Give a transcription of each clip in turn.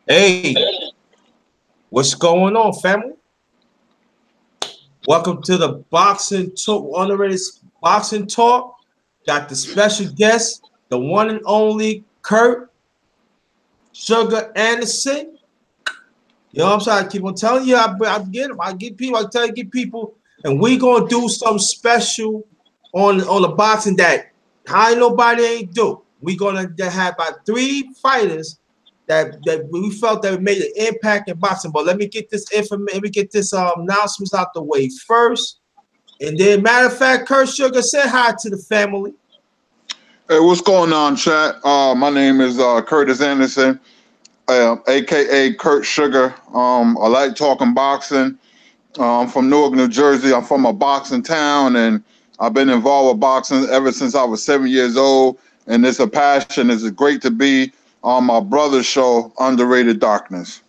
Hey, what's going on, family? Welcome to the Boxing Talk, Underrated Boxing Talk. Got the special guest, the one and only Kurt Sugar Anderson. You know what I'm saying? I keep on telling you, I get people, I tell you, get people, and we gonna do something special on the boxing that how nobody ain't do. We gonna have about 3 fighters that we felt that made an impact in boxing. But let me get this information, let me get this announcements out the way first. And then, matter of fact, Kurt Sugar, say hi to the family. Hey, what's going on, chat? My name is Kurtis Anderson, aka Kurt Sugar. I like talking boxing. I'm from Newark, New Jersey. I'm from a boxing town, and I've been involved with boxing ever since I was 7 years old. And it's a passion. It's great to be on my brother's show, Underrated Darkness.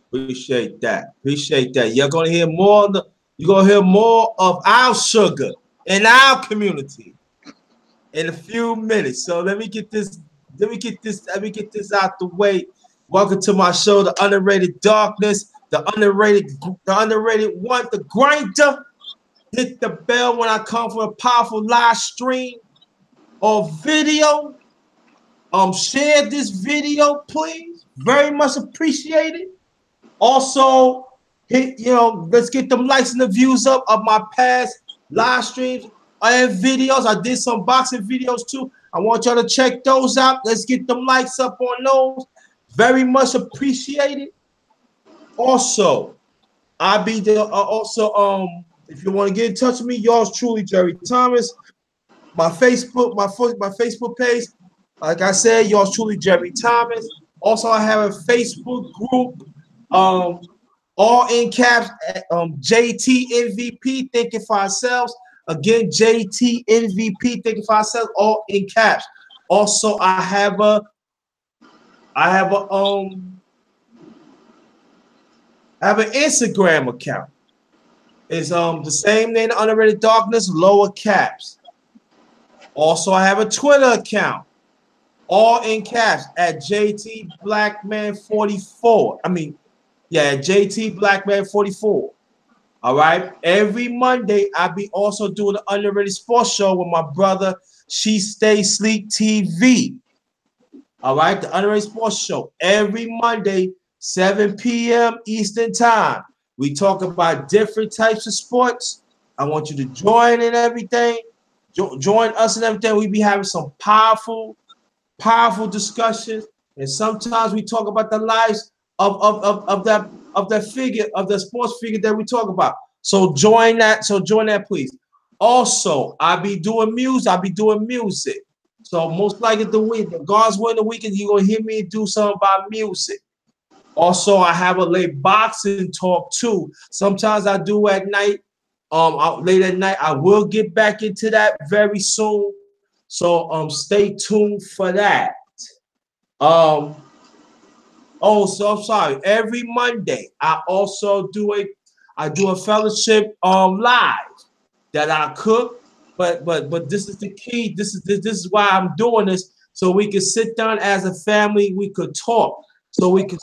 Appreciate that. Appreciate that. You're gonna hear more. You're gonna hear more of our sugar in our community in a few minutes. So let me get this. Let me get this. Let me get this out the way. Welcome to my show, The Underrated Darkness, the underrated one, the grinder. Hit the bell when I come for a powerful live stream or video. Share this video, please. Very much appreciated. Also, let's get them likes and the views up of my past live streams and videos. I did some boxing videos too. I want y'all to check those out. Let's get them likes up on those. Very much appreciated. Also, I be there. If you want to get in touch with me, yours truly, Jerry Thomas. My Facebook page. Like I said, yours truly, Jerry Thomas. Also, I have a Facebook group. All in caps, JT MVP, thinking for ourselves. Again, JT MVP, thinking for ourselves, all in caps. Also, I have an Instagram account. It's the same name, Underrated Darkness, lower caps. Also, I have a Twitter account, all in caps, at JT Blackman 44. JT Blackman 44. All right. Every Monday, I'll be also doing the Underrated Sports Show with my brother, She Stay Sleep TV. All right. The Underrated Sports Show. Every Monday, 7 p.m. Eastern Time. We talk about different types of sports. I want you to join and everything. Join us and everything. We be having some powerful discussions. And sometimes we talk about the lives of that figure, of the sports figure that we talk about. So join that. So join that, please. Also, I'll be doing music. So most likely the week, God's willing, the weekend, you're gonna hear me do something about music. Also, I have a late boxing talk too. Sometimes I do at night. Late at night. I will get back into that very soon. So stay tuned for that. So I'm sorry. Every Monday, I also do a fellowship live that I cook. But this is the key. This is why I'm doing this, so we can sit down as a family. We could talk. So we can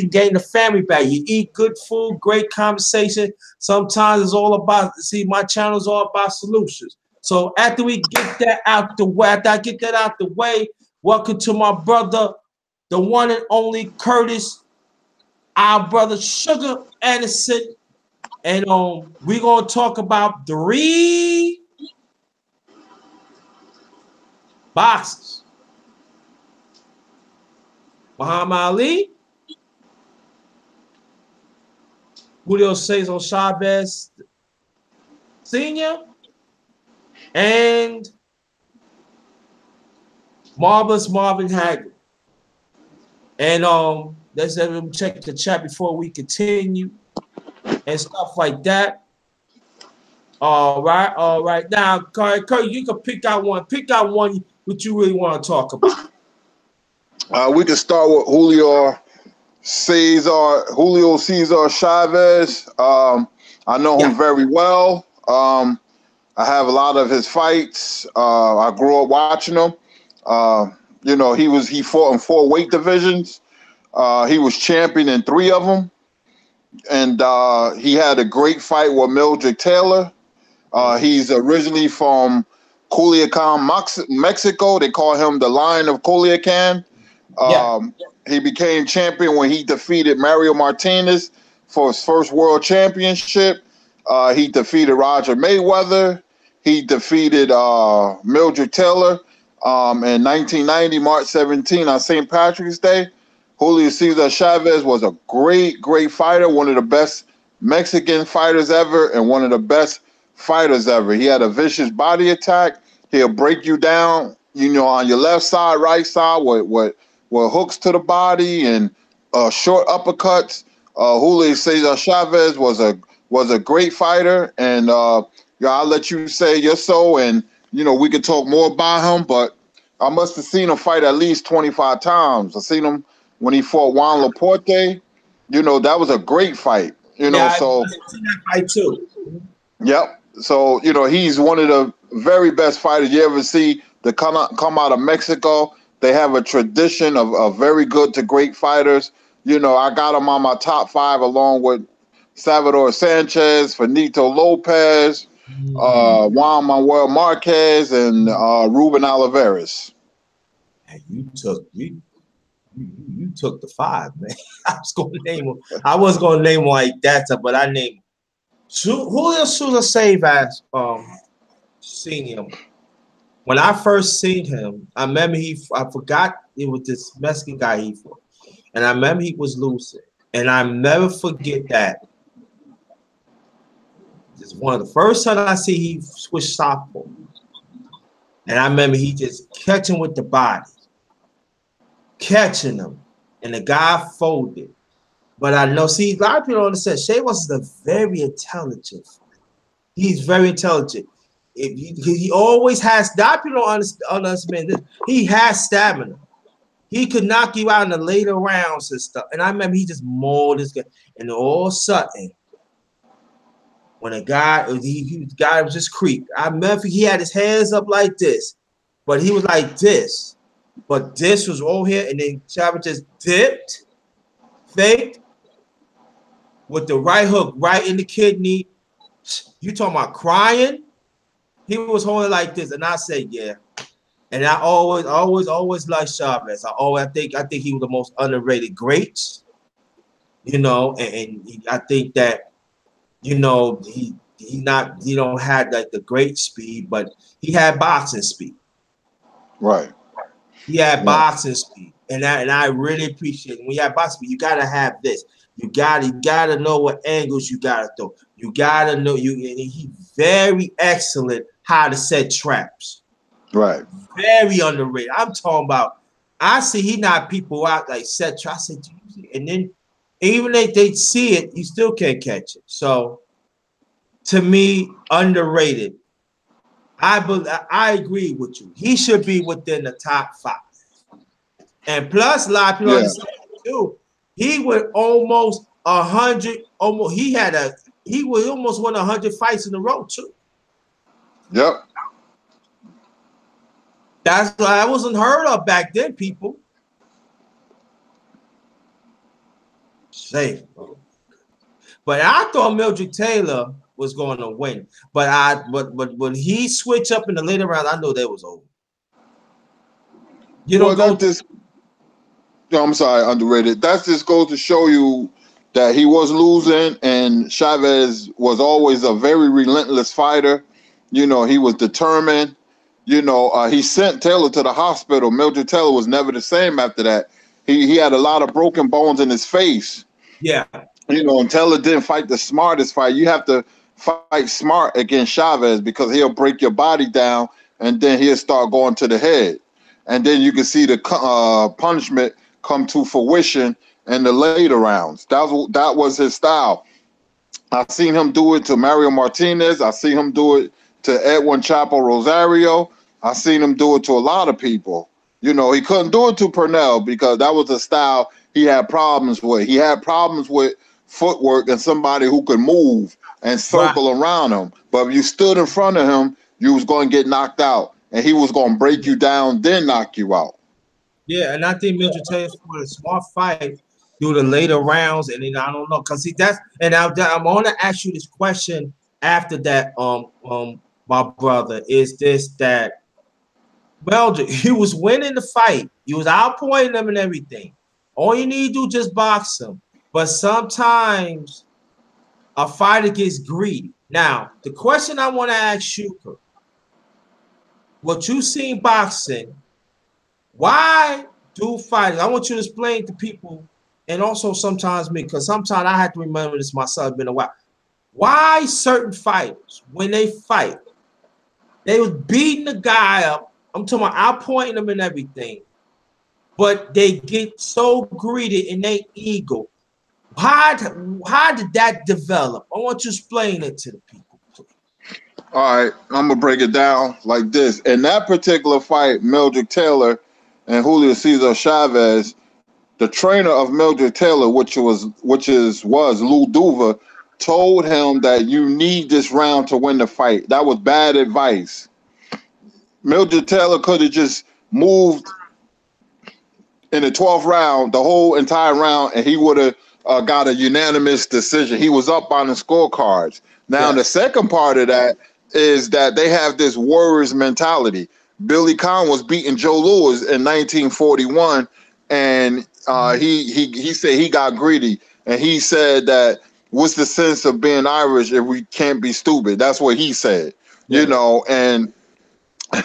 gain the family back. You eat good food, great conversation. Sometimes it's all about, my channel is all about solutions. So after we get that out the way, welcome to my brother, the one and only Kurtis, our brother Sugar Anderson. And we're gonna talk about 3 boxers. Muhammad Ali, Julio Cesar Chavez Sr., and Marvelous Marvin Hagler. And let's check the chat before we continue and stuff like that. All right. Now, Kurt, you can pick out one what you really want to talk about. We can start with Julio Cesar Chavez. I know him very well. I have a lot of his fights. I grew up watching him. You know, he fought in 4 weight divisions. He was champion in 3 of them, and he had a great fight with Mildred Taylor. He's originally from Culiacan, Mexico. They call him the Lion of Culiacan. Yeah. He became champion when he defeated Mario Martinez for his first world championship. He defeated Roger Mayweather. He defeated Mildred Taylor in 1990, March 17, on St. Patrick's Day. Julio Cesar Chavez was a great, great fighter, one of the best Mexican fighters ever, and one of the best fighters ever. He had a vicious body attack. He'll break you down, you know, on your left side, right side, with hooks to the body and short uppercuts. Julio Cesar Chavez was a great fighter, and yeah, I'll let you say your so, and you know we could talk more about him. But I must have seen him fight at least 25 times. I seen him when he fought Juan Laporte. You know, that was a great fight. You know, Yeah, so I've seen that fight too. yep. So you know he's one of the very best fighters you ever see that come out of Mexico. They have a tradition of very good to great fighters. You know, I got him on my top 5 along with Salvador Sanchez, Finito Lopez, Juan Manuel Marquez, and Ruben Olivares. And you took the 5, man. I was gonna name him. I was gonna name him like that, but I named Julio Cesar Chavez. Seen him when I first seen him. I remember I forgot it was this Mexican guy he fought, and I remember he was losing, and I never forget that. It's one of the first time I see he switched southpaw, and I remember he just catching with the body, catching him, and the guy folded. But I know, see, a lot of people don't understand. Chavez is a very intelligent fighter. He's very intelligent. He always has. A lot of people don't understand this. He has stamina. He could knock you out in the later rounds and stuff. And I remember he just mauled this guy, and all of a sudden, when a guy, guy was just creeped. I remember he had his hands up like this, but he was like this. But this was over here, and then Chavez just dipped, faked, with the right hook right in the kidney. You talking about crying? He was holding like this, and I said, yeah. And I always liked Chavez. I think he was the most underrated greats. You know, and I think that, you know, he don't have like the great speed, but he had boxing speed. Right. He had boxing speed, and I really appreciate it. When you have boxing speed, you gotta have this. You gotta know what angles you gotta throw. You gotta know and he's very excellent how to set traps. Right. Very underrated. I'm talking about. I see he knock people out like set traps, and then even if they see it, you still can't catch it. So to me, underrated. I agree with you. He should be within the top 5. And plus, a lot of people understand too. He would almost 100. He would almost won 100 fights in a row too. Yep. That's why I wasn't heard of back then, people. Safe, bro. But I thought Mildred Taylor was going to win. But when he switched up in the later round, I knew that was over. You don't go. I'm sorry, underrated. That just goes to show you that he was losing, and Chavez was always a very relentless fighter. You know, he was determined. You know, he sent Taylor to the hospital. Mildred Taylor was never the same after that. He had a lot of broken bones in his face. Yeah. You know, and Taylor didn't fight the smartest fight. You have to fight smart against Chavez because he'll break your body down, and then he'll start going to the head. And then you can see the punishment come to fruition in the later rounds. That was his style. I seen him do it to Mario Martinez. I seen him do it to Edwin Chapo Rosario. I seen him do it to a lot of people. You know, he couldn't do it to Purnell because that was a style he had problems with. He had problems with footwork and somebody who could move and circle around him. But if you stood in front of him, you was going to get knocked out, and he was going to break you down, then knock you out. Yeah, and I think Mildred Taylor fought a smart fight through the later rounds, and then I don't know because see that's and I'm going to ask you this question after that. My brother, is this that Mildred? He was winning the fight. He was outpointing them and everything. All you need to do just box him. But sometimes a fighter gets greedy. Now, the question I want to ask you, what you seen boxing, why do fighters? I want you to explain to people, and also sometimes me, because sometimes I have to remember this myself. It's been a while. Why certain fighters, when they fight, they was beating the guy up. I'm talking about outpointing them and everything, but they get so greedy in their ego. How did that develop? I want you to explain it to the people, please. All right, I'm gonna break it down like this. In that particular fight, Mildred Taylor and Julio Cesar Chavez, the trainer of Mildred Taylor, was Lou Duva, told him that you need this round to win the fight. That was bad advice. Mildred Taylor could have just moved in the 12th round, the whole entire round, and he would have got a unanimous decision. He was up on the scorecards. Now, the Yes. second part of that is that they have this warriors mentality. Billy Conn was beating Joe Louis in 1941, and he said he got greedy, and he said that what's the sense of being Irish if we can't be stupid? That's what he said, you Yeah. know, and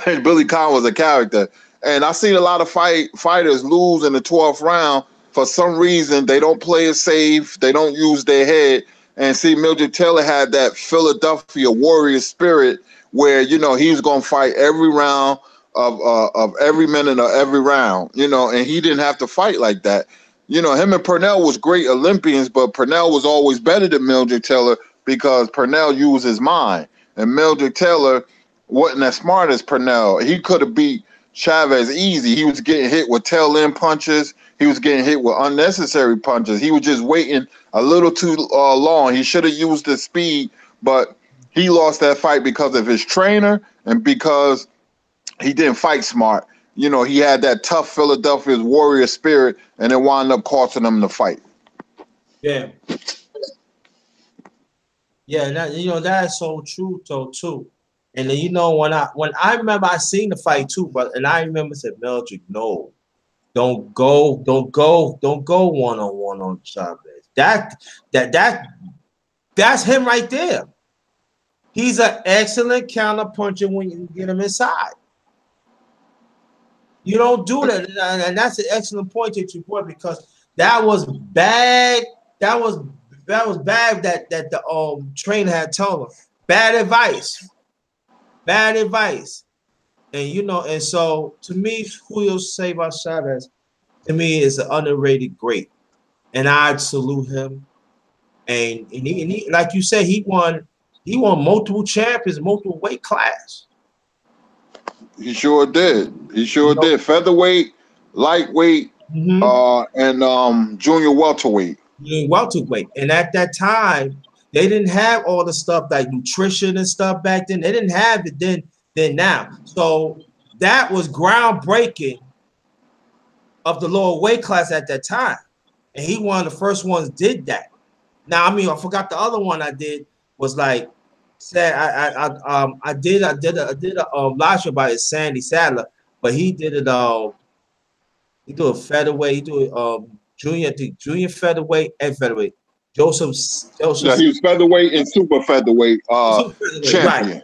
Billy Conn was a character. And I seen a lot of fighters lose in the 12th round for some reason. They don't play it safe. They don't use their head. And see, Mildred Taylor had that Philadelphia warrior spirit where, you know, he was going to fight every round of every minute of every round, you know, and he didn't have to fight like that. You know, him and Purnell was great Olympians, but Purnell was always better than Mildred Taylor because Purnell used his mind. And Mildred Taylor wasn't as smart as Purnell. He could have beat Chavez easy. He was getting hit with tail end punches. He was getting hit with unnecessary punches. He was just waiting a little too long. He should have used the speed, but he lost that fight because of his trainer and because he didn't fight smart. You know, he had that tough Philadelphia warrior spirit, and it wound up costing him the fight. Yeah. Yeah, and that, you know, that's so true though too. And then, you know, when I remember I seen the fight too, but and I remember said Mildred, no, don't go one on one on Chavez. That that's him right there. He's an excellent counter puncher when you get him inside. You don't do that, and that's an excellent point that you brought because that was bad. That was that was bad that the trainer had told him. Bad advice. Bad advice. And you know, and so to me, Julio Cesar Chavez to me is an underrated great, and I salute him. And he, like you said, he won multiple champions, multiple weight class. He sure did. He You sure know, did. Featherweight, lightweight, mm-hmm. and junior welterweight. Welterweight. And at that time, they didn't have all the stuff like nutrition and stuff back then. They didn't have it then now. So that was groundbreaking of the lower weight class at that time. And he one of the first ones did that. Now, I mean, I forgot the other one I did was like said I did a live show by Sandy Sadler, but he did it he do a featherweight, he do it junior featherweight and featherweight. Joseph Yeah, Joseph he was featherweight and super featherweight Super featherweight, right? champion.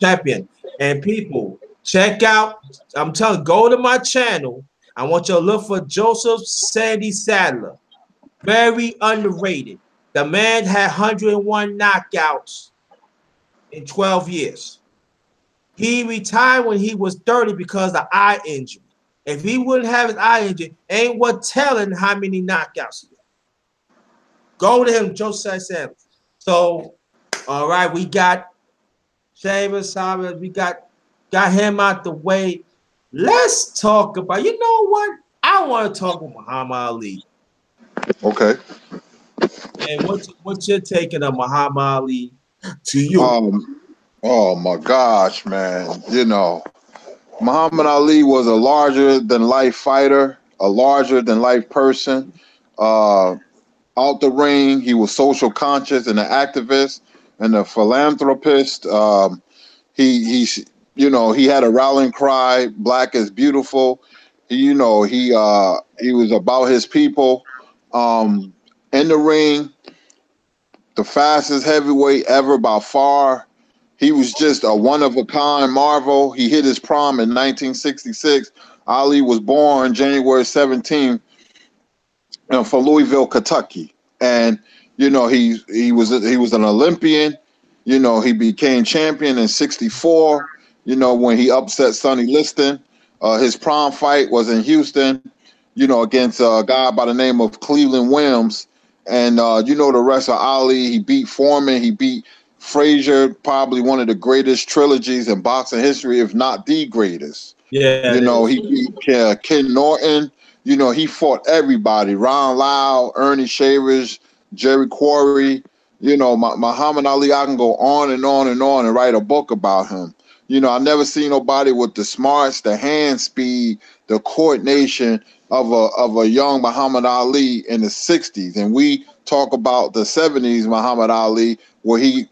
Champion. And people, check out. I'm telling you, go to my channel. I want you to look for Joseph Sandy Sadler. Very underrated. The man had 101 knockouts in 12 years. He retired when he was 30 because of eye injury. If he wouldn't have his eye injury, ain't what telling how many knockouts he got. Go to him, Joseph Sadler. So, all right, we got Chavez, we got him out the way. Let's talk about, you know what? I want to talk about Muhammad Ali. Okay. And what's your take on Muhammad Ali to you? Oh my gosh, man. You know, Muhammad Ali was a larger than life fighter, a larger than life person. Uh, Out the ring, he was social conscious and an activist and a philanthropist. He he had a rallying cry, "Black is beautiful." He was about his people. Um, in the ring, the fastest heavyweight ever by far. He was just a one of a kind marvel. He hit his prime in 1966. Ali was born January 17th, from Louisville, Kentucky, and he was an Olympian. He became champion in '64. When he upset Sonny Liston. His prime fight was in Houston. Against a guy by the name of Cleveland Williams, and the rest of Ali. He beat Foreman. He beat Frazier, probably one of the greatest trilogies in boxing history, if not the greatest. Yeah, it He is. beat Ken Norton. He fought everybody: Ron Lau, Ernie Shavers, Jerry Quarry. Muhammad Ali. I can go on and on and on and write a book about him. I never seen nobody with the smarts, the hand speed, the coordination of a young Muhammad Ali in the '60s, and we talk about the '70s Muhammad Ali, where he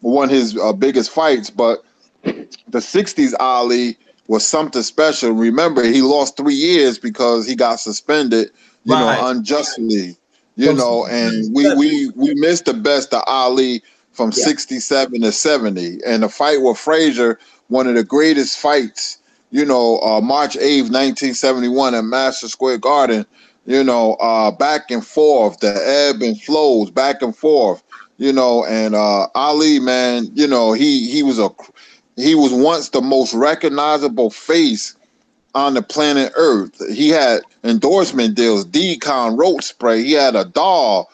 won his biggest fights, but the '60s Ali was something special. Remember, he lost 3 years because he got suspended, Right. unjustly. From And 67. we missed the best of Ali from Yeah. '67 to '70, and the fight with Frazier, one of the greatest fights. March 8th, 1971, at Madison Square Garden. Back and forth, the ebb and flows, back and forth. And Ali, man, he was once the most recognizable face on the planet Earth. He had endorsement deals, Decon, road spray. He had a doll,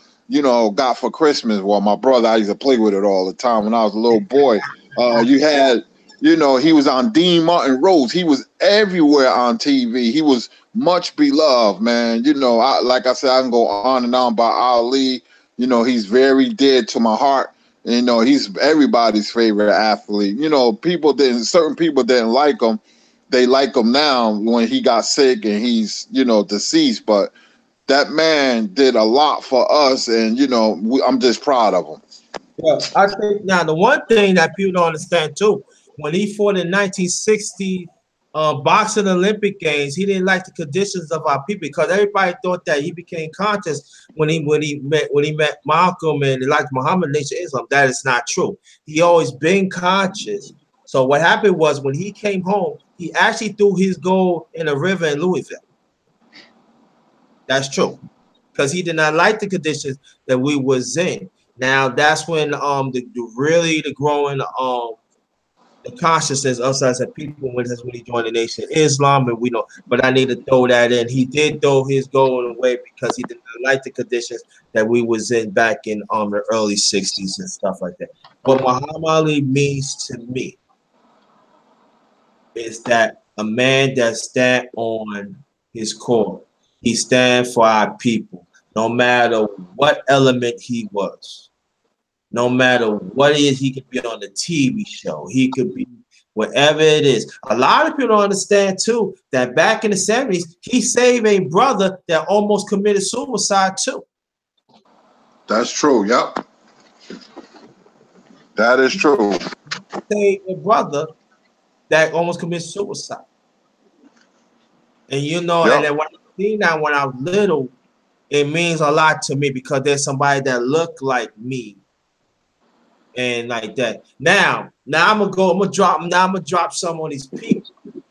got for Christmas. Well, my brother, I used to play with it all the time when I was a little boy. You had, he was on Dean Martin Roads. He was everywhere on TV. He was much beloved, man. Like I said, I can go on and on about Ali. He's very dear to my heart. He's everybody's favorite athlete. Certain people didn't like him. They like him now when he got sick and he's, deceased. But that man did a lot for us, and I'm just proud of him. Well, I think now the one thing that people don't understand too, when he fought in 1960 boxing Olympic Games, he didn't like the conditions of our people because everybody thought that he became conscious when he met Malcolm and he liked Muhammad Nation Islam. That is not true. He always been conscious. So what happened was when he came home, he actually threw his gold in a river in Louisville. That's true because he did not like the conditions that we was in. Now that's when the growing the consciousness of us as a people when he joined the Nation of Islam, and we know. But I need to throw that in. He did throw his goal away because he did not like the conditions that we was in back in the early '60s and stuff like that. What Muhammad Ali means to me is that a man that stand on his core. He stand for our people, no matter what element he was. No matter what it is, he could be on the TV show. He could be whatever it is. A lot of people don't understand too that back in the '70s, he saved a brother that almost committed suicide too. That's true. Yep, that is true. Saved a brother that almost committed suicide. And and Yep. then when I see that when I was little, it means a lot to me because there's somebody that looked like me and like that. Now I'm gonna drop some on these people.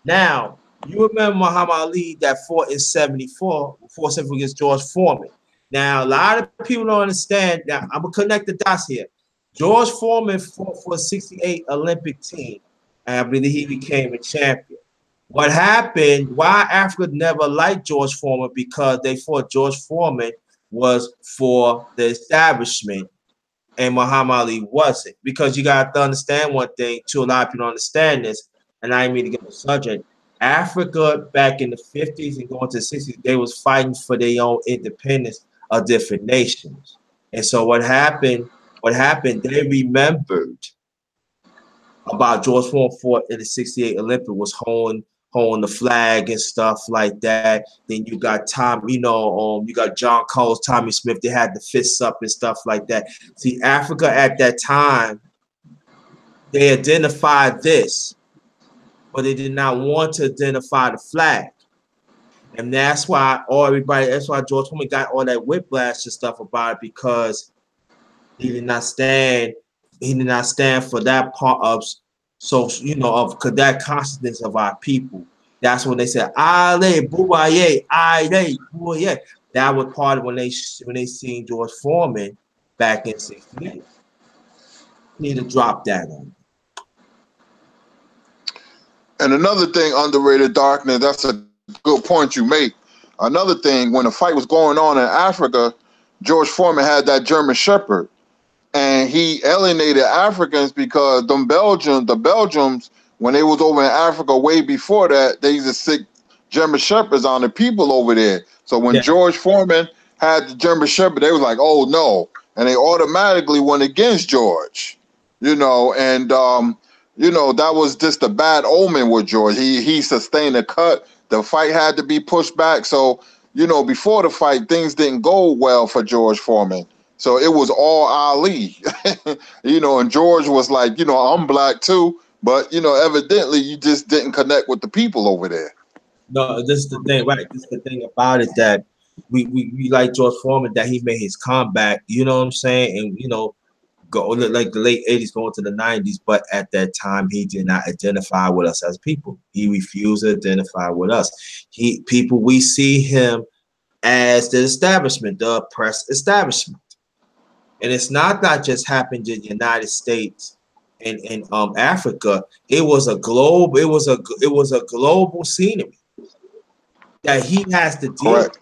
Now, you remember Muhammad Ali that fought in '74, fought against George Foreman. Now, a lot of people don't understand. Now, I'm gonna connect the dots here. George Foreman fought for a '68 Olympic team, and I believe he became a champion. What happened? Why Africa never liked George Foreman? Because they thought George Foreman was for the establishment and Muhammad Ali wasn't. Because you got to understand one thing, too. A lot of people don't understand this, and I didn't mean to get the subject. Africa back in the '50s and going to the '60s, they was fighting for their own independence of different nations. And so what happened? They remembered about George Foreman fought in the '68 Olympic was holding the flag and stuff like that. Then you got Tom, you got John Coles, Tommy Smith. They had the fists up and stuff like that. See, Africa at that time, they identified this, but they did not want to identify the flag. And that's why George Foreman got all that whiplash and stuff about it, because he did not stand for that part of that consciousness of our people. That's when they said Ale Bouaye, Ale Bouaye. That was part of when they seen George Foreman back in '68. Need to drop that on. And another thing, underrated darkness, that's a good point you make. Another thing, when the fight was going on in Africa, George Foreman had that German Shepherd, and he alienated Africans because the Belgians, when they was over in Africa way before that, they used to sick German Shepherds on the people over there. So when George Foreman had the German Shepherd, they was like, oh no, and they automatically went against George, and that was just a bad omen with George. He sustained a cut. The fight had to be pushed back. So, before the fight, things didn't go well for George Foreman. So it was all Ali, and George was like, I'm black too. But, evidently you just didn't connect with the people over there. No, this is the thing, right? This is the thing about it, that we like George Foreman, that he made his comeback, you know what I'm saying? And, go like the late '80s going to the '90s, but at that time he did not identify with us as people. He refused to identify with us. We see him as the establishment, the oppressed establishment, and it's not just happened in the United States and in Africa. It was a global scenery that he has to deal with.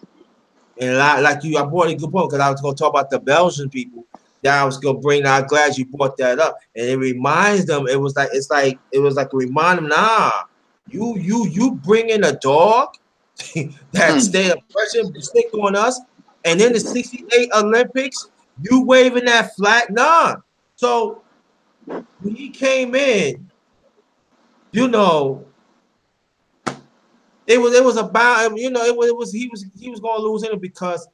And I brought a good point, because I was going to talk about the Belgian people. That I was gonna bring. I'm glad you brought that up, and it reminds them. It was like a reminder. Nah, you bring in a dog that stay oppression stick on us, and in the '68 Olympics, you waving that flag. Nah. So when he came in, it was about he was gonna lose him, because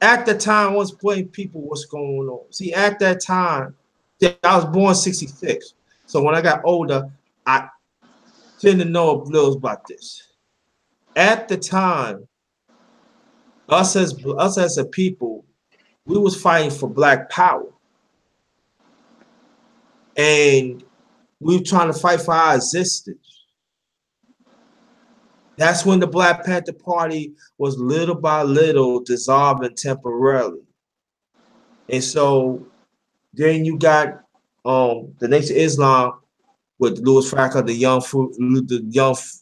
at the time, I was playing people what's going on. See, at that time, I was born '66. So when I got older, I tend to know a little about this. At the time, us as a people, we was fighting for Black power. And we were trying to fight for our existence. That's when the Black Panther Party was little by little dissolving temporarily. And so then you got the Nation of Islam with Louis Farrakhan, the young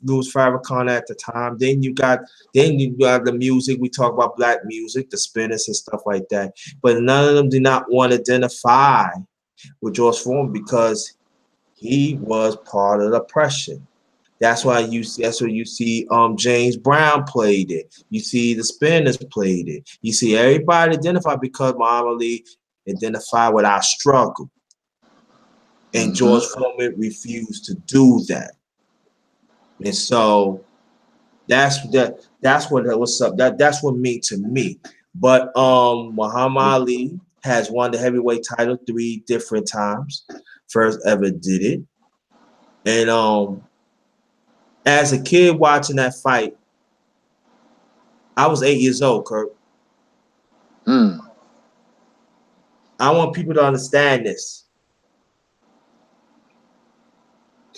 Louis Farrakhan at the time. Then you got the music. We talk about Black music, the Spinners and stuff like that. But none of them did not want to identify with George Foreman, because he was part of the oppression. That's why you see James Brown played it. You see the Spinners played it. You see everybody identified, because Muhammad Ali identified with our struggle. And George Foreman refused to do that. And so that's what was up. That's what meant to me. But Muhammad Ali has won the heavyweight title 3 different times. First ever did it. And as a kid watching that fight, I was 8 years old, Kurt. I want people to understand this.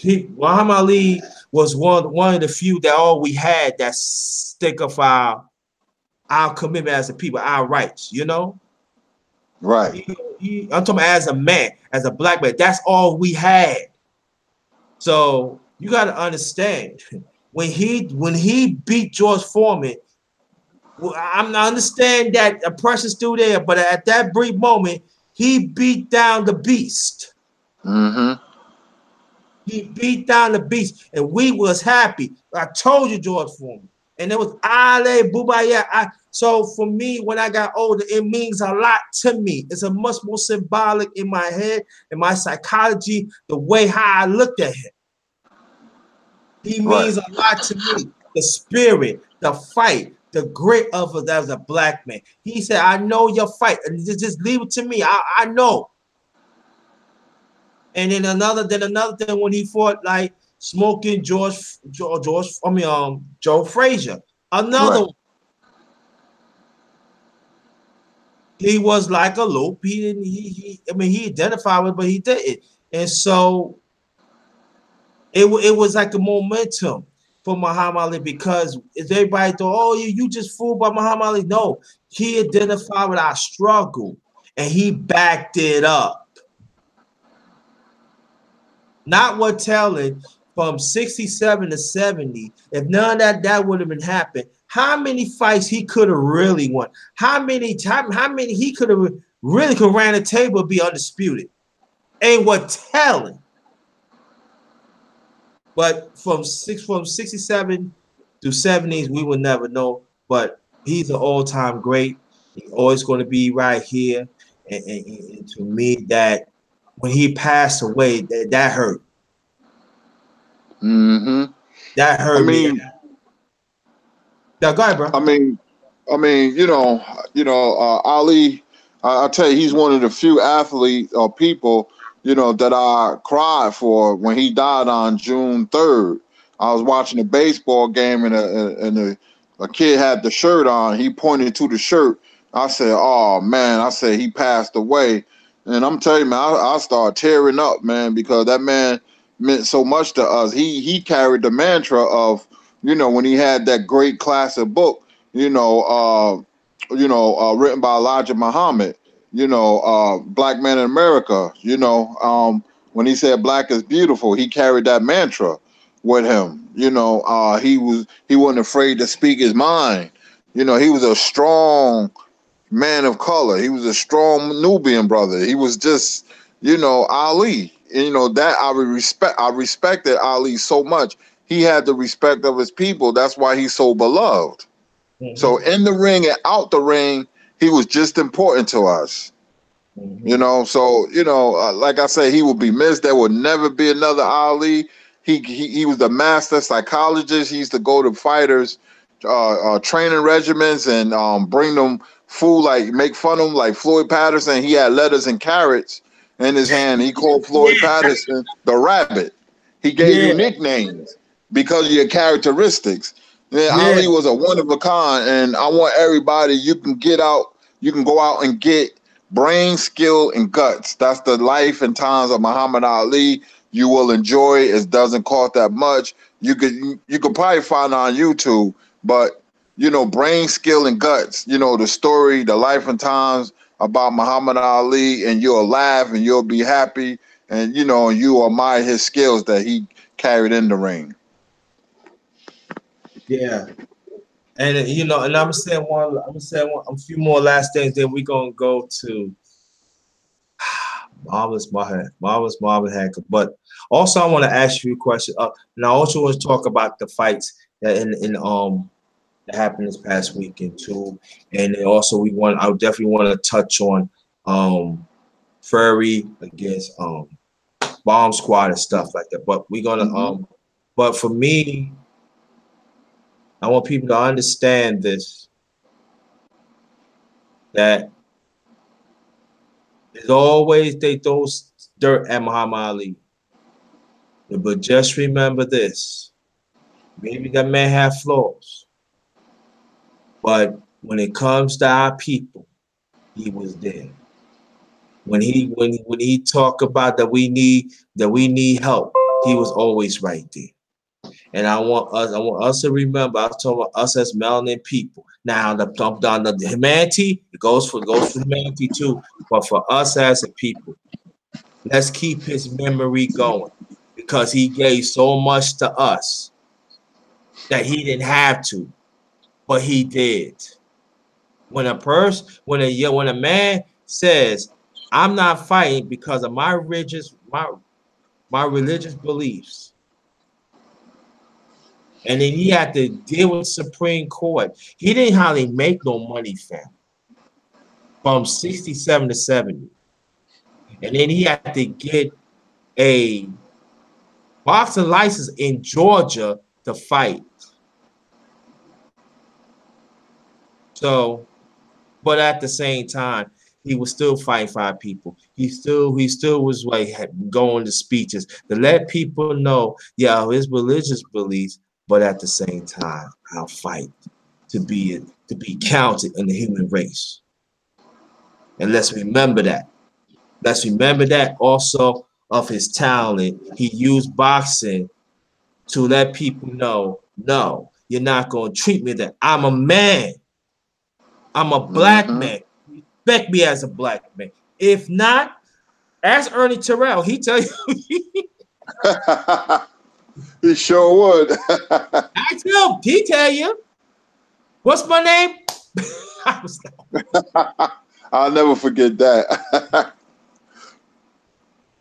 Muhammad Ali was one of the few that all we had that stick of our commitment as a people, our rights, Right. I'm talking as a man, as a Black man. That's all we had. So you got to understand, when he beat George Foreman, I understand that oppression's still there, but at that brief moment, he beat down the beast. He beat down the beast, and we was happy. I told you, George Foreman, And it was Ale Bubaya. So for me, when I got older, it means a lot to me. It's a much more symbolic in my head, in my psychology, the way how I looked at him. He Right. means a lot to me. The spirit, the fight, the grit of it as a black man. He said, I know your fight. And just leave it to me. I know. And then another thing when he fought like smoking Joe Frazier. Another Right. one. He was like a loop. He didn't. He identified with, but he didn't. And so it was like a momentum for Muhammad Ali because everybody thought, oh, you just fooled by Muhammad Ali. No, he identified with our struggle and he backed it up. Not what telling from 67 to 70. If none of that would have been happened, how many fights he could have really won? How many he could have really could ran the table be undisputed? Ain't what telling. But from 67 to 70s, we will never know. But he's an all-time great. He's always going to be right here. And to me, that when he passed away, that hurt. Mm-hmm. That I hurt me. mean, Yeah, go ahead, bro. I mean, Ali. I tell you, he's one of the few athletes or people, that I cried for when he died on June 3rd. I was watching a baseball game and a kid had the shirt on. He pointed to the shirt. I said, "Oh man!" I said he passed away, and I'm telling you, man, I started tearing up, man, because that man meant so much to us. He carried the mantra of, when he had that great classic book written by Elijah Muhammad, Black Man in America, when he said black is beautiful, he carried that mantra with him. He wasn't afraid to speak his mind. He was a strong man of color. He was a strong Nubian brother. He was just, Ali. And, that I respected Ali so much. He had the respect of his people. That's why he's so beloved. So Mm-hmm. in the ring and out the ring, he was just important to us. Mm-hmm. So like I say, he will be missed. There will never be another Ali. He was the master psychologist. He used to go to fighters, training regimens, and bring them food, like make fun of them, like Floyd Patterson. He had lettuce and carrots in his hand. He called Floyd Yeah, Patterson the Rabbit. He gave you yeah, nicknames because of your characteristics. Yeah, yeah, Ali was a one of a kind, and I want everybody, you can go out and get brain, skill, and guts. That's the life and times of Muhammad Ali. You will enjoy it. It doesn't cost that much. You could probably find it on YouTube, but brain, skill, and guts. The story, the life and times about Muhammad Ali, and you'll laugh and you'll be happy, and you admire his skills that he carried in the ring. yeah. And and I'm saying a few more last things. Then we're gonna go to Marvelous Marvin Hagler. But also, I want to ask you a question. And I also want to talk about the fights that that happened this past weekend too. And then also, I would definitely want to touch on Furry against Bomb Squad and stuff like that. But we're gonna Hmm. but for me, I want people to understand this, that there's always they throw dirt at Muhammad Ali. But just remember this. Maybe that man have flaws, but when it comes to our people, he was there. When he talk about that we need help, he was always right there. And I want us to remember. I was talking about us as melanin people. Now the humanity, it goes for humanity too. But for us as a people, let's keep his memory going because he gave so much to us that he didn't have to, but he did. When a man says, "I'm not fighting because of my religious beliefs," And then he had to deal with Supreme Court. He didn't hardly make no money, fam, from 67 to 70. And then he had to get a boxing license in Georgia to fight. So, but at the same time, he was still fighting 5 people. He still was like going to speeches to let people know, yeah, his religious beliefs, but at the same time, I'll fight to be counted in the human race. And let's remember that. Let's remember that also of his talent. He used boxing to let people know, no, you're not going to treat me that. I'm a man. I'm a black man. Respect me as a black man. If not, ask Ernie Terrell. He tell you. He sure would. Ask him. He tell you. What's my name? I'll never forget that.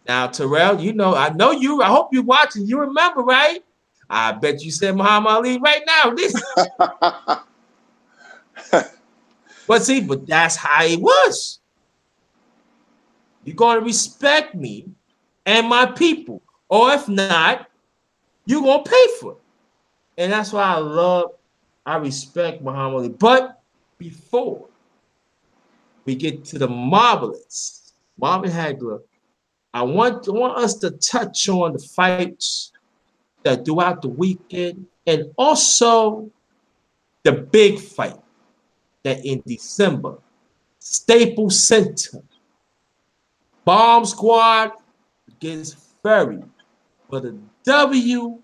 Now, Terrell, you know, I know you. I hope you're watching. You remember, right? I bet you said Muhammad Ali right now. But that's how it was. You're going to respect me and my people. Or if not, you're going to pay for it. And that's why I respect Muhammad Ali. But before we get to the Marvelous Marvin Hagler, I want us to touch on the fights that throughout the weekend and also the big fight that in December, Staples Center, Bomb Squad against Fury for the WBC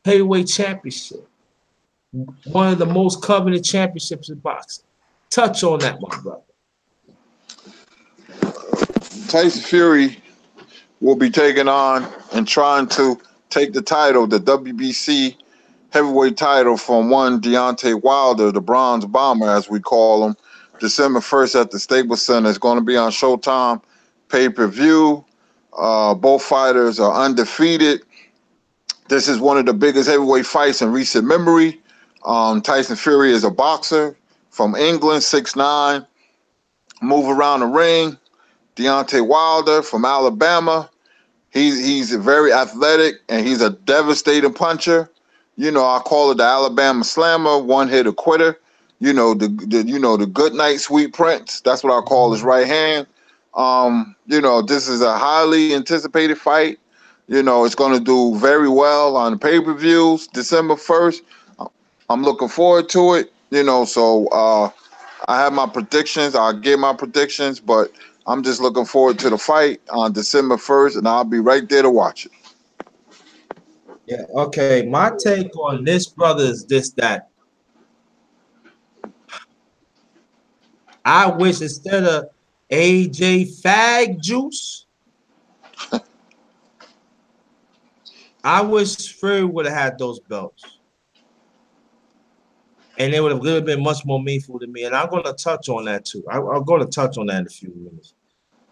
Heavyweight Championship, one of the most coveted championships in boxing. Touch on that, my brother. Tyson Fury will be taking on and trying to take the title, the WBC heavyweight title, from one Deontay Wilder, the Bronze Bomber, as we call him, December 1st at the Staples Center. It's going to be on Showtime pay-per-view. Both fighters are undefeated. This is one of the biggest heavyweight fights in recent memory. Tyson Fury is a boxer from England, 6'9", move around the ring. Deontay Wilder from Alabama. He's very athletic and he's a devastating puncher. You know, I call it the Alabama Slammer, one-hitter quitter. You know, the good night sweet prince. That's what I call his right hand. You know, this is a highly anticipated fight. You know, it's going to do very well on pay-per-views December 1st. I'm looking forward to it. You know, so I have my predictions. I'll give my predictions, but I'm just looking forward to the fight on December 1st, and I'll be right there to watch it. Yeah, okay. My take on this, brother, is that. I wish instead of AJ Fag Juice, I wish Fury would have had those belts. And it would have really been much more meaningful to me. And I'm going to touch on that too. I'm going to touch on that in a few minutes.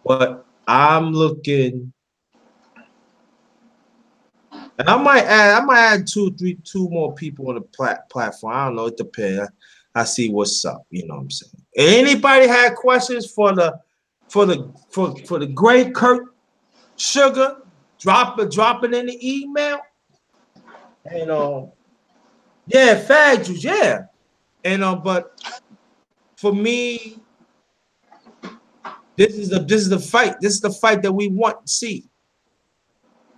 But I'm looking, and I might add two more people on the platform. I don't know. It depends. I see what's up. You know what I'm saying? Anybody had questions for the great Kurt Sugar? Drop it in the email. And yeah, fag juice, yeah. And but for me, this is the fight. This is the fight that we want to see.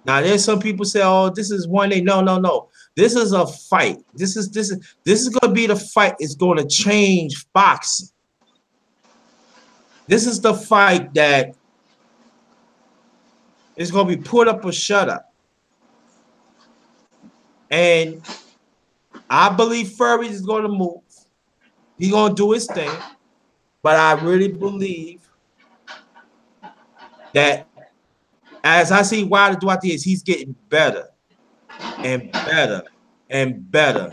Now, there's some people say, "Oh, this is one day." No. This is a fight. This is going to be the fight. It's going to change boxing. This is the fight that is going to be put up or shut up. And I believe Fury is going to move. He's going to do his thing. But I really believe that as I see Wilder throughout the years, he's getting better and better and better.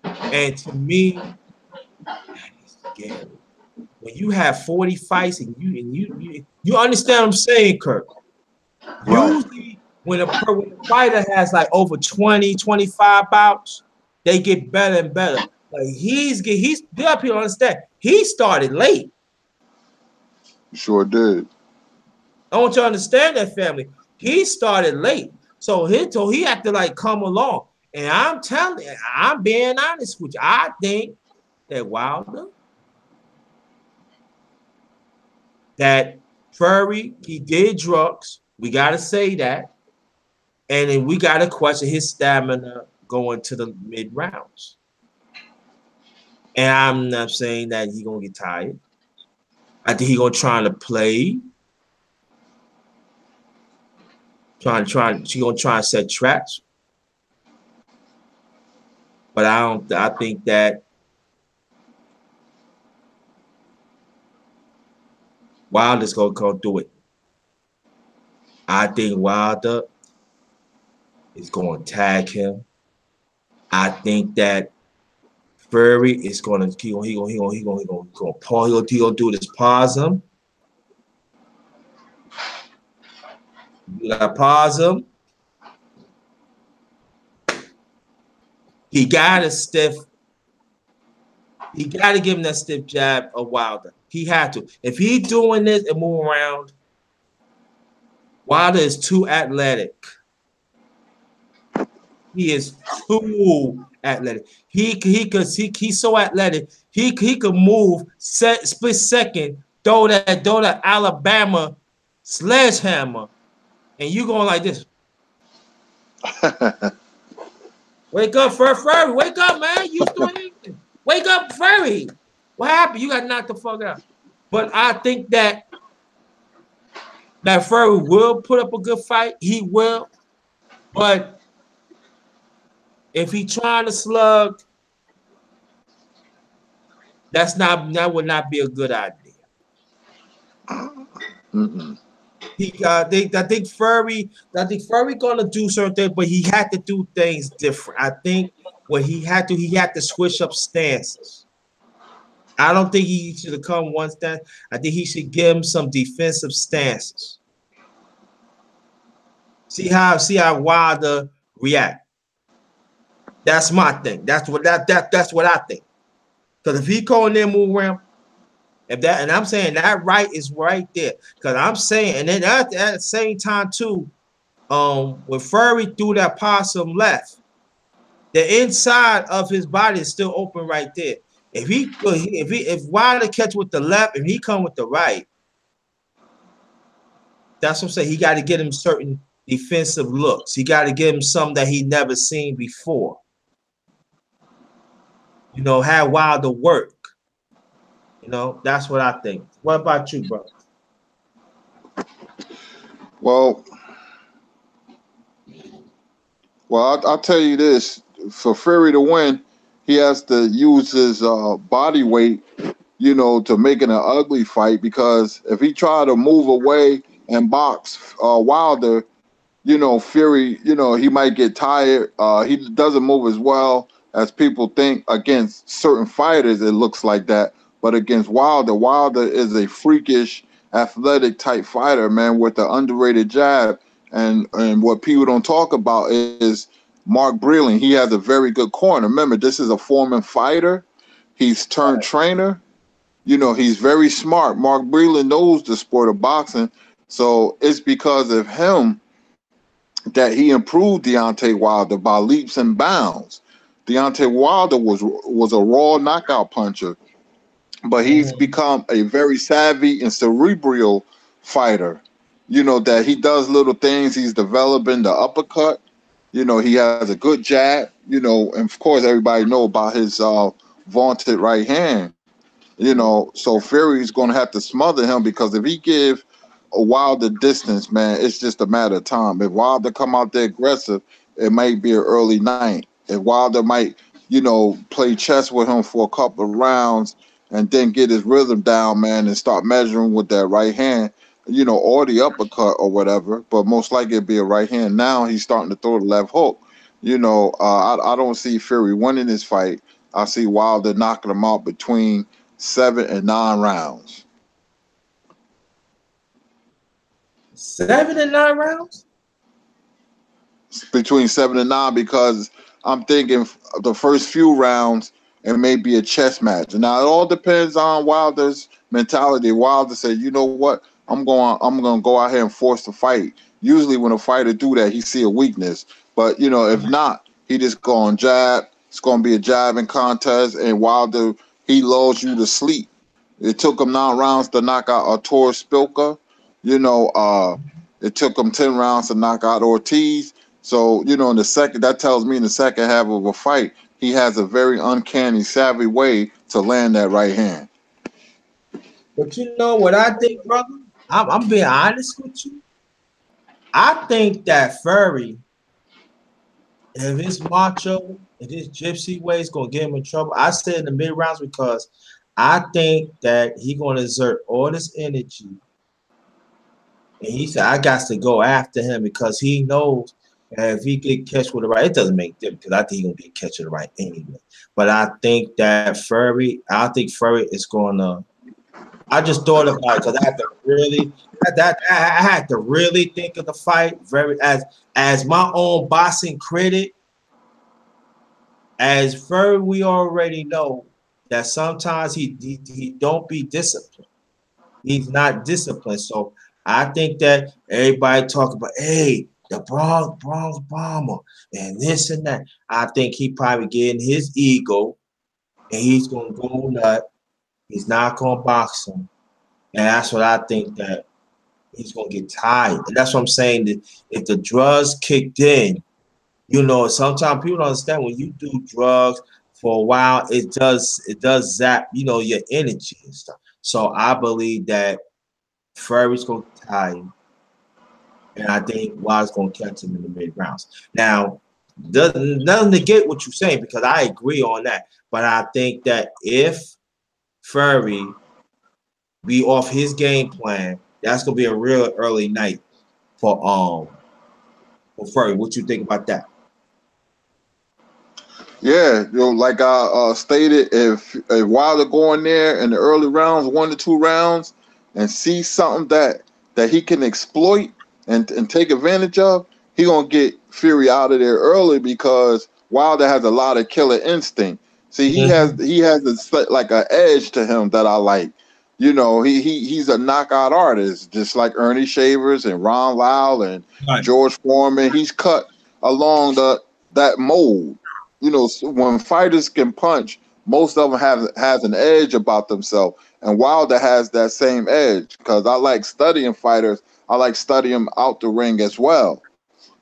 And to me, it's scary. When you have 40 fights and you understand what I'm saying, Kurt. Right. Usually when when a fighter has like over 20, 25 bouts, they get better and better. Like he's there. People understand. He started late. Sure did. I want you to understand that, family. He started late, so he had to like come along. And I'm telling you, I'm being honest with you. I think that Wilder, that Fury, he did drugs. We got to say that. And then we got to question his stamina going to the mid rounds. And I'm not saying that he's going to get tired. I think he's going to try to play. She's going to try and set traps. But I think that Wilder's going to do it. I think Wilder is going to tag him. I think that Fury is going to do this pause him. You got to pause him. He got to stiff. He got to give him that stiff jab of Wilder. He had to. If he's doing this and move around, Wilder is too athletic. He is too athletic. He's so athletic. He could move split second, throw that Alabama sledgehammer, and you going like this. Wake up, Furry. Wake up, man. You still anything. Wake up, Furry. What happened? You got knocked the fuck out. But I think that Furry will put up a good fight. He will. But if he trying to slug, that would not be a good idea. I think Furry gonna do certain things, but he had to do things different. I think what he had to switch up stances. I don't think he should have come one stance. I think he should give him some defensive stances. See how Wilder react. That's my thing. That's what I think. Because if he go in there move around, and I'm saying that right is right there. Because I'm saying, and then at the same time too, when Fury threw that possum left, the inside of his body is still open right there. If Wilder catch with the left, and he come with the right, that's what I'm saying. He got to get him certain defensive looks. He got to give him something that he never seen before. You know, have Wilder work. You know, that's what I think. What about you, bro? Well, I'll tell you this: for Fury to win, he has to use his body weight, you know, to make it an ugly fight. Because if he try to move away and box Wilder, you know, Fury, you know, he might get tired. He doesn't move as well as people think against certain fighters. It looks like that, but against Wilder is a freakish, athletic type fighter, man, with the underrated jab. And what people don't talk about is Mark Breland. He has a very good corner. Remember, this is a former fighter. He's turned trainer. You know, he's very smart. Mark Breland knows the sport of boxing. So it's because of him that he improved Deontay Wilder by leaps and bounds. Deontay Wilder was a raw knockout puncher, but he's become a very savvy and cerebral fighter. You know, that he does little things. He's developing the uppercut. You know, he has a good jab. You know, and of course everybody know about his vaunted right hand. You know, so Fury's going to have to smother him, because if he give a Wilder distance, man, it's just a matter of time. If Wilder come out there aggressive, it might be an early night. If Wilder might, you know, play chess with him for a couple of rounds and then get his rhythm down, man, and start measuring with that right hand, you know, or the uppercut or whatever, but most likely it'd be a right hand. Now he's starting to throw the left hook. You know, I don't see Fury winning this fight. I see Wilder knocking him out between 7 and 9 rounds. 7 and 9 rounds? between 7 and 9 because I'm thinking the first few rounds it may be a chess match. Now it all depends on Wilder's mentality. Wilder said, you know what, I'm going to go out here and force the fight. Usually when a fighter do that, he see a weakness. But if not, he just go on jab. It's going to be a jabbing contest, and Wilder he lulls you to sleep. It took him 9 rounds to knock out Artur Spilka. It took him 10 rounds to knock out Ortiz. So, in the second, that tells me in the second half of a fight, he has a very uncanny, savvy way to land that right hand. But you know what I think, brother? I'm being honest with you. I think that Fury, if his macho, if his gypsy way is going to get him in trouble, I said in the mid rounds because I think that he's going to exert all this energy. And he said, I got to go after him because he knows if he get catch with the right, it doesn't make difference because I think he's going to get catch with the right anyway. But I think that Fury is going to. I just thought about it because I had to really I had to really think of the fight very as my own boxing critic. As Fury, we already know that sometimes he don't be disciplined. He's not disciplined. So I think that everybody talk about, hey, the Bronx Bomber and this and that. I think he probably getting his ego and he's gonna go nut. He's not gonna box him. And that's what I think that he's gonna get tired. And that's what I'm saying. That if the drugs kicked in, sometimes people don't understand when you do drugs for a while, it does zap, your energy and stuff. So I believe that Fury's gonna get tired. And I think Wilder's gonna catch him in the mid rounds. Now, doesn't negate what you're saying because I agree on that. But I think that if Fury be off his game plan, that's gonna be a real early night for Fury. What you think about that? Yeah, like I stated, if Wilder go in there in the early rounds, 1 to 2 rounds, and see something that he can exploit and take advantage of, he gonna get Fury out of there early because Wilder has a lot of killer instinct. See, he has like an edge to him that I like. He's a knockout artist, just like Ernie Shavers and Ron Lyle and George Foreman. He's cut along that mold. When fighters can punch, most of them has an edge about themselves, and Wilder has that same edge. Because I like studying fighters, I like studying them out the ring as well.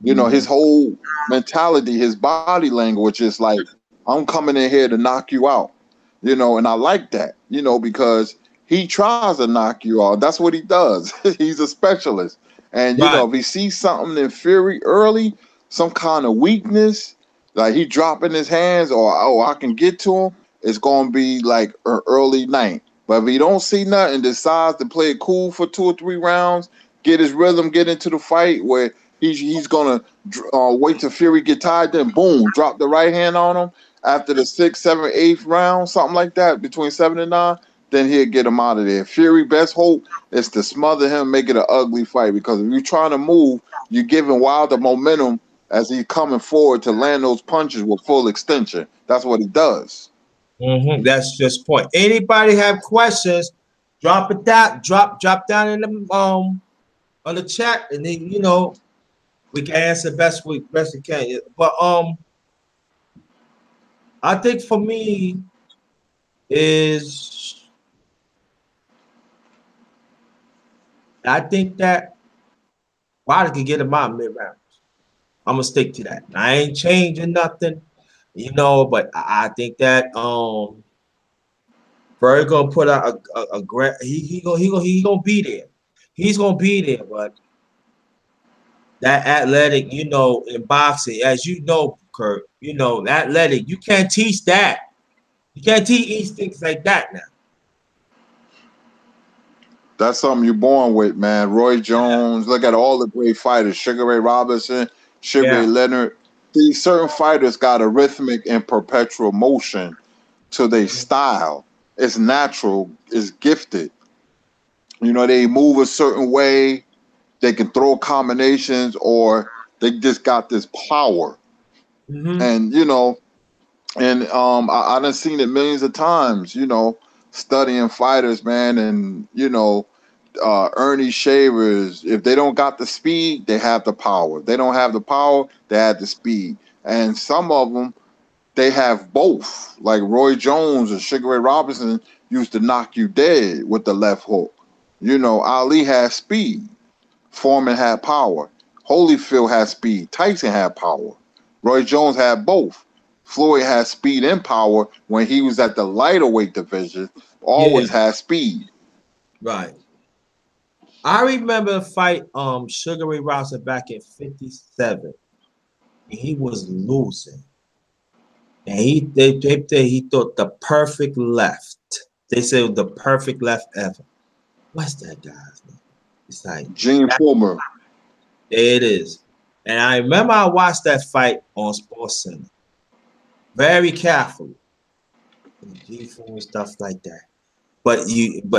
His whole mentality, his body language is like, I'm coming in here to knock you out. And I like that. Because he tries to knock you out. That's what he does. He's a specialist, and if he sees something in Fury early, some kind of weakness, like he dropping his hands or I can get to him, it's gonna be like an early night. But if he don't see nothing, decides to play it cool for 2 or 3 rounds, get his rhythm, get into the fight where he's gonna wait till Fury get tired, then boom, drop the right hand on him after the 6th, 7th, 8th round, something like that, between 7 and 9. Then he'll get him out of there. Fury best hope is to smother him, make it an ugly fight because if you're trying to move, you're giving Wilder momentum as he's coming forward to land those punches with full extension. That's what he does. That's just point. Anybody have questions? Drop it down. Drop down in the on the chat, and then we can answer best we can. But I think for me is I think that Wilder can get him out mid rounds. I'm gonna stick to that. I ain't changing nothing, but I think that Fury gonna put out he gonna be there. He's gonna be there, but that athletic, in boxing, as you know, Kurt, athletic, you can't teach that. You can't teach things like that now. That's something you're born with, man. Roy Jones, look at all the great fighters. Sugar Ray Robinson, Sugar Ray Leonard. These certain fighters got a rhythmic and perpetual motion to their style. It's natural. It's gifted. They move a certain way. They can throw combinations or They just got this power, and I done seen it millions of times. Studying fighters, man, and Ernie Shavers. If they don't got the speed, they have the power. If they don't have the power, they have the speed. And some of them, they have both. Like Roy Jones and Sugar Ray Robinson used to knock you dead with the left hook. Ali had speed. Foreman had power. Holyfield had speed. Tyson had power. Roy Jones had both. Floyd had speed and power when he was at the lighter weight division. Always had speed. Right. I remember a fight Sugar Ray Robinson back in 57. And he was losing. And he thought the perfect left. They said it was the perfect left ever. What's that guy's name? It's like Gene Fullmer. There it is. And I remember I watched that fight on Sports Center very carefully. Gene Fullmer stuff like that. But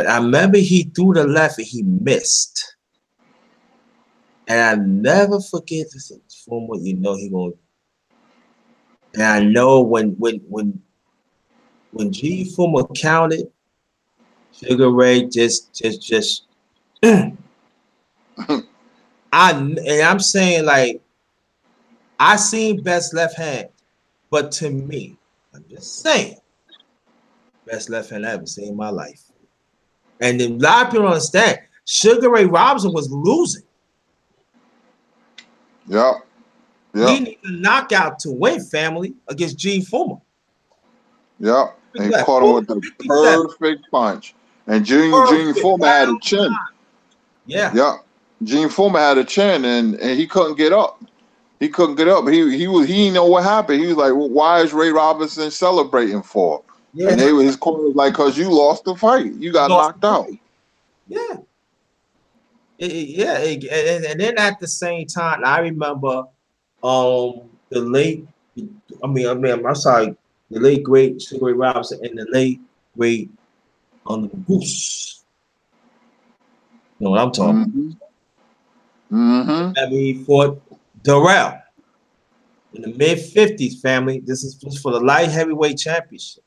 I remember he threw the left and he missed. And I never forget this Fullmer, he gonna. And I know when Gene Fullmer counted, Sugar Ray just I'm saying, like, I seen best left hand, but to me, I'm just saying, best left hand I ever seen in my life. And a lot of people don't understand, Sugar Ray Robinson was losing. Yep. He needed a knockout to win, family, against Gene Fullmer. Yep. And he caught him with the perfect punch. And Gene Fullmer had a chin. Yeah. Yep. Gene Fullmer had a chin, and he couldn't get up. He couldn't get up. He didn't know what happened. He was like, well, why is Ray Robinson celebrating for? Yeah. And his corner was like, because you lost the fight. You got knocked out. Yeah. And then at the same time, I remember the late great Sugar Ray Robinson and the late great Goose. You know what I'm talking about? I mean, he fought Darrell in the mid-50s, family. This is for the light heavyweight championship.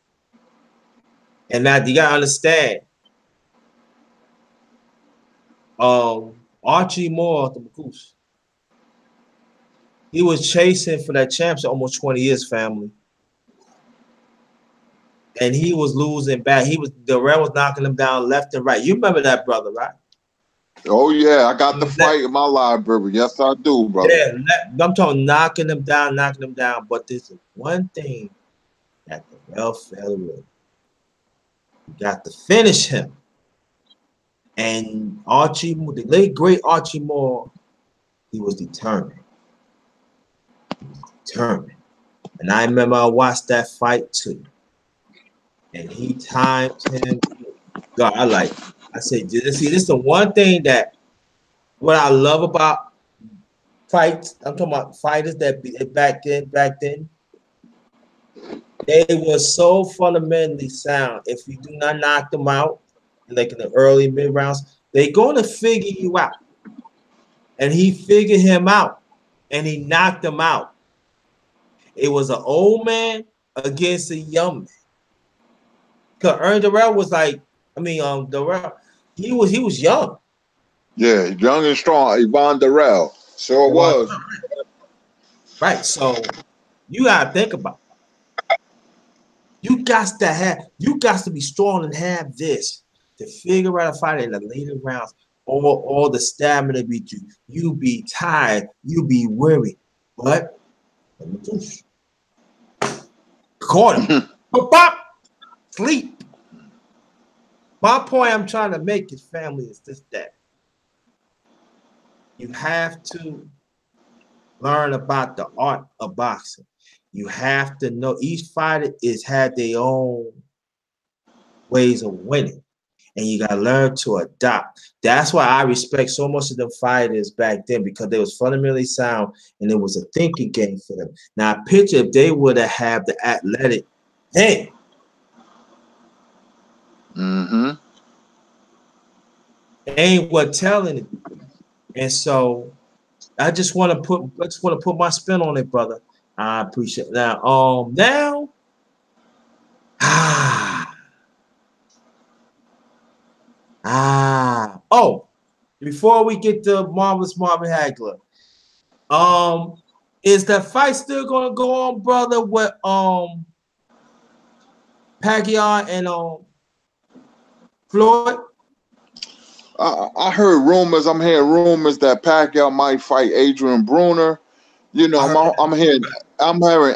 And now you gotta understand, Archie Moore, the Goose, he was chasing for that championship almost 20 years, family. And he was losing back. Darrell was knocking him down left and right. You remember that, brother, right? Oh, yeah. I got the fight in my library. Yes, I do, brother. Yeah, I'm talking knocking him down. But there's one thing that Darrell fell with. You got to finish him. And Archie, the late great Archie Moore, he was determined. And I remember I watched that fight too. And he timed him. God, I said, this is the one thing that what I love about fights. I'm talking about fighters that back then, they were so fundamentally sound. If you do not knock them out, like in the early mid rounds, they're going to figure you out. And he figured him out, and he knocked him out. It was an old man against a young man. Because Darrell was like, Darrell, he was young. Yeah, young and strong. Yvonne Darrell. So it was. Right. So you gotta think about it. You got to be strong and have this to figure out a fight in the later rounds. All the stamina beat you. You be tired. You be weary. But caught him. Bop. Sleep. My point I'm trying to make is, family, is this, that you have to learn about the art of boxing. You have to know each fighter had their own ways of winning, and you gotta learn to adapt. That's why I respect so much of the fighters back then, because they was fundamentally sound and it was a thinking game for them. Now, picture if they would have had the athletic thing. Ain't what telling it. And so I just want to put my spin on it, brother. I appreciate it. Now, oh, before we get to Marvelous Marvin Hagler, is the fight still gonna go on, brother, with Pacquiao and Floyd? I heard rumors. I'm hearing rumors that Pacquiao might fight Adrian Bruner. You know, I'm hearing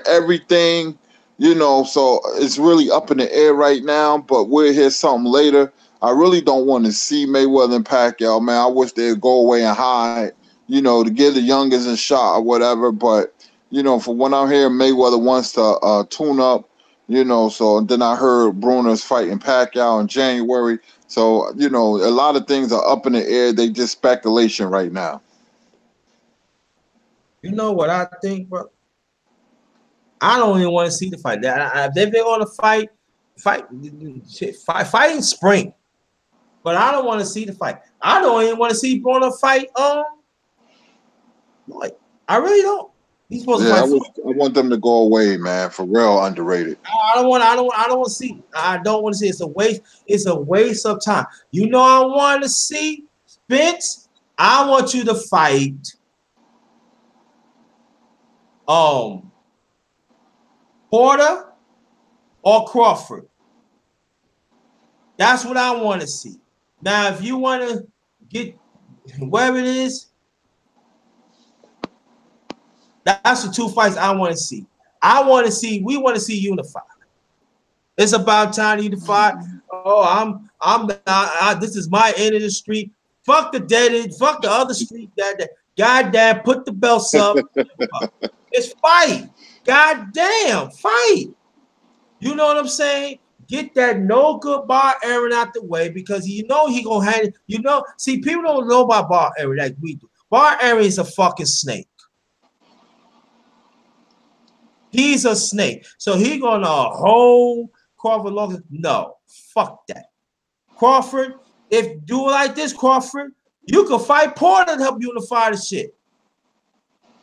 everything. You know, so it's really up in the air right now. But we'll hear something later. I really don't want to see Mayweather and Pacquiao, man. I wish they'd go away and hide. You know, to give the youngest a shot or whatever. But you know, for when I'm hearing Mayweather wants to tune up. You know, so then I heard Bruner's fighting Pacquiao in January. So, you know, a lot of things are up in the air. They just speculation right now. You know what I think, bro? I don't even want to see the fight. If they're going to fight in spring. But I don't want to see the fight. I don't even want to see Bruno fight. Like, I really don't. He's supposed to fight. I want them to go away, man. For real, underrated. I don't want to see. I don't want to see. It's a waste. It's a waste of time. You know, I want to see Spence. I want you to fight. Porter or Crawford. That's what I want to see. Now, if you want to get wherever it is, that's the two fights I want to see. We want to see unified. It's about time to unify. Oh, this is my end of the street. Fuck the dead end. Fuck the other street. Goddamn, put the belts up. It's fight. Goddamn, fight. You know what I'm saying? Get that no good bar Aaron out the way because you know he gonna have it. You know, see, people don't know about bar Aaron like we do. Bar Aaron is a fucking snake. He's a snake. So he gonna hold Crawford longer. No, fuck that. Crawford, if do it like this, Crawford, you can fight Porter to help unify the shit.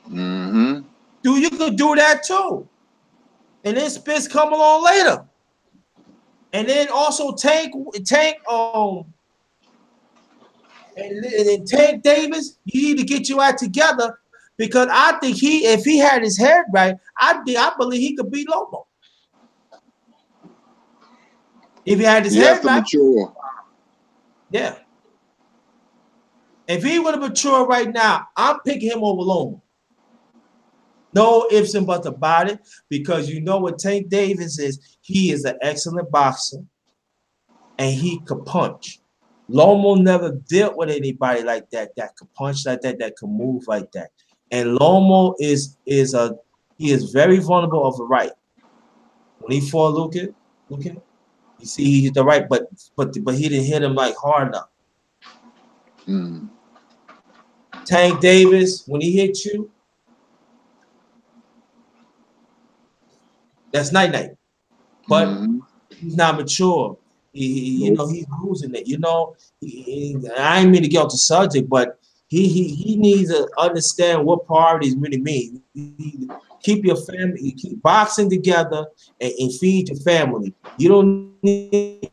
Mm-hmm. You could do that too. And then Spence come along later. And then also Tank and Tank Davis, you need to get you out together because I think if he had his head right, I believe he could beat Lomo. If he had his head right, mature. Yeah. If he would have matured right now, I'm picking him over Lomo. No ifs and buts about it, because you know what Tank Davis is. He is an excellent boxer, and he could punch. Lomo never dealt with anybody like that could punch like that could move like that. And Lomo is very vulnerable of the right. When he fought Luka, you see he hit the right, but he didn't hit him like hard enough. Mm. Tank Davis, when he hit you, that's night. But he's not mature. You know, he's losing it. You know, I ain't mean to get off the subject, but he needs to understand what priorities really mean. Keep your family, keep boxing together, and feed your family. You don't need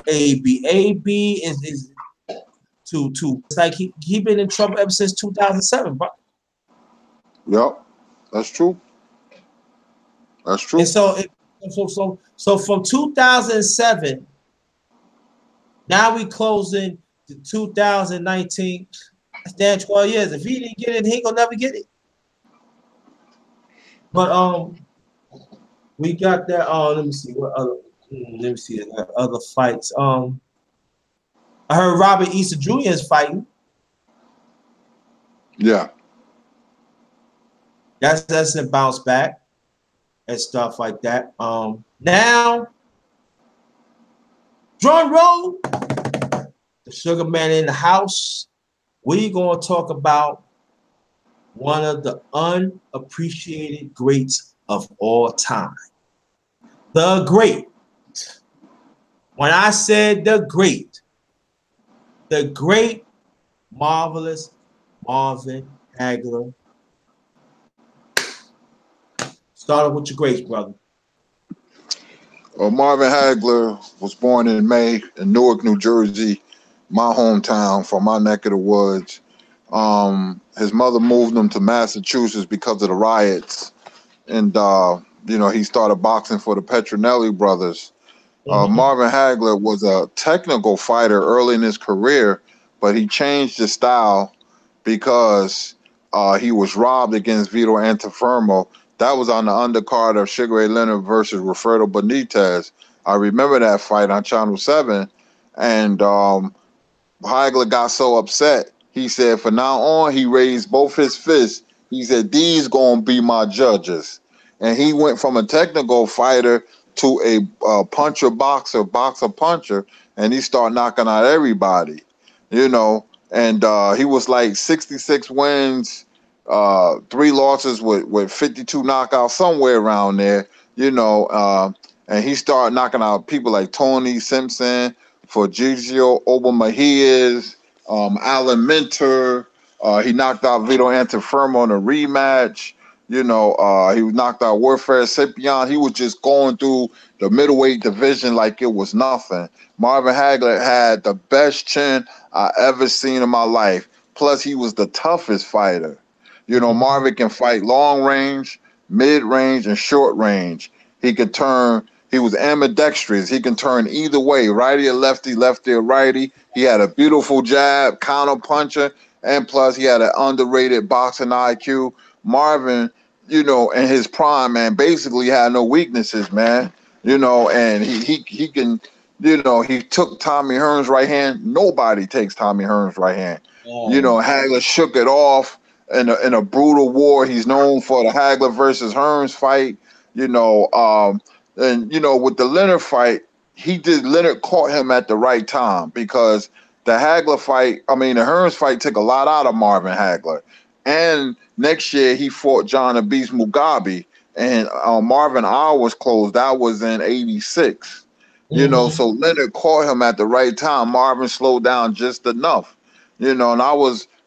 AB. AB is to it's like he been in trouble ever since 2007, bro. Yep, that's true. That's true. And so from 2007, now we closing to 2019. That's damn 12 years. If he didn't get it, he ain't gonna never get it. But we got that. Let me see what other. Let me see other fights. I heard Robert Easter Jr. is fighting. Yeah. That's a bounce back and stuff like that. Now, drum roll, the Sugar Man in the house. We're gonna talk about one of the unappreciated greats of all time. The great. When I said the great Marvelous Marvin Hagler. Start with your greats, brother. Marvin Hagler was born in May in Newark, New Jersey, my hometown, from my neck of the woods. His mother moved him to Massachusetts because of the riots, and he started boxing for the Petronelli brothers. Marvin Hagler was a technical fighter early in his career, but he changed his style because he was robbed against Vito Antuofermo. That was on the undercard of Sugar Ray Leonard versus Roberto Benitez. I remember that fight on Channel 7, and Hagler got so upset. He said, from now on, he raised both his fists. He said, these going to be my judges. And he went from a technical fighter to a boxer puncher, and he started knocking out everybody, and he was like 66 wins, 3 losses with 52 knockouts, somewhere around there, and he started knocking out people like Tony Simpson, Forgigio Obermejias, Alan Minter. He knocked out Vito Antuofermo in a rematch. He knocked out Warfare Scipion. He was just going through the middleweight division like it was nothing. Marvin Hagler had the best chin I ever seen in my life. Plus, he was the toughest fighter. Marvin can fight long range, mid range, and short range. He was ambidextrous. He can turn either way, righty or lefty, lefty or righty. He had a beautiful jab, counter puncher, and plus he had an underrated boxing IQ. Marvin, in his prime, man, basically had no weaknesses, man. And he can, he took Tommy Hearns' right hand. Nobody takes Tommy Hearns' right hand. Hagler shook it off in a brutal war. He's known for the Hagler versus Hearns fight. And with the Leonard fight, Leonard caught him at the right time because the Hearns fight took a lot out of Marvin Hagler. And next year he fought John the Beast Mugabe, and Marvin hours closed. That was in '86. So Leonard caught him at the right time. Marvin slowed down just enough. And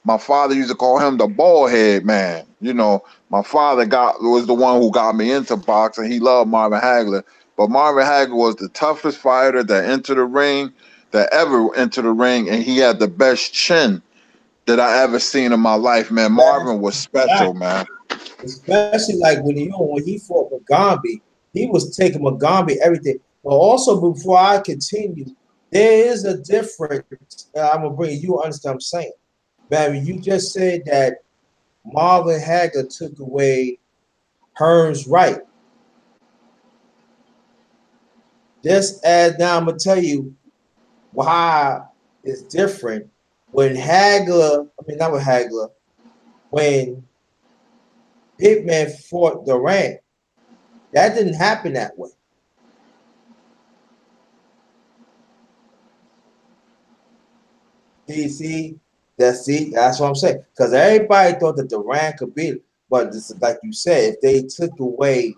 my father used to call him the bald head man. My father was the one who got me into boxing. He loved Marvin Hagler. But Marvin Hagler was the toughest fighter that ever entered the ring, and he had the best chin that I ever seen in my life, man. Marvin was special, man. Especially like when he fought Mugambi, he was taking Mugambi everything. But also, before I continue, there is a difference. I'm gonna bring you understand what I'm saying. Barry, you just said that Marvin Hagler took away Hearns' right. Just as now, I'm gonna tell you why it's different. When not with Hagler, when Hitman fought Durant, that didn't happen that way. That's what I'm saying. Because everybody thought that Durant could beat it, but this is like you said, if they took away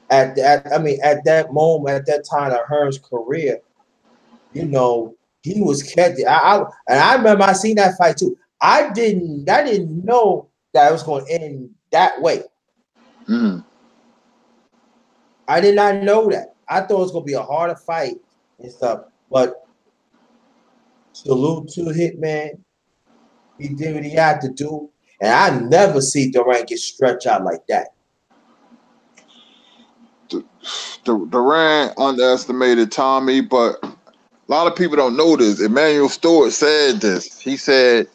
at that moment, at that time of Hearns' career, he was catching. I remember I seen that fight too. I didn't know that it was going to end that way. Mm-hmm. I did not know that. I thought it was going to be a harder fight and stuff. But salute to Hitman. He did what he had to do. And I never see Durant get stretched out like that. Durant underestimated Tommy, but a lot of people don't know this. Emmanuel Stewart said this. He said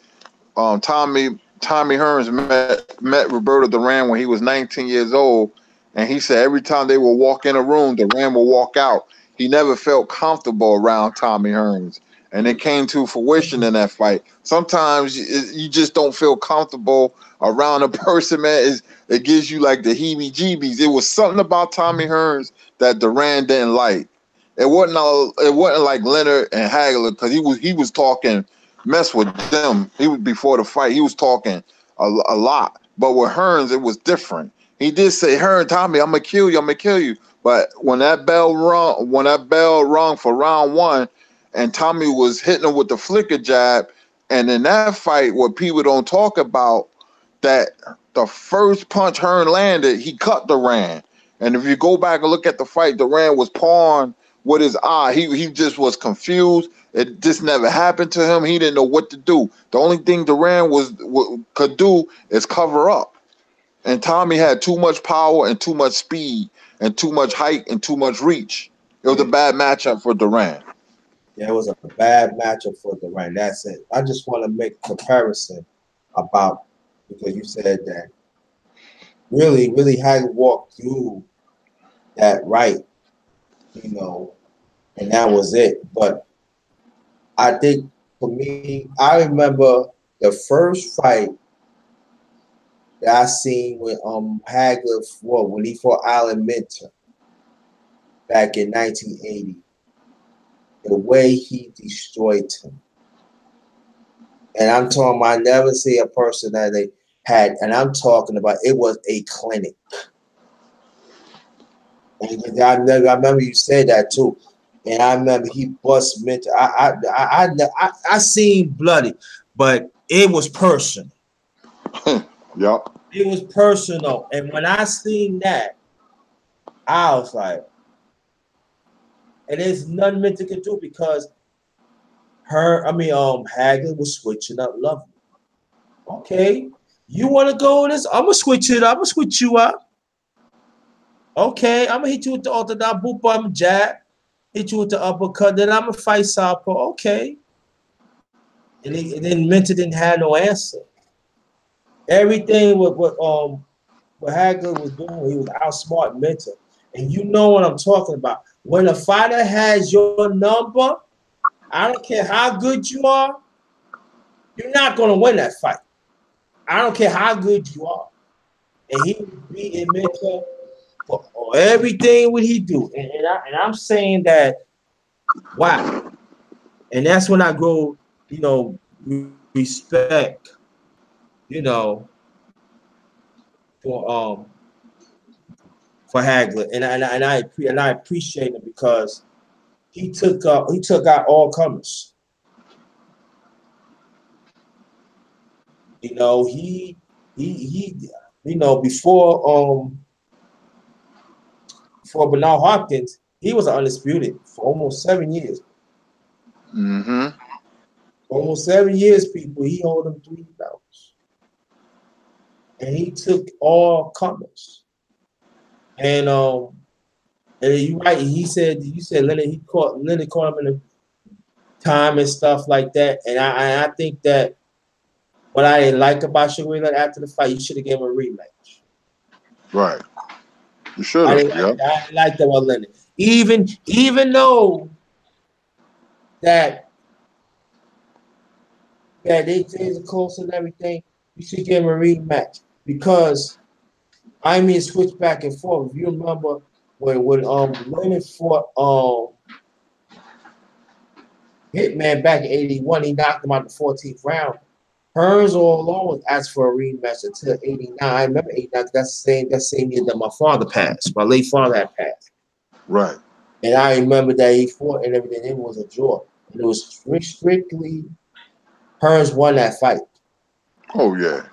Tommy Hearns met Roberto Duran when he was 19 years old, and he said every time they would walk in a room, Duran would walk out. He never felt comfortable around Tommy Hearns, and it came to fruition in that fight. Sometimes you just don't feel comfortable around a person, man. It gives you like the heebie-jeebies. It was something about Tommy Hearns that Duran didn't like. It wasn't like Leonard and Hagler because he was talking mess with them. He was before the fight. He was talking a lot. But with Hearns, it was different. He did say, "Hearns, Tommy, I'm gonna kill you. I'm gonna kill you." But when that bell rung for round one, and Tommy was hitting him with the flicker jab, And in that fight, what people don't talk about, that the first punch Hearn landed, he cut Duran. And if you go back and look at the fight, Duran was pawing with his eye. He just was confused. It just never happened to him. He didn't know what to do. The only thing Duran could do is cover up. And Tommy had too much power and too much speed and too much height and too much reach. It was a bad matchup for Duran. Yeah, it was a bad matchup for Duran. That's it. I just want to make a comparison about, because you said that really had to walk through that right, and that was it. But I think for me, I remember the first fight that I seen with Hagler when he fought Alan Minter back in 1980. The way he destroyed him. And I'm talking about, I never see a person that they had, and I'm talking about, it was a clinic. And I remember you said that too. And I remember he bust Minter. I seen bloody, but it was personal. Yep. It was personal. And when I seen that, I was like, and there's nothing Minter could do, because Hagler was switching up lovely. Okay, you want to go with this? I'm gonna switch it up. I'm gonna switch you up. Okay, I'm gonna hit you with the orthodox boot, I'm jab. Hit you with the uppercut. Then I'm gonna fight southpaw. Okay, and then Minter didn't have no answer. Everything what Hagler was doing, he was outsmart Minter, and you know what I'm talking about. When a fighter has your number, I don't care how good you are, you're not gonna win that fight. I don't care how good you are. And he was beating Minter for everything what he do. And I'm saying that, wow. And that's when I grow, respect, for Hagler. And I appreciate him, because he took out all comers. He before Bernard Hopkins, he was undisputed for almost 7 years. Mm-hmm. Almost 7 years, people. He held them 3 belts, and he took all comers. And you're right. You said Leonard caught him in the time and stuff like that. And I think that what I didn't like about Sugar Ray Leonard after the fight, you should have given him a rematch. Right. You should have. Yeah. I didn't like that about Leonard. Even though that they are close and everything, you should give him a rematch, because switch back and forth. If you remember when Leonard fought Hitman back in '81, he knocked him out the 14th round. Hearns all along asked for a rematch until '89. I remember '89. That's the same year that my father passed. My late father had passed. Right. And I remember that he fought and everything. It was a draw. And it was strictly Hearns won that fight. Oh yeah.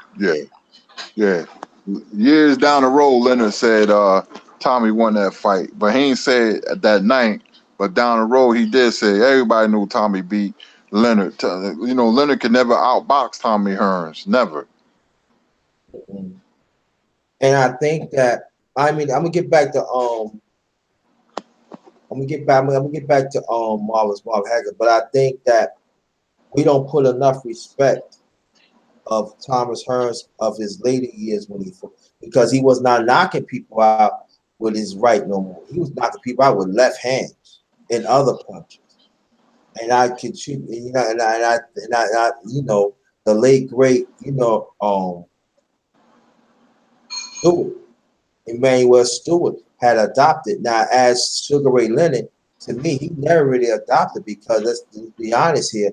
Years down the road, Leonard said Tommy won that fight, but he ain't said that night. But down the road, he did say everybody knew Tommy beat Leonard. Leonard could never outbox Tommy Hearns, never. Mm-hmm. And I think that I'm gonna get back to Marvelous Marvin Hagler, but I think that we don't put enough respect of Thomas Hearns of his later years when he fought, because he was not knocking people out with his right no more. He was knocking people out with left hands and other punches. And I could shoot, and the late great, Stewart, Emmanuel Stewart had adopted. Now, as Sugar Ray Leonard, to me, he never really adopted, because let's be honest here,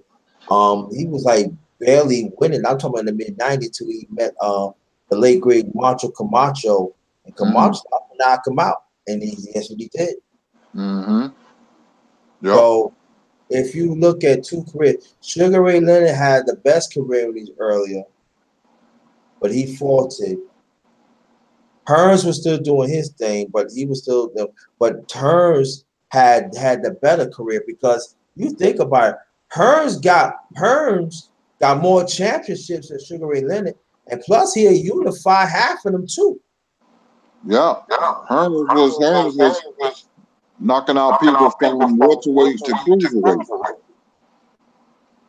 he was like barely winning. I'm talking about in the mid-90s till he met the late great Macho Camacho, and Camacho knocked him out, and that's what he did. Mm-hmm. Yep. So if you look at two careers, Sugar Ray Leonard had the best career when he was earlier, but he faltered. Hearns was still doing his thing, but he was still. But Hearns had the better career because you think about it, Hearns got more championships than Sugar Ray Leonard, and plus he had unified half of them too. Yeah, Hearns was knocking out people from welterweight to cruiserweight.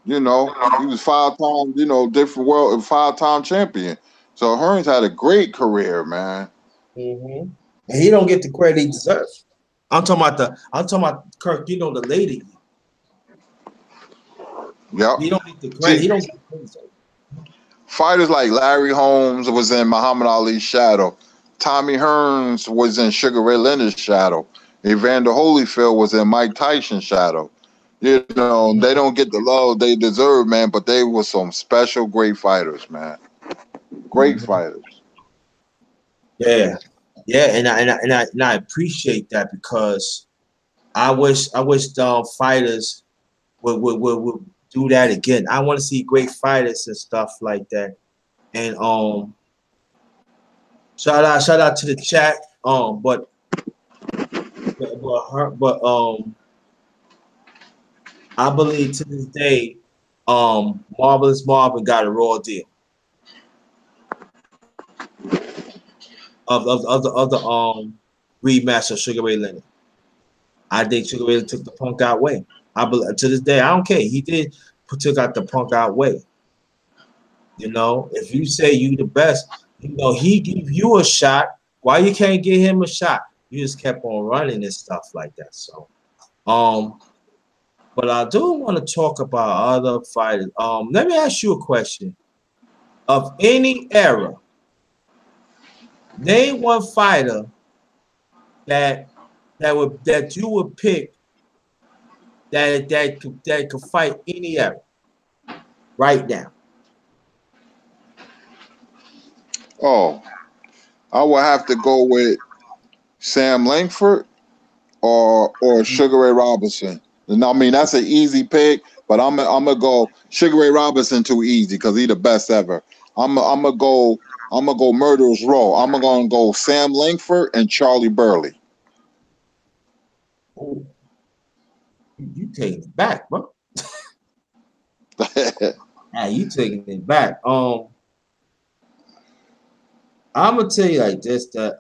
You know, he was 5 times, different world, 5-time champion. So Hearns had a great career, man. Mm-hmm. And he don't get the credit he deserves. I'm talking about Kirk. You know the lady. Yep. He don't get the credit. See, He don't get the credit. fighters like Larry Holmes was in Muhammad Ali's shadow. Tommy Hearns was in Sugar Ray Leonard's shadow. Evander Holyfield was in Mike Tyson's shadow. You know, they don't get the love they deserve, man, but they were some special great fighters, man. Great fighters. Yeah, yeah, and I appreciate that because I wish fighters would do that again. I want to see great fighters and stuff like that. And shout out to the chat. But I believe to this day, Marvelous Marvin got a raw deal of the rematch of Sugar Ray Leonard. I think Sugar Ray Leonard took the Punk out way. I believe to this day, I don't care. He took out the Punk out way. You know, if you say you the best, he give you a shot. Why you can't give him a shot? You just kept on running and stuff like that. So, but I do want to talk about other fighters. Let me ask you a question. Of any era, name one fighter that you would pick that could fight any era right now. Oh, I would have to go with Sam Langford or Sugar Ray Robinson. And I mean that's an easy pick, but I'm gonna go Sugar Ray Robinson too easy because he the best ever. I'm gonna go Murderer's Row. I'm gonna go Sam Langford and Charlie Burley. Oh, you taking it back, bro. You taking it back. I'm gonna tell you like this that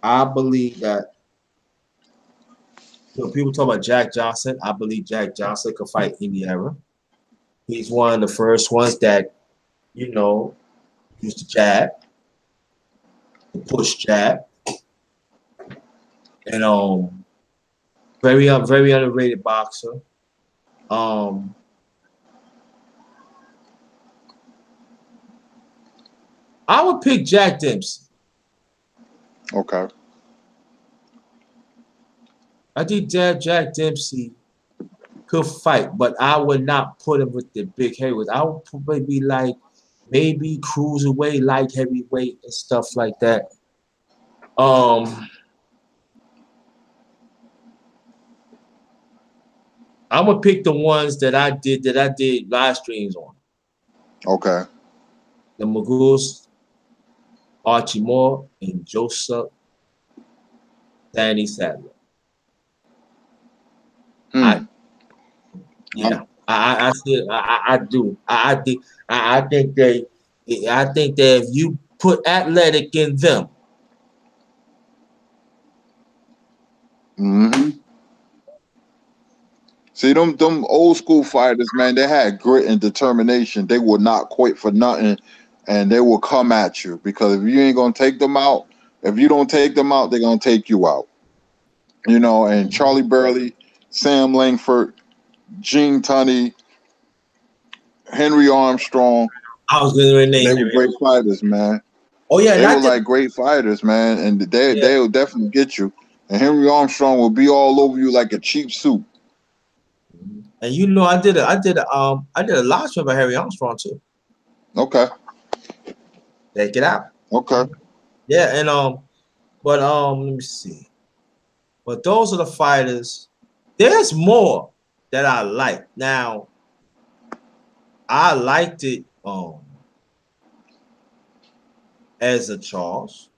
I believe that people talk about Jack Johnson. I believe Jack Johnson could fight any era. He's one of the first ones that used to jab, to push jab, and very underrated boxer. Um, I would pick Jack Dempsey. Okay. I think Jack Dempsey could fight, but I would not put him with the big heavyweights. I would probably be like maybe cruiserweight, light heavyweight, and stuff like that. I'm gonna pick the ones that I did live streams on. Okay. The Magoos, Archie Moore, and Joseph Danny Sadler. I do. I think that if you put athletic in them, See them old school fighters, man. They had grit and determination. They would not quit for nothing, and they will come at you because if you ain't gonna take them out, if you don't take them out, they're gonna take you out. And Charlie Burley, Sam Langford, Gene Tunney, Henry Armstrong. I was going to name. They were great fighters, man. Oh yeah, they were like great fighters, man, and they'll definitely get you. And Henry Armstrong will be all over you like a cheap suit. And I did a live stream about Harry Armstrong too. Okay. Check it out. Okay. Yeah, and but let me see. But those are the fighters. There's more that I like. Now, I liked it as a Charles.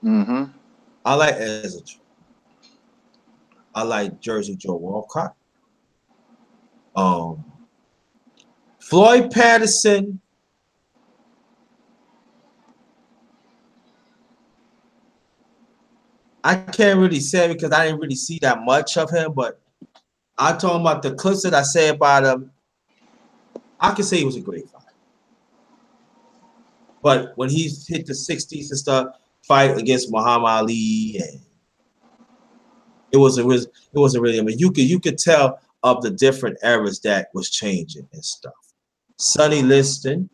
Mm-hmm. I like as a Charles. I like Jersey Joe Walcott. Floyd Patterson. I can't really say because I didn't really see that much of him, but I'm talking about the clips that I say about him. I can say he was a great fighter. But when he hit the 60s and stuff, fight against Muhammad Ali, and it wasn't really. I mean, you could tell of the different eras that was changing and stuff. Sonny Liston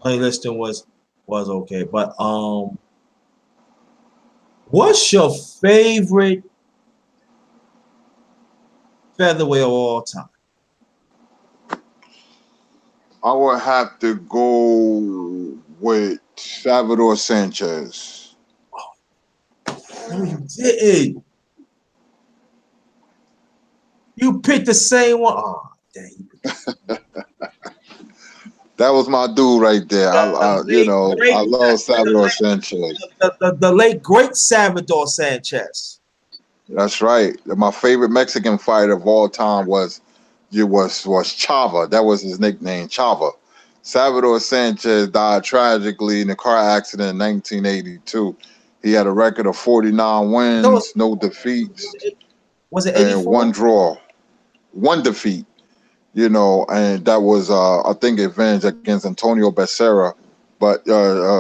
was okay, but what's your favorite featherweight of all time? I would have to go with Salvador Sanchez. No, you didn't. You picked the same one. Oh, dang. That was my dude right there. I love Salvador Sanchez. The late great Salvador Sanchez. That's right. My favorite Mexican fighter of all time was Chavez. That was his nickname, Chavez. Salvador Sanchez died tragically in a car accident in 1982. He had a record of 49 wins, no defeats, Was it and 84? one draw, one defeat. And that was I think advantage against Antonio Becerra. But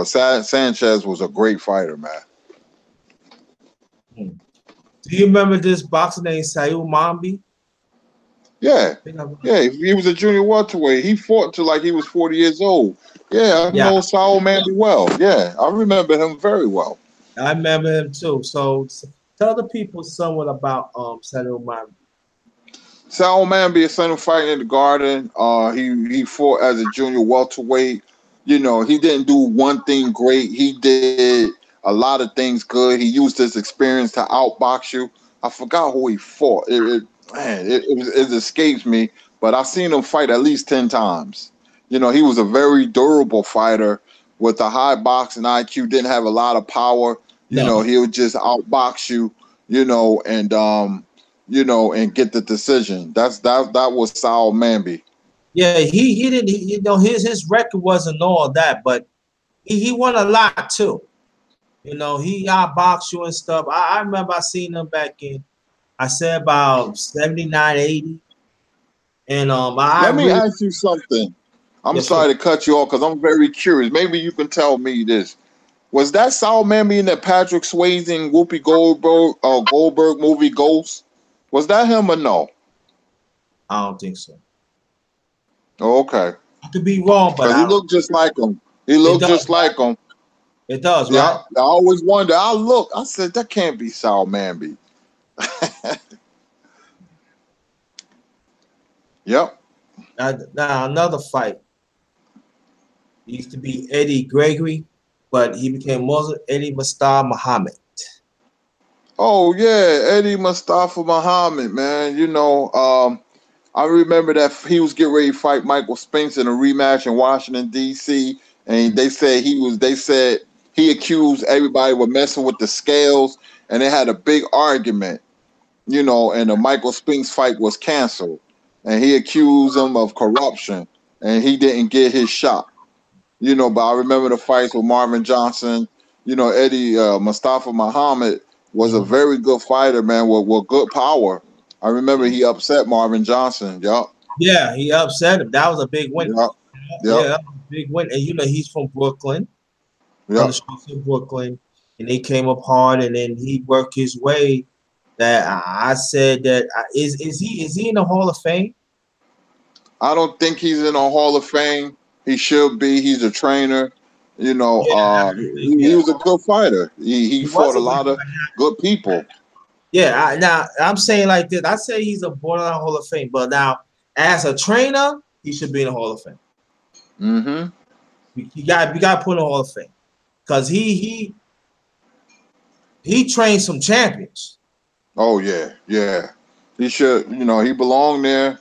Sanchez was a great fighter, man. Do you remember this boxer named Saul Mambi? Yeah, he was a junior welterweight. He fought till like he was 40 years old. Yeah, I know Saul Mambi well. Yeah, I remember him very well. I remember him too. So tell the people somewhat about Saul Mambi. Saul Mambi is son fighting in the Garden. He fought as a junior welterweight. He didn't do one thing great. He did a lot of things good. He used his experience to outbox you. I forgot who he fought. It escapes me, but I've seen him fight at least 10 times. He was a very durable fighter with a high boxing IQ, didn't have a lot of power. He would just outbox you, and get the decision. That was Saul Mambi. Yeah, he didn't. His record wasn't all that, but he won a lot too. He outboxed you and stuff. I remember I seen him back in, I said about 79, 80. And let me ask you something. I'm sorry to cut you off because I'm very curious. Maybe you can tell me this. Was that Saul Mambi in that Patrick Swayze and Whoopi Goldberg movie Ghost? Was that him or no? I don't think so. Oh, okay. I could be wrong, but he looked just like him. He looked just like him. It does, right? Yeah, I always wonder. I said that can't be Saul Mambi. Yep. Now another fight. He used to be Eddie Gregory, but he became Muslim. Eddie Mustafa Muhammad. Oh yeah, Eddie Mustafa Muhammad, man. I remember that he was getting ready to fight Michael Spinks in a rematch in Washington D.C. and they said he accused everybody of messing with the scales, and they had a big argument. And the Michael Spinks fight was canceled, and he accused him of corruption, and he didn't get his shot. But I remember the fights with Marvin Johnson. Eddie Mustafa Muhammad was a very good fighter, man, with good power. I remember he upset Marvin Johnson. Yep. Yeah, he upset him. That was a big win. Yep. Yeah, that was a big win. And he's from Brooklyn. Yep. From Brooklyn, and he came up hard, and then he worked his way. That I said that is he in the Hall of Fame? I don't think he's in the Hall of Fame. He should be. He's a trainer. He was a good fighter. He fought a lot of good people. Yeah, now I'm saying like this. I say he's a borderline Hall of Fame, but now as a trainer, he should be in the Hall of Fame. Mm-hmm. You got to put in the Hall of Fame because he He trained some champions. Oh yeah, yeah. He should. He belonged there.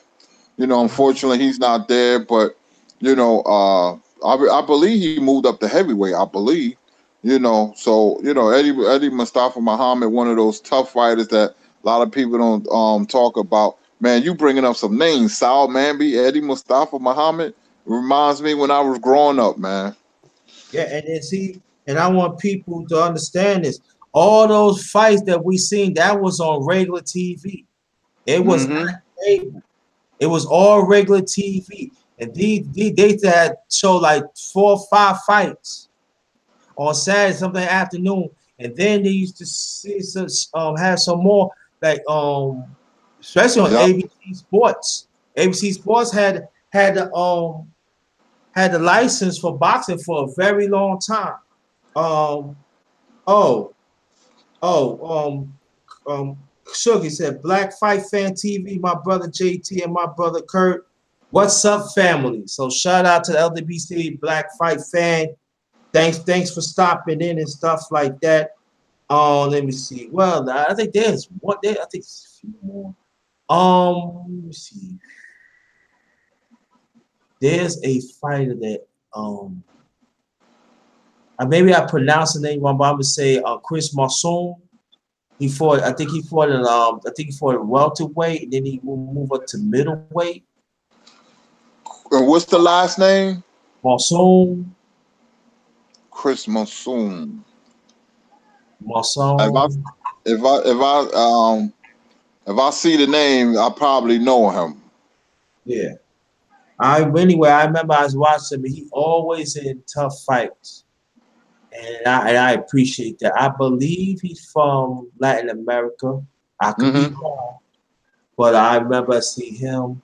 Unfortunately, he's not there. But I believe he moved up to heavyweight. I believe. So Eddie Mustafa Muhammad, one of those tough fighters that a lot of people don't talk about. Man, you bringing up some names: Sal Manby, Eddie Mustafa Muhammad. Reminds me when I was growing up, man. Yeah, and then see, and I want people to understand this. All those fights that we seen, that was on regular TV. It was not Mm-hmm. cable. It was all regular TV. And they had show like 4 or 5 fights on Saturday, something afternoon. And then they used to have some more like especially on Yep. ABC Sports. ABC Sports had the license for boxing for a very long time. Um oh Sugar said Black Fight Fan TV, my brother JT and my brother Kurt. What's up, family? So shout out to the LDBC Black Fight Fan. Thanks for stopping in and stuff like that. Let me see. Well, I think there's one there. I think there's a few more. Let me see. There's a fighter that maybe I pronounced the name wrong, but I'm gonna say Chris Marson. He fought. I think he fought in. I think he fought at welterweight, and then he will move up to middleweight. And what's the last name? Marson. Chris Monsoon. If I Marson. if I if I if I see the name, I probably know him. Yeah. Anyway, I remember I was watching him. He always in tough fights, and I appreciate that. I believe he's from Latin America. I could be Mm-hmm. wrong, but I remember seeing him.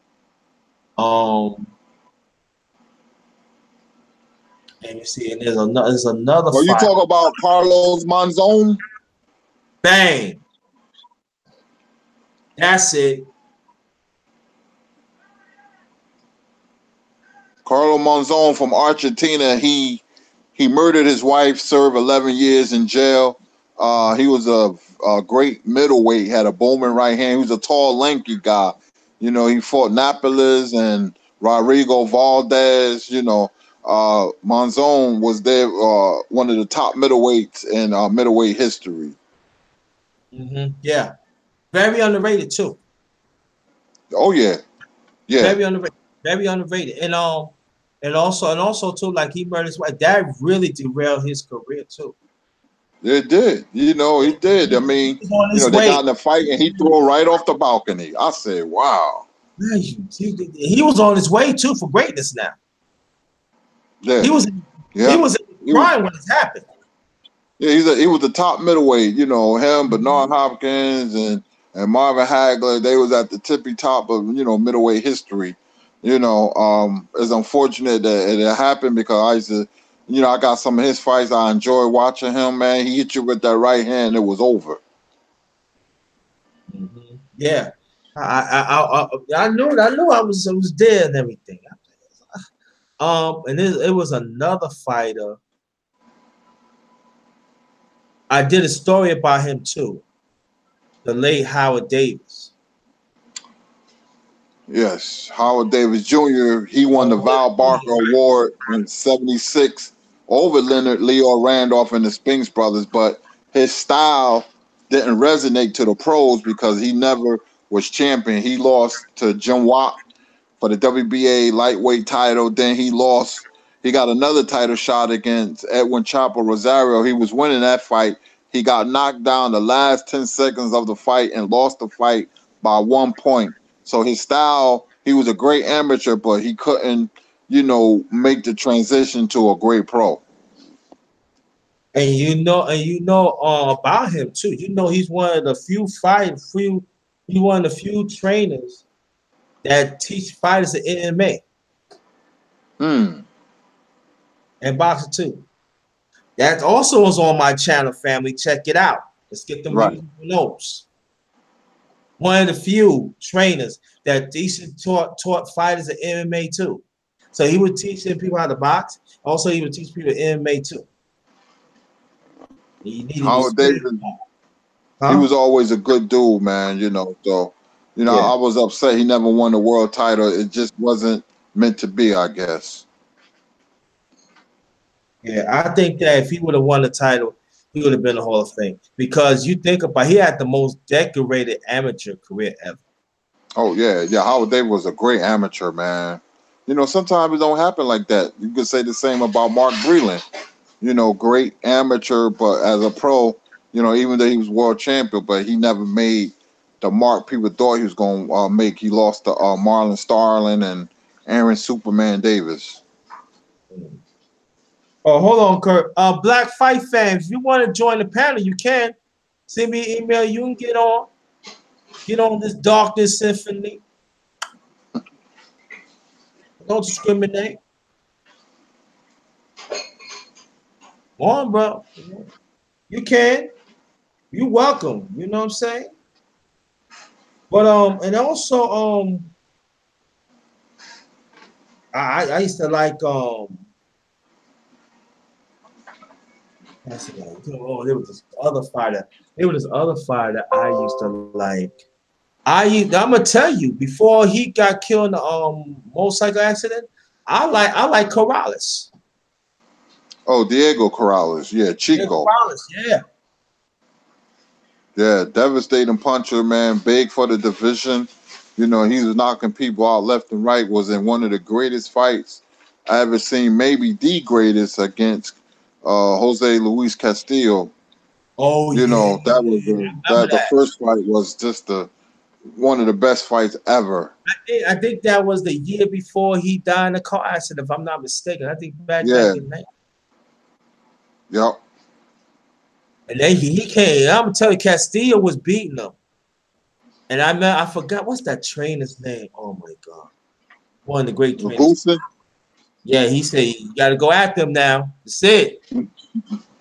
Um, and you see, and there's another Well, you fight. talk about Carlos Monzon. Bang! That's it. Carlos Monzon from Argentina. He murdered his wife, served 11 years in jail. He was a great middleweight, had a Bowman right hand. He was a tall, lanky guy. He fought Napoles and Rodrigo Valdez. Monzon was there, one of the top middleweights in middleweight history. Yeah, very underrated too. Oh yeah, yeah, Very underrated. Very underrated. And also too, like he murdered his wife. That really derailed his career too. it did. He did. I He mean, was on his they way. got in a fight and he threw right off the balcony. I said, wow. He was on his way too for greatness now. Yeah, He was he yeah. was in his He was, prime when it happened. yeah, he was the top middleweight. Him, Bernard Hopkins, and Marvin Hagler. They was at the tippy top of middleweight history. It's unfortunate that it happened because I used to, I got some of his fights. I enjoy watching him. Man, he hit you with that right hand, it was over. Yeah, I knew it. I knew I was there and everything. And it was another fighter. I did a story about him too. The late Howard Davis. Yes, Howard Davis Jr. He won the Val Barker Award in '76 over Leonard Leo Randolph and the Spinks brothers, but his style didn't resonate to the pros because he never was champion. He lost to Jim Watt for the WBA lightweight title. Then he lost. He got another title shot against Edwin Chopper Rosario. He was winning that fight. He got knocked down the last 10 seconds of the fight and lost the fight by 1 point. So his style, he was a great amateur, but he couldn't, make the transition to a great pro. And about him too. He's one of the he's one of the few trainers that teach fighters the MMA Hmm. and boxing too. That also is on my channel, family. Check it out. Let's get them Right. views and notes. One of the few trainers that decent taught fighters the MMA too. So he would teach them people how to box. Also, he would teach people MMA too. You need to be Howard scared Davis. of that. He Huh? was always a good dude, man. So Yeah. I was upset he never won the world title. It just wasn't meant to be, I guess. Yeah, I think that if he would have won the title, he would have been a Hall of Fame. Because you think about he had the most decorated amateur career ever. Oh yeah. Howard Davis was a great amateur, man. Sometimes it don't happen like that. You could say the same about Mark Breland. Great amateur, but as a pro, even though he was world champion, but he never made the mark people thought he was going to make. He lost to Marlon Starling and Aaron Superman Davis. Oh, hold on, Kurt. Black Fight fans, if you want to join the panel, you can. Send me an email. You can get on. Get on this darkness symphony. Don't discriminate. Go on, bro. You can. You welcome. You know what I'm saying? But and also I used to like oh, there was this other fighter. There was this other fighter I used to like. I'm gonna tell you, before he got killed in the motorcycle accident, I like Corrales. Oh, Diego Corrales. Yeah, Yeah, Chico. Corrales, yeah. Yeah, devastating puncher, man. Big for the division. He was knocking people out left and right. Was in one of the greatest fights I ever seen. Maybe the greatest against Jose Luis Castillo. Oh yeah, That was I remember the that. first fight was just one of the best fights ever. I think that was the year before he died in a car accident, if I'm not mistaken. I think back Yeah, in that. yep. And then he came. I'm telling you, Castillo was beating him. And I forgot what's that trainer's name. Oh my god, one of the great trainers. Goosen. Yeah, he said you got to go after him now. That's it. And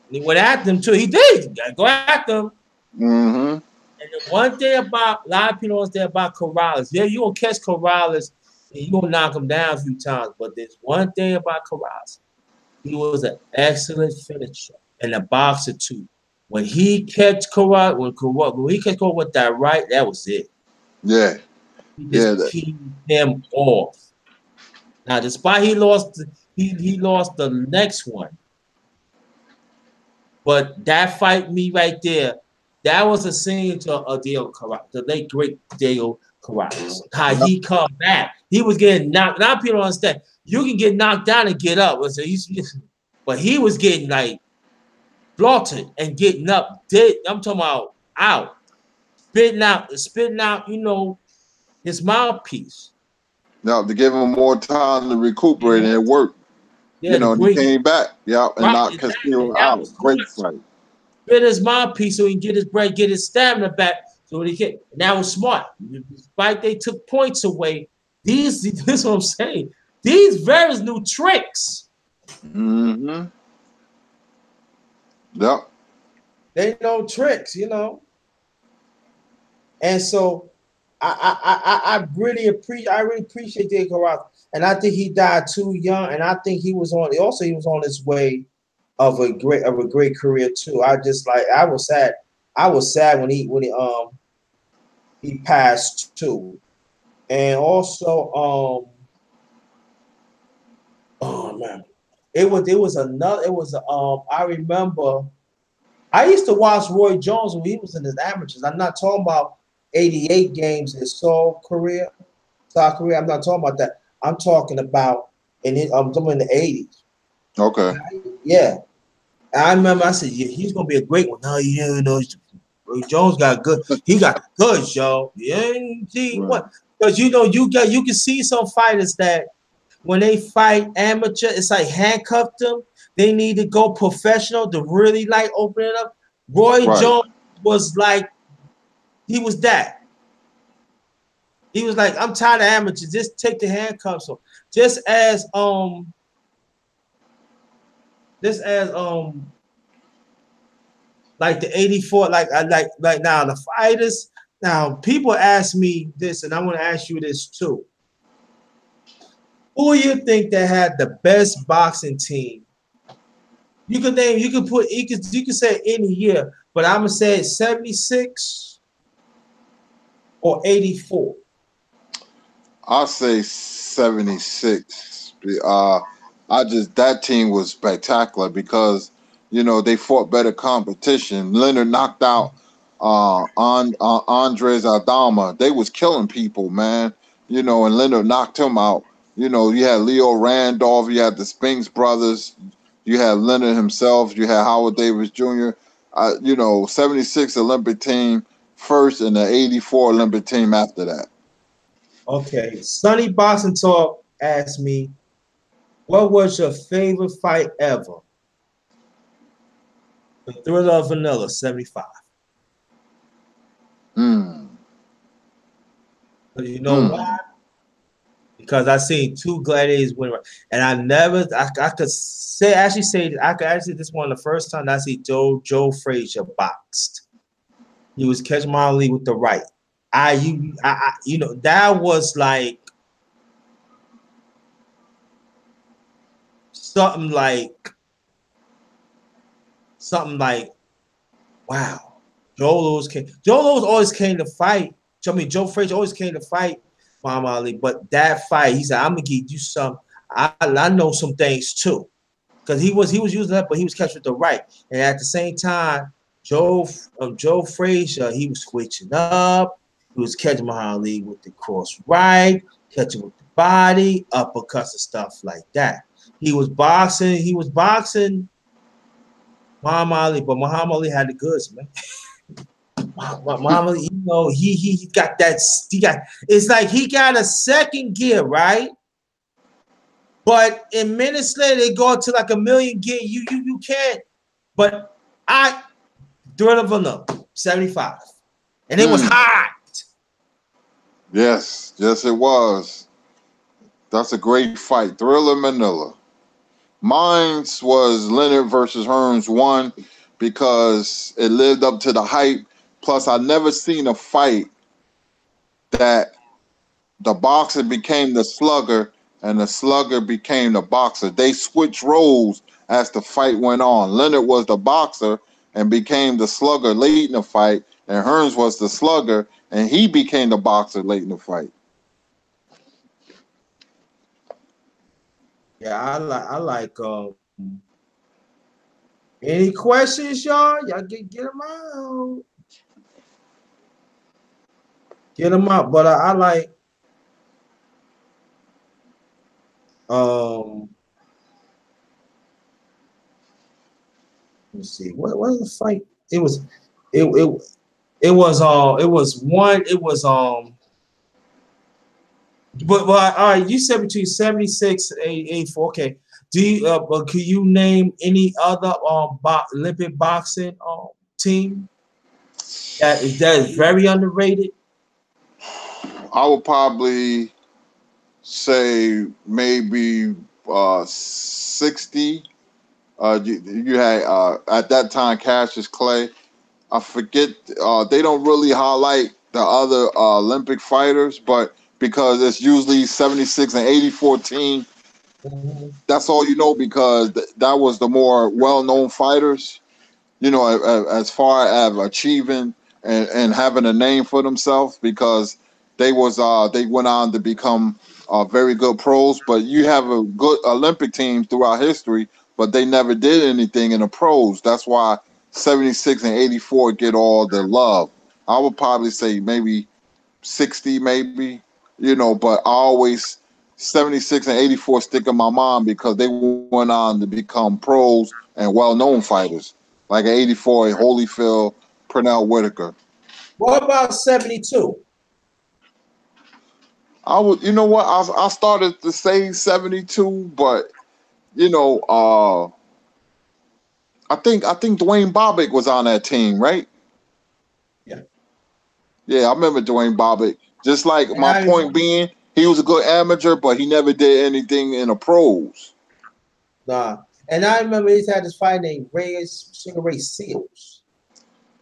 he went after him too. He did. You got to go after him. Mm-hmm. And the one thing about a lot of people don't understand about Corrales, yeah, you gonna catch Corrales and you gonna knock him down a few times. But there's one thing about Corrales. He was an excellent finisher and a boxer too. When he catch Corrales, when he catch Corrales with that right, that was it. Yeah, He yeah. just peed him off. Now, despite he lost the next one. But that fight me right there, that was a scene to Diego Corrales, the late great Diego Corrales. How Yep. he come back. He was getting knocked. Now people don't understand. You can get knocked down and get up. But he was getting like slaughtered and getting up. Dead. I'm talking about out. Spitting out, his mouthpiece. Now to give him more time to recuperate, and Yeah, it worked. the And he green. came back. Yep, and Right, knocked exactly. Castillo That out. was Great clutch. fight. Spit his mouthpiece so he can get his breath, get his stamina back. So he can. And that was smart. Despite they took points away, this is what I'm saying. These various new tricks. Mm-hmm. Yep. They know tricks. And so I really appreciate Diego Corrales. And I think he died too young. And I think he was on his way of a great career too. I was sad. I was sad when he passed too. And also oh man, I remember I used to watch Roy Jones when he was in his amateurs. I'm not talking about 88 games in South Korea. I'm not talking about that. I'm talking about I'm talking in the 80s. Okay. Yeah. I remember I said, yeah, he's gonna be a great one. No, Roy Jones got good. He got good, yo. Yeah, see Right. what? Because you can see some fighters that when they fight amateur, it's like handcuff them. They need to go professional to really like open it up. Roy Right. Jones was like, he was that. He was like, I'm tired of amateurs. Just take the handcuffs off. Just as like the 84, like now the fighters. Now people ask me this, and I want to ask you this too. Who do you think that had the best boxing team? You could say any year, but I'm gonna say 76 or 84. I'll say 76. That team was spectacular because they fought better competition. Leonard knocked out Andres Aldama. They was killing people, man. And Leonard knocked him out. You had Leo Randolph, you had the Spinks brothers, you had Leonard himself, you had Howard Davis Jr. 76 Olympic team first and the 84 Olympic team after that. Okay, Sonny Boxing Talk asked me, what was your favorite fight ever? The Thriller of Vanilla, 75. But you know why? Because I seen two gladiators win, and I could actually this one the first time I see Joe Frazier boxed. He was catching my lead with the right. That was like something like wow. Joe Lewis always came to fight. Joe Frazier always came to fight Muhammad Ali, but that fight, he said, I'm gonna give you some. I know some things too. Because he was using that, but he was catching with the right. And at the same time, Joe Frazier, he was switching up. He was catching Muhammad Ali with the cross right, catching with the body, uppercuts and stuff like that. He was boxing Muhammad Ali, but Muhammad Ali had the goods, man. Muhammad Ali, he got that. It's like he got a second gear, right? But in minutes later, they go to like a million gear. You can't. But Thriller of Vanilla, 75. And it was hot. Yes, it was. That's a great fight. Thriller Manila. Mine's was Leonard versus Hearns 1 because it lived up to the hype. Plus, I never seen a fight that the boxer became the slugger and the slugger became the boxer. They switched roles as the fight went on. Leonard was the boxer and became the slugger late in the fight, and Hearns was the slugger and he became the boxer late in the fight. Yeah, I like any questions, y'all? Y'all get them out. Get them out. But I like let me see. What was the fight? It was but all right, you said between 76 and 84. Okay. Do you can you name any other Olympic boxing team that is very underrated? I would probably say maybe 60. You had at that time Cassius Clay. I forget. They don't really highlight the other Olympic fighters, but because it's usually 76 and 84 team, that's all you know because that was the more well-known fighters. As far as achieving and having a name for themselves because they went on to become very good pros. But you have a good Olympic team throughout history, but they never did anything in the pros. That's why 76 and 84 get all the love. I would probably say maybe 60, maybe, but I always 76 and 84 stick in my mind because they went on to become pros and well-known fighters. Like 84, Holyfield, Pernell Whitaker. What about 72? I would, I started to say 72, but I think Dwayne Bobbitt was on that team, right? Yeah. Yeah, I remember Dwayne Bobbitt. Just like And my point being, he was a good amateur, but he never did anything in the pros. Nah. And I remember he had this fight named Sugar Ray Seals.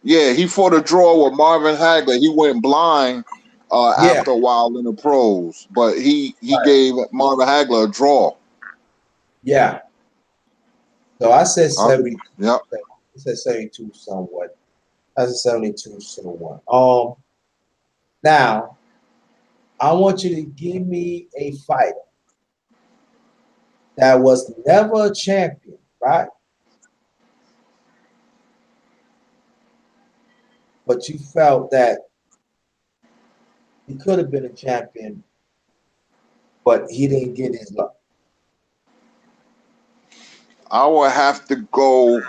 Yeah, he fought a draw with Marvin Hagler. He went blind after a while in the pros, but he gave Marvin Hagler a draw. Yeah. So I said 72. Yep. I said 72 somewhat. That's a 72 to 1. Now I want you to give me a fighter that was never a champion, right? But you felt that he could have been a champion, but he didn't get his luck. I would have to go.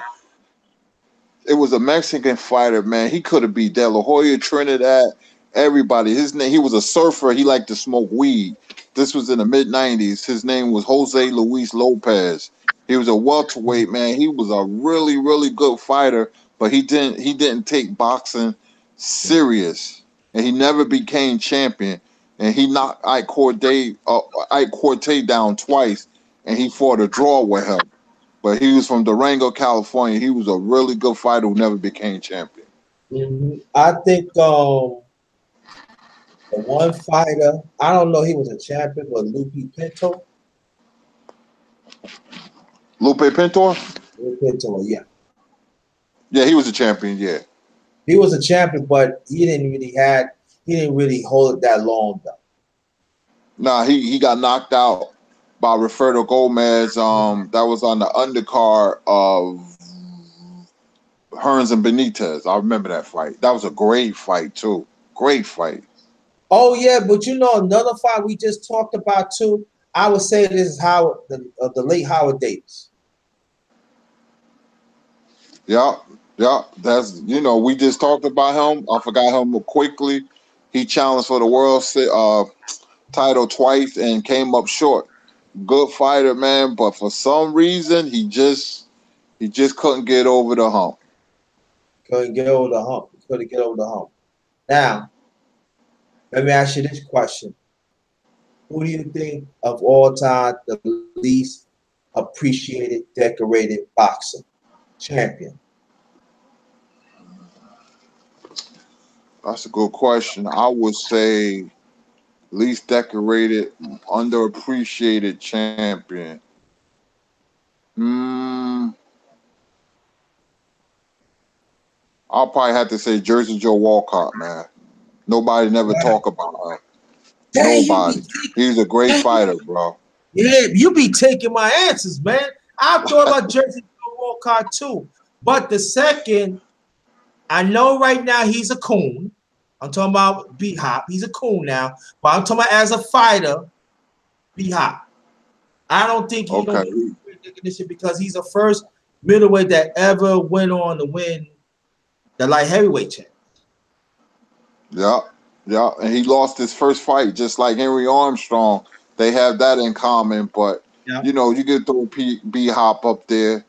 It was a Mexican fighter, man. He could have beat De La Hoya, Trinidad, everybody. His name. He was a surfer. He liked to smoke weed. This was in the mid-90s. His name was Jose Luis Lopez. He was a welterweight, man. He was a really, really good fighter, but he didn't take boxing serious, and he never became champion. And he knocked Ike Corte down twice, and he fought a draw with him. But he was from Durango, California. He was a really good fighter who never became champion. I think the one fighter, I don't know, he was a champion, but Lupe Pinto. Lupe Pintor? Lupe Pinto, yeah. Yeah, he was a champion, yeah. He was a champion, but he didn't really hold it that long though. Nah, he got knocked out by Roberto Gomez. That was on the undercard of Hearns and Benitez. I remember that fight. That was a great fight too. Great fight. Oh yeah, but you know another fight we just talked about too. I would say this is Howard, the late Howard Davis. Yeah, yeah. That's we just talked about him. I forgot him quickly. He challenged for the title twice and came up short. Good fighter, man, but for some reason he just couldn't get over the hump. Couldn't get over the hump. Couldn't get over the hump. Now, let me ask you this question. Who do you think of all time the least appreciated, decorated boxer champion? That's a good question. I would say least decorated, underappreciated champion. Hmm. I'll probably have to say Jersey Joe Walcott, man. Nobody never Wow. talk about him. Dang, you be Nobody. He's a great dang, fighter, bro. yeah, you be taking my answers, man. I thought about Jersey Joe Walcott too. But the second, I know right now he's a coon. I'm talking about B Hop. He's a coon now. But I'm talking about as a fighter, B Hop. I don't think he don't Okay. get recognition because he's the first middleweight that ever went on to win the light heavyweight champ. Yeah. Yeah. And he lost his first fight just like Henry Armstrong. They have that in common, but Yeah. you could throw B Hop up there.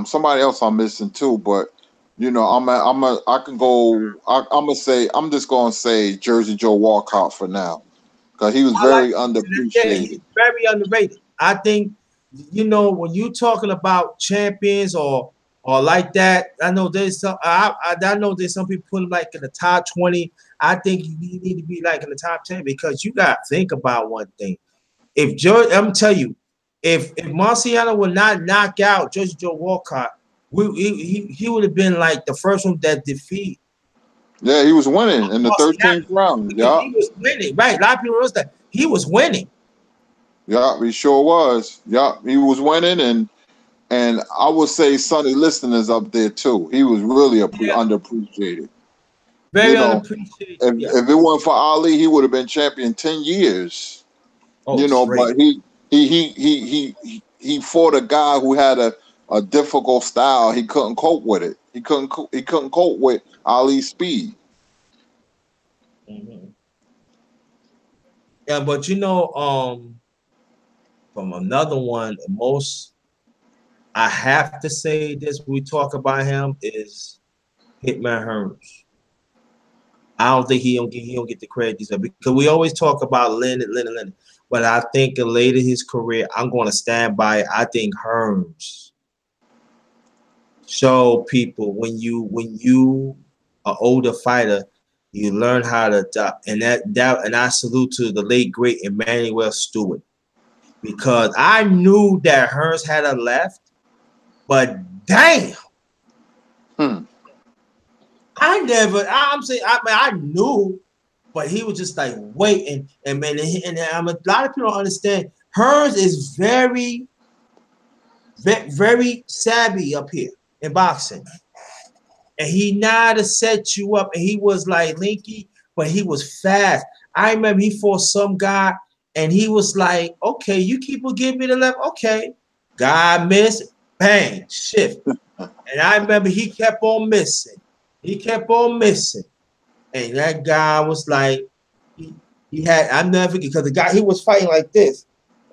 Somebody else I'm missing too, but I can go. I'm just gonna say Jersey Joe Walcott for now because he was I like very yeah, underappreciated. he's very underrated. I think when you talking about champions or like that, I know there's some I know there's some people put him like in the top 20. I think you need to be like in the top 10 because you gotta think about one thing. If George, I'm tell you, if Marciano would not knock out Judge Joe Walcott, he would have been like the first one that defeat Yeah, he was winning in the Marciano 13th round. because Yeah, he was winning. Right, a lot of people realize that he was winning. yeah, he sure was. Yeah, he was winning, and I would say Sonny Liston is up there too. He was really Yeah, underappreciated. You very know, unappreciated. if Yeah. if it weren't for Ali, he would have been champion 10 years. Oh, straight. But he fought a guy who had a difficult style. He couldn't cope with it. He couldn't cope with Ali's speed. Mhm. Yeah, but from another one, most I have to say this when we talk about him is Hitman Hearns. I don't think he don't get the credit deserved because we always talk about Leonard. But I think in later his career, I'm going to stand by it. I think Hearns show people when you are older fighter, you learn how to adapt. And I salute to the late great Emmanuel Stewart because I knew that Hearns had a left, but damn. Hmm. I'm saying, I knew, but he was just like waiting. And man, and a lot of people don't understand. Hearns is very savvy up here in boxing. And he know how to set you up. And he was like linky, but he was fast. I remember he fought some guy, and he was like, okay, you keep on giving me the left. Okay. Guy missed, bang, shift. And I remember he kept on missing. He kept on missing. And that guy was like, he had, I'm never forget, because the guy, he was fighting like this.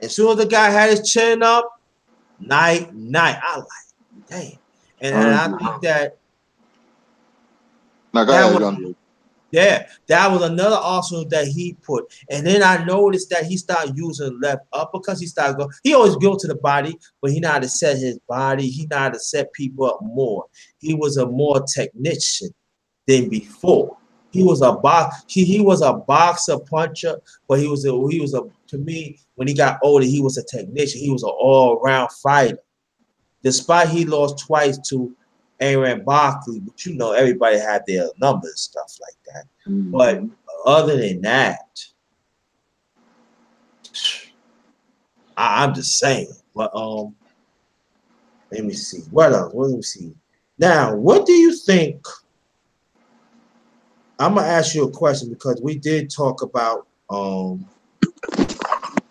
As soon as the guy had his chin up, night. I like, damn. And I think that was, yeah, that was another arsenal that he put. And then I noticed that he started using left uppercuts. He started going, he always go to the body, but he know how to set his body. He know how to set people up more. He was a more technician than before. He was a he was a boxer puncher, but he was a to me, when he got older, he was a technician. He was an all-around fighter. Despite he lost twice to Aaron Barkley, but you know everybody had their numbers and stuff like that. But other than that, I'm just saying. But let me see. What else? Let me see. Now, what do you think? I'm gonna ask you a question because we did talk about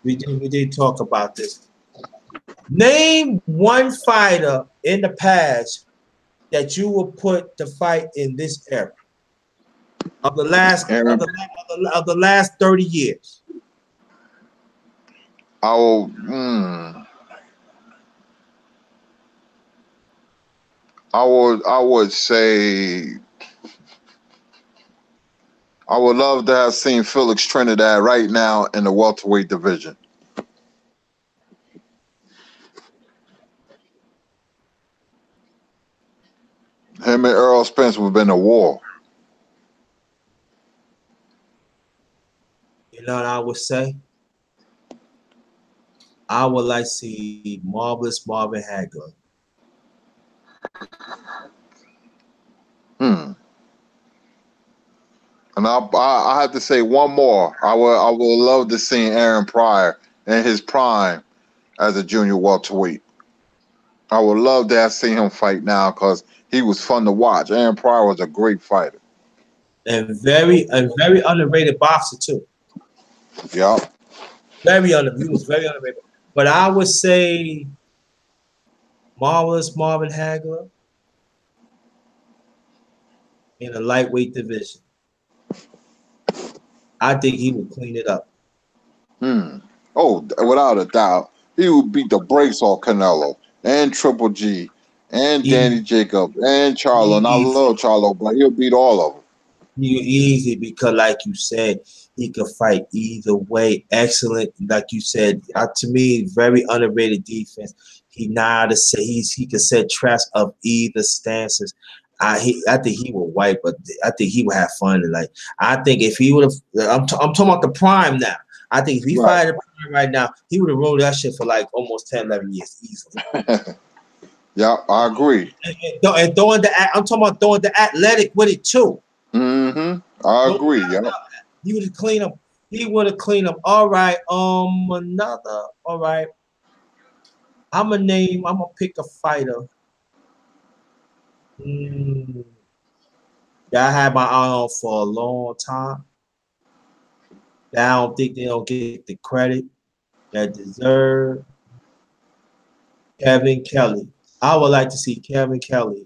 we did talk about this. Name one fighter in the past that you will put to fight in this era of the last of the last 30 years. I will. I would say I would love to have seen Felix Trinidad right now in the welterweight division. Him and Earl Spence would have been a war. You know what I would say? I would like to see Marvelous Marvin Hagler. And I have to say one more. I would love to see Aaron Pryor in his prime as a junior welterweight. I would love to have seen him fight now because he was fun to watch. Aaron Pryor was a great fighter. And very underrated boxer too. Yeah. He was very underrated. But I would say Marvelous Marvin Hagler in the lightweight division. I think he would clean it up. Oh, without a doubt. He would beat the brakes off Canelo and Triple G and Danny Jacob and Charlo. And I love Charlo, but he'll beat all of them. Easy because, like you said, he could fight either way. Excellent, like you said. To me, very underrated defense. He know how to say he could set traps of either stances. I think he would wipe, but I think he would have fun. And like I think if he would have, I'm talking about the prime now. I think if he fighted the prime right now, he would have rolled that shit for like almost 10, 11 years easily. Yeah, I agree. And throwing I'm talking about throwing the athletic with it too. I agree. Yeah. He would have cleaned up. He would have cleaned up. All right. Another. All right. I'm gonna pick a fighter. That I had my eye on for a long time. That I don't think they don't get the credit that deserve. Kevin Kelly. I would like to see Kevin Kelly.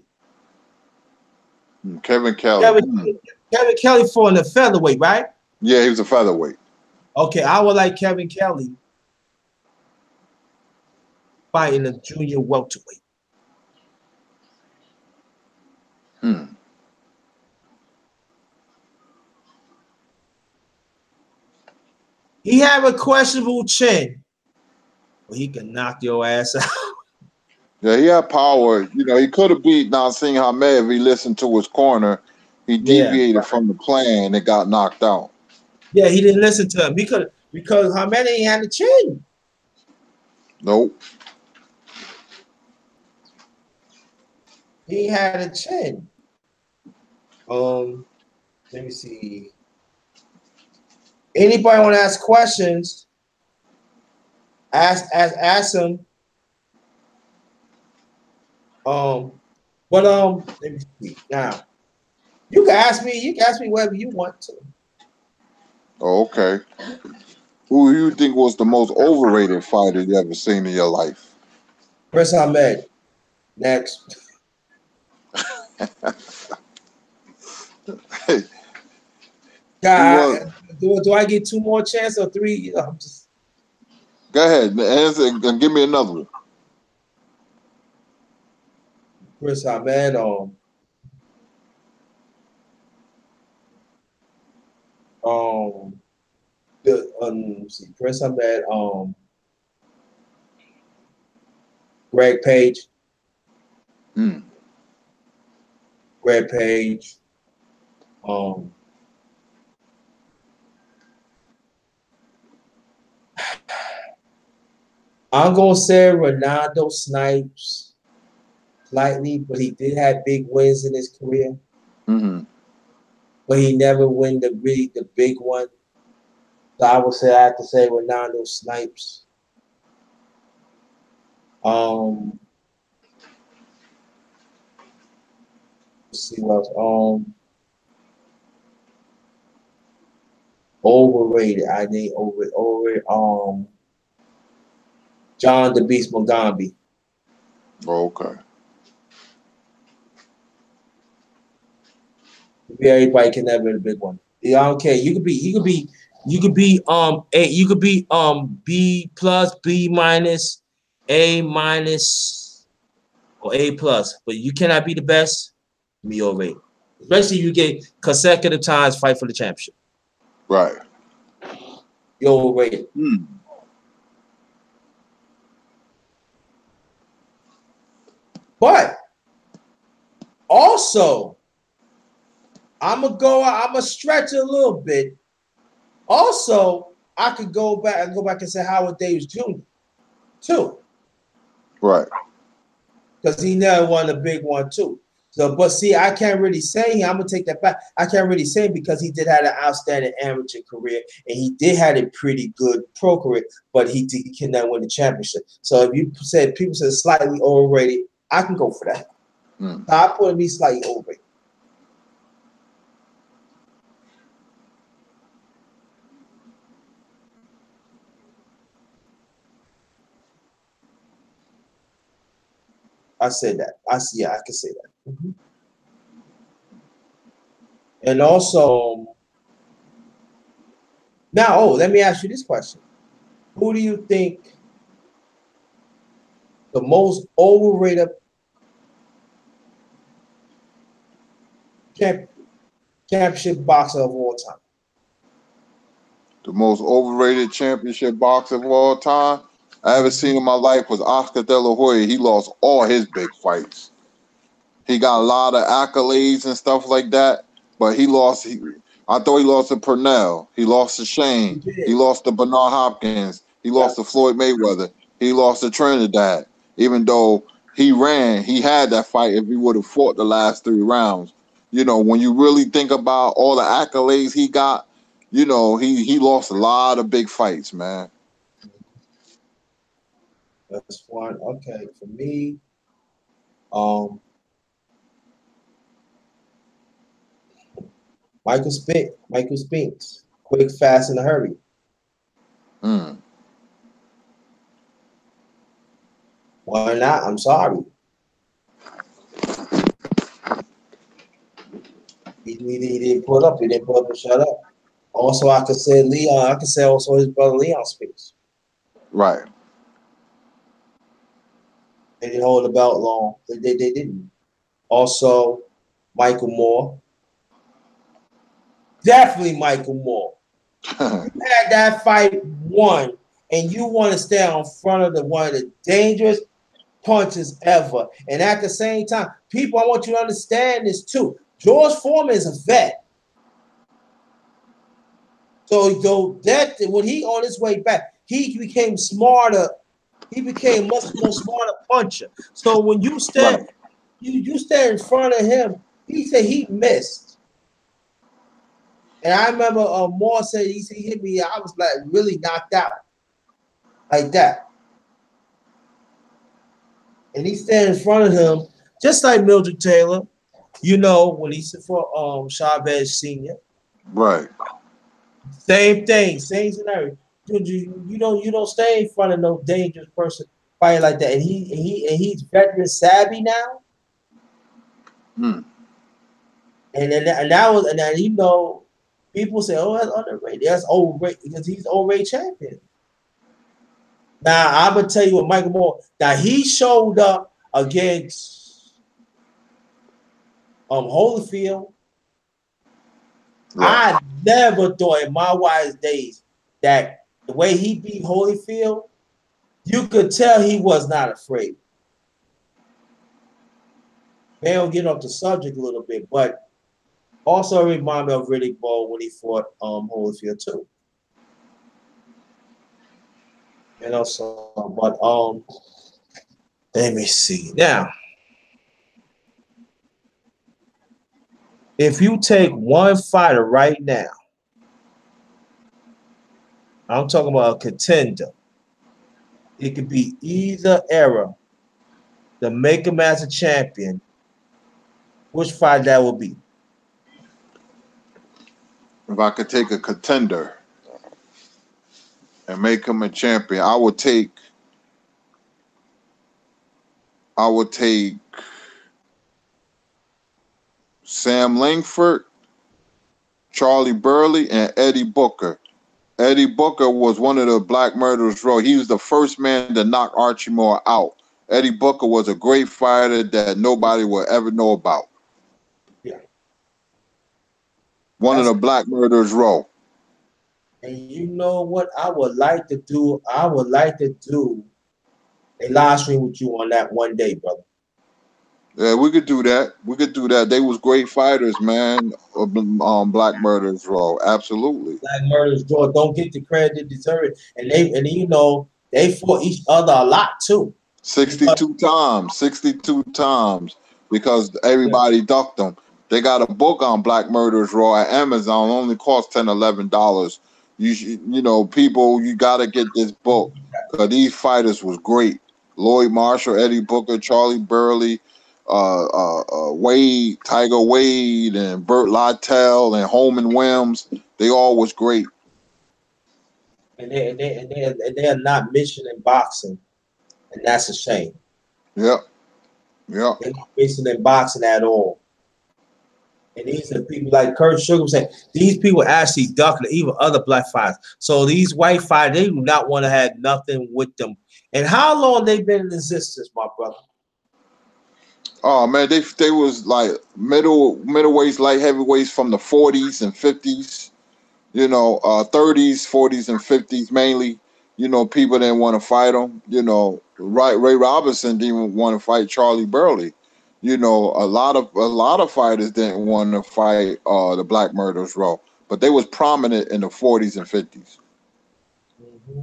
Kevin Kelly. Kevin Kelly for in the featherweight, right? Yeah, he was a featherweight. Okay, I would like Kevin Kelly fighting the junior welterweight. He have a questionable chin, but he can knock your ass out. Yeah, he had power. You know, he could have beat Nassim Hamed if he listened to his corner. He deviated from the plan and got knocked out. Yeah, he didn't listen to him. Because Hamed ain't had the chin. Nope. He had a chin. Let me see. Anybody want to ask questions? Ask them. Let me see. Now, you can ask me. You can ask me whatever you want to. Oh, okay. Who do you think was the most overrated fighter you ever seen in your life? Chris Ahmed. Next. Hey, he was. God, do I get 2 more chances or 3? You know, I'm just Go ahead, answer and give me another one. Chris Ahmed. Um, let's see, Chris Ahmed. Greg Page. Mm. Greg Page. Um, I'm gonna say Ronaldo Snipes slightly, but he did have big wins in his career. Mm-hmm. But he never win the big one. So I would say I have to say Ronaldo Snipes. Let's see what else. Overrated. I think over John the Beast Mugambi. Oh, okay. Everybody can have a big one. Yeah, I don't care. You could be B plus, B minus, A minus, or A plus, but you cannot be the best. Be overrated. Especially if you get consecutive times fight for the championship. Right. You're overrated. Mm. But also, I'm gonna stretch it a little bit. Also, I could go back and say Howard Davis Jr. too. Right. Because he never won a big one too. So, but see, I can't really say him. I'm gonna take that back. I can't really say him because he did have an outstanding amateur career and he did have a pretty good pro career, but he cannot win the championship. So if you said people said slightly overrated, I can go for that. Mm. So I put him slightly overrated. I said that. I can say that. Mm-hmm. And also, now, let me ask you this question. Who do you think the most overrated championship boxer of all time? The most overrated championship boxer of all time I ever seen in my life was Oscar De La Hoya. He lost all his big fights. He got a lot of accolades and stuff like that, but he lost. I thought he lost to Purnell. He lost to He Shane. He did. lost to Bernard Hopkins. He Yeah. lost to Floyd Mayweather. He lost to Trinidad. Even though he ran, he had that fight if he would have fought the last 3 rounds. You know, when you really think about all the accolades he got, you know, he lost a lot of big fights, man. That's one. Okay, for me, um, Michael Spinks, quick, fast, in a hurry. Mm. Why not? I'm sorry. He didn't put up. He didn't put up and shut up. Also, I could say Leon. I could say also his brother Leon Spinks. Right. They didn't hold the belt long. They didn't. Also, Michael Moore. Definitely Michael Moore. You had that fight won, and you want to stand in front of one of the dangerous punches ever. And at the same time, people, I want you to understand this too. George Foreman is a vet. So that when he on his way back, he became smarter. He became much more smarter puncher. So when you Right. stand, you stand in front of him. He said he missed. And I remember Moore said he hit me. I was like really knocked out like that. And he standing in front of him, just like Mildred Taylor, you know, when he said for Chavez Sr. Right. Same thing, same scenario. Dude, you don't stay in front of no dangerous person fighting like that. And he's veteran savvy now. Hmm. And that was and then you know, people say, oh, that's underrated. That's overrated because he's overrated champion. Now I'm gonna tell you what Michael Moore. Now he showed up against Holyfield. Right. I never thought in my wise days that the way he beat Holyfield, you could tell he was not afraid. May will get off the subject a little bit, but also remind me of Riddick Bowe when he fought Holyfield too. You know, so but let me see. Now, if you take one fighter right now, I'm talking about a contender. It could be either era to make him as a champion. Which fight that would be? If I could take a contender and make him a champion, I would take Sam Langford, Charlie Burley, and Eddie Booker. Eddie Booker was one of the Black Murderers Row. He was the first man to knock Archie Moore out. Eddie Booker was a great fighter that nobody will ever know about. Yeah, One of that's the Black Murderers Row. and you know what I would like to do? I would like to do a live stream with you on that one day, brother. Yeah, we could do that. We could do that. They was great fighters, man. Black Murderers Row. Absolutely. Black murders don't get the credit they deserve it. And you know they fought each other a lot too. Because 62 times. 62 times. Because everybody ducked them. They got a book on Black Murderers Raw at Amazon. It only costs $10, $11. People, you got to get this book because these fighters was great. Lloyd Marshall, Eddie Booker, Charlie Burley, Wade, Tiger Wade, and Burt Lytell and Holman Williams. They all was great. they are not mentioned in boxing, and that's a shame. Yep. Yep. They're not mentioned in boxing at all. And these are people like Kurt Sugar saying these people actually ducking even other black fighters. So these white fighters, they do not want to have nothing with them. And how long they been in existence, my brother? Oh man, they was like middleweights, light heavyweights from the 40s and 50s. 30s, 40s, and 50s mainly. People didn't want to fight them. Right? Ray Robinson didn't want to fight Charlie Burley. A lot of fighters didn't want to fight the Black Murderers Row, but they was prominent in the 40s and 50s. Mm-hmm.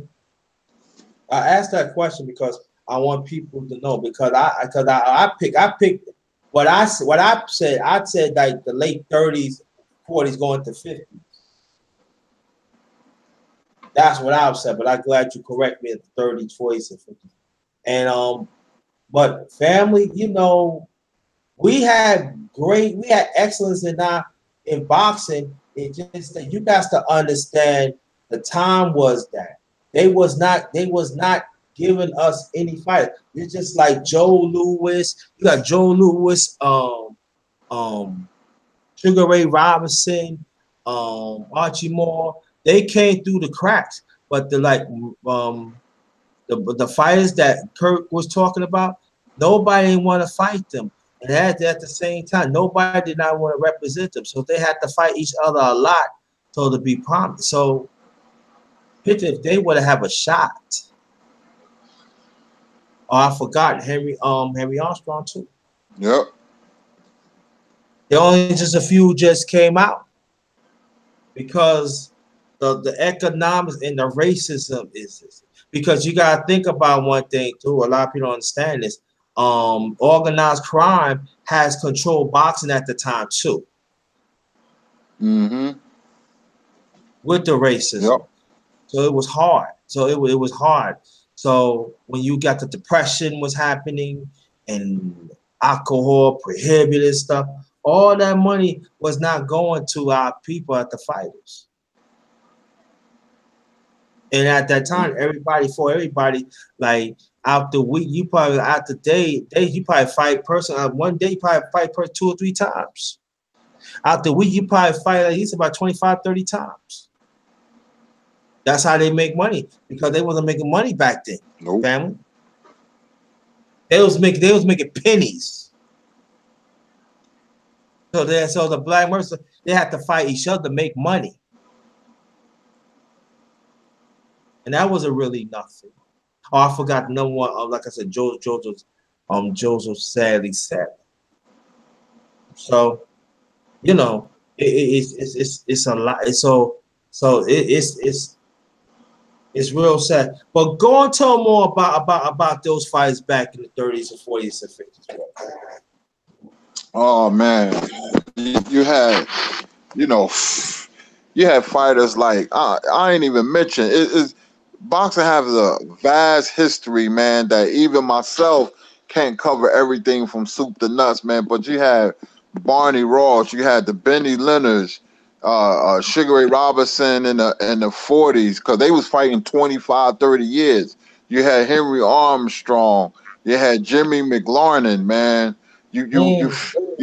I asked that question because I want people to know because I picked what I said. I said like the late 30s, 40s going to 50s. That's what I've said, but I'm glad you correct me at the 30s, 40s, and 50s. And but family, we had excellence in boxing. It just that you got to understand the time was that they was not giving us any fight. It's just like Joe Louis. You got Joe Louis, um, Sugar Ray Robinson, Archie Moore. They came through the cracks, but the fighters that Kirk was talking about, nobody didn't want to fight them. And at the same time, nobody did not want to represent them. So they had to fight each other a lot so to be prominent. So picture if they would have a shot. Oh, I forgot Henry Armstrong too. Yep. There only just a few just came out because the economics and the racism is because you gotta think about one thing too. A lot of people don't understand this. Organized crime has controlled boxing at the time too. Mm-hmm. with the racism. Yep. So it was hard. So it was hard. So when you got the depression was happening and alcohol, prohibited stuff, all that money was not going to our people at the fighters. And at that time, everybody, like out the week, you probably out the day, you probably fight person. One day you probably fight person 2 or 3 times. Out the week, you probably fight at least about 25, 30 times. That's how they make money because they wasn't making money back then. Nope. Family. They was making pennies. So the Black Mercer, they had to fight each other to make money. And that wasn't really nothing. Oh, I forgot number one. Like I said, Joseph sadly said. So, you know, it's a lot. It's real sad. But go and tell more about those fights back in the 30s and 40s and 50s. Oh man, you had, you know, you had fighters like I ain't even mention it. Boxing has a vast history, man, that even myself can't cover everything from soup to nuts, man. But you had Barney Ross, you had the Benny Leonards, Sugar Ray Robinson in the 40s, because they was fighting 25, 30 years. You had Henry Armstrong, you had Jimmy McLaurin, man. You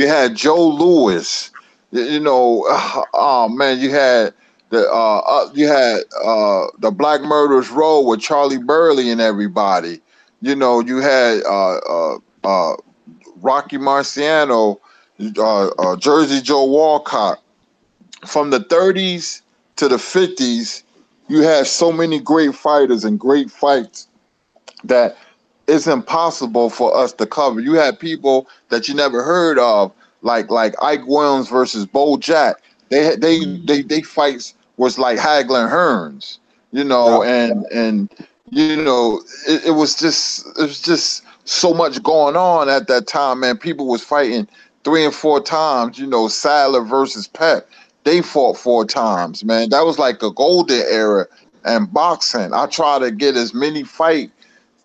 had Joe Louis. You know, oh man, you had the Black Murderers Row with Charlie Burley and everybody. You know, you had Rocky Marciano, Jersey Joe Walcott. From the 30s to the 50s, you had so many great fighters and great fights that it's impossible for us to cover. You had people that you never heard of, like Ike Williams versus Bo Jack. They fights was like Hagler and Hearns, you know, and you know it was just so much going on at that time, man. People was fighting 3 and 4 times, you know. Sadler versus Pep, they fought 4 times, man. That was like a golden era in boxing. I try to get as many fights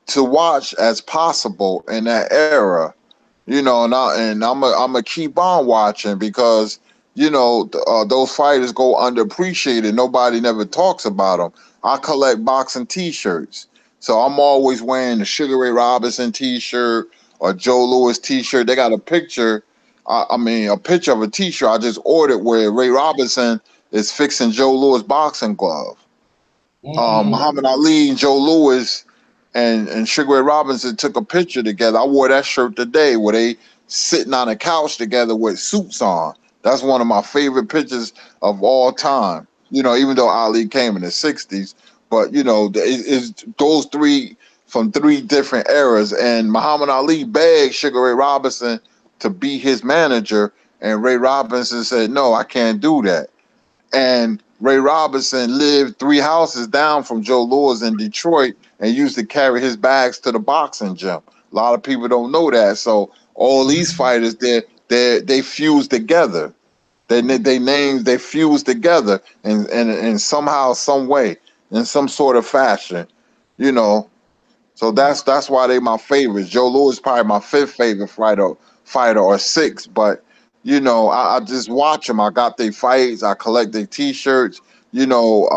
to watch as possible in that era, you know, and I'm a keep on watching because you know those fighters go underappreciated. Nobody never talks about them. I collect boxing T-shirts, so I'm always wearing the Sugar Ray Robinson T-shirt or Joe Louis T-shirt. They got a picture. I mean, a picture of a T-shirt I just ordered where Ray Robinson is fixing Joe Louis boxing glove. Muhammad Ali and Joe Louis and Sugar Ray Robinson took a picture together. I wore that shirt today where they sitting on a couch together with suits on. That's one of my favorite pictures of all time. You know, even though Ali came in the 60s, but you know, it's those three from 3 different eras. And Muhammad Ali begged Sugar Ray Robinson to be his manager, and Ray Robinson said, "No, I can't do that." And Ray Robinson lived 3 houses down from Joe Louis in Detroit and used to carry his bags to the boxing gym. A lot of people don't know that. So all these fighters, they fused together. They fused together and somehow, some way, in some sort of fashion, you know. So that's why they my favorites. Joe Louis is probably my 5th favorite fighter or 6th, but you know, I just watch them. I got their fights. I collect their T-shirts. You know,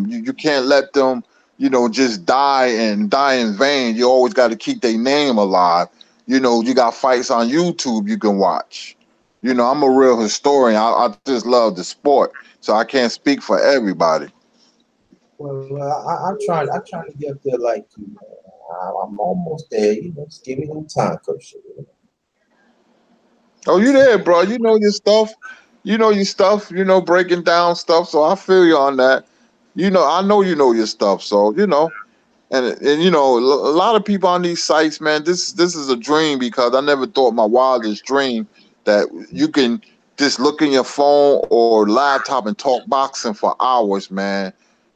you can't let them, you know, just die in vain. You always got to keep their name alive. You know, you got fights on YouTube you can watch. You know, I'm a real historian. I just love the sport, so I can't speak for everybody. Well, I'm trying to get there like you. I'm almost there. You know, just give me some time, Coach. Oh, you there, bro? You know your stuff. You know your stuff. You know, breaking down stuff. So I feel you on that. You know, I know you know your stuff. So you know, and you know, a lot of people on these sites, man. This is a dream because I never thought my wildest dream that you can just look in your phone or laptop and talk boxing for hours, man.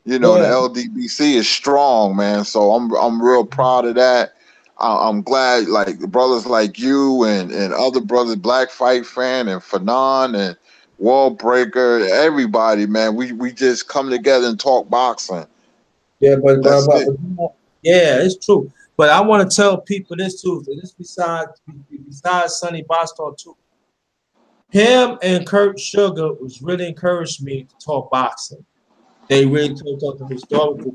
You know, the Yeah. LDBC is strong, man. So I'm real proud of that. I'm glad, like brothers like you and other brothers, Black Fight Fan and Fanon and Wall Breaker, everybody, man. We just come together and talk boxing. Yeah, That's it. yeah, it's true. But I want to tell people this too. This besides Sonny Boston too. Him and Kurt Sugar was really encouraged me to talk boxing. They really talk the historical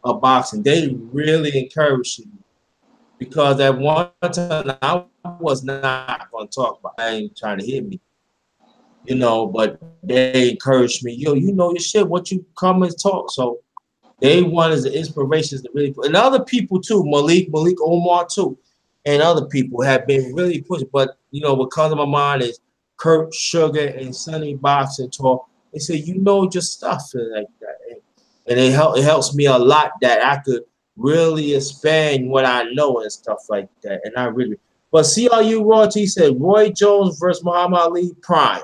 of boxing. They really encouraged me because at one time I was not going to talk about. I ain't trying to hit me, but they encouraged me. Yo, you know your shit. What you come and talk? So they wanted the inspirations to really, and other people too, Malik Omar too, and other people have been really pushing. But what comes to my mind is Kurt Sugar and Sonny Boxing talk. They say your stuff and like that, and it helps me a lot that I could really expand what I know and stuff like that. And I really, but CRU Royalty said Roy Jones versus Muhammad Ali Prime.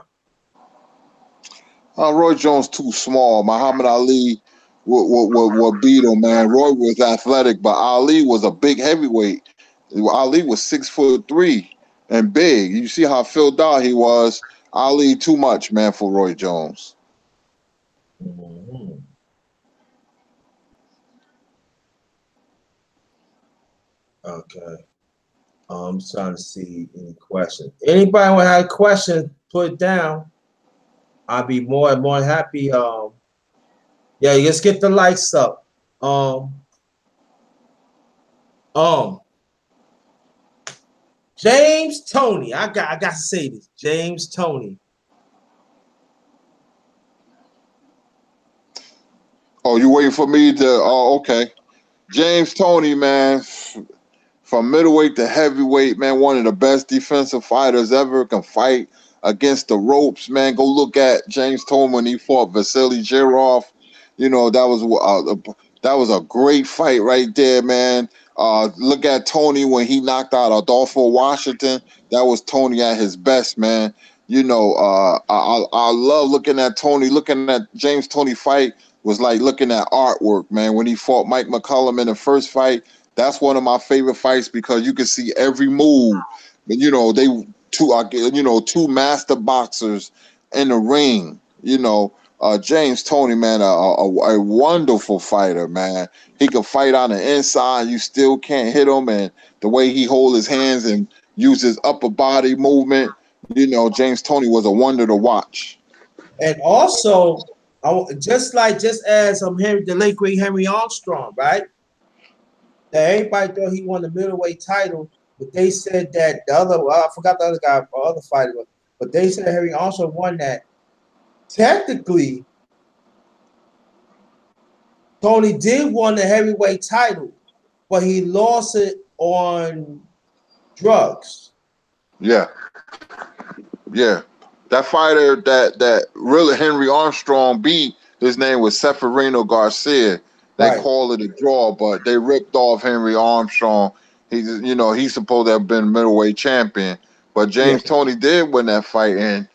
Roy Jones too small. Muhammad Ali would beat him, man. Roy was athletic, but Ali was a big heavyweight. Ali was 6'3" and big. You see how filled out he was. Ali too much, man, for Roy Jones. Mm-hmm. Okay. I'm trying to see any questions. Anybody want to have a question, put it down. I'll be more and more happy. Yeah, let's get the lights up. Um, James Toney. I got to say this. James Toney. Oh, you waiting for me to? Oh, okay. James Toney, man, from middleweight to heavyweight, man, one of the best defensive fighters ever. Can fight against the ropes, man. Go look at James Toney when he fought Vasily Jirov. That was a great fight right there, man. Look at Tony when he knocked out Adolfo Washington. That was Tony at his best, man. I love looking at Tony. Looking at James Toney fight was like looking at artwork, man. When he fought Mike McCullum in the first fight, that's one of my favorite fights because you can see every move. But they two master boxers in the ring. James Toney, man, a wonderful fighter, man. He can fight on the inside. You still can't hit him, and the way he hold his hands and use his upper body movement, James Toney was a wonder to watch. And also, just as the late great Henry Armstrong, right? That everybody thought he won the middleweight title, but they said that I forgot the other guy, or other fighter, but they said Henry Armstrong won that. Technically, Tony did won the heavyweight title, but he lost it on drugs. Yeah, yeah. That fighter that really Henry Armstrong beat, his name was Seferino Garcia. They Right. called it a draw, but they ripped off Henry Armstrong. He's supposed to have been middleweight champion, but Yeah. James Toney did win that fight, and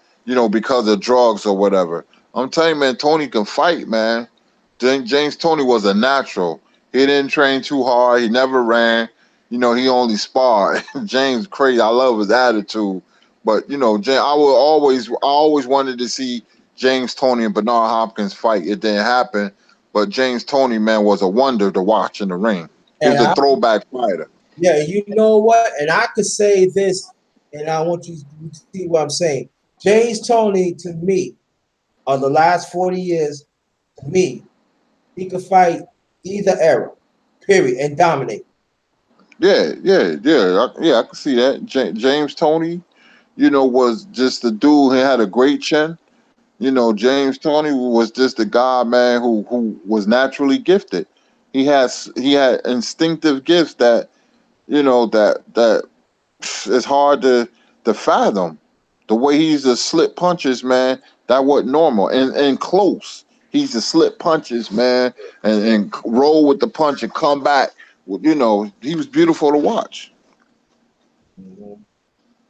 because of drugs or whatever. I'm telling you, man, Toney can fight, man. James Toney was a natural. He didn't train too hard. He never ran. He only sparred. James crazy. I love his attitude. But I always wanted to see James Toney and Bernard Hopkins fight. It didn't happen. But James Toney, man, was a wonder to watch in the ring. He was a throwback fighter. Yeah, you know what? And I could say this, and I want you to see what I'm saying. James Toney, to me, of the last 40 years, to me, he could fight either era, period, and dominate. Yeah. I can see that. James Toney, was just the dude who had a great chin. James Toney was just a guy, man, who was naturally gifted. He had instinctive gifts that that is hard to fathom. The way he's a slip punches, man, that wasn't normal. And close. He's a slip punches, man, and roll with the punch and come back. He was beautiful to watch. Mm-hmm.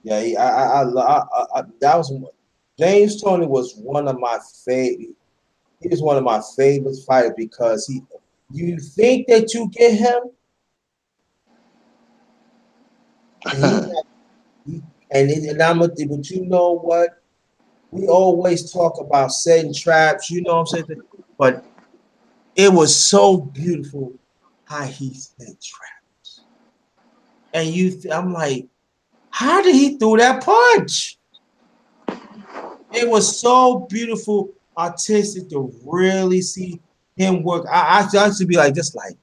Yeah, that was James Toney was one of my favorite. He was one of my favorite fighters because you think that you get him, and he, he and I'm but you know what? we always talk about setting traps, you know what I'm saying? But it was so beautiful how he set traps. And I'm like, how did he throw that punch? It was so beautiful, artistic to really see him work. I used to be like, just like,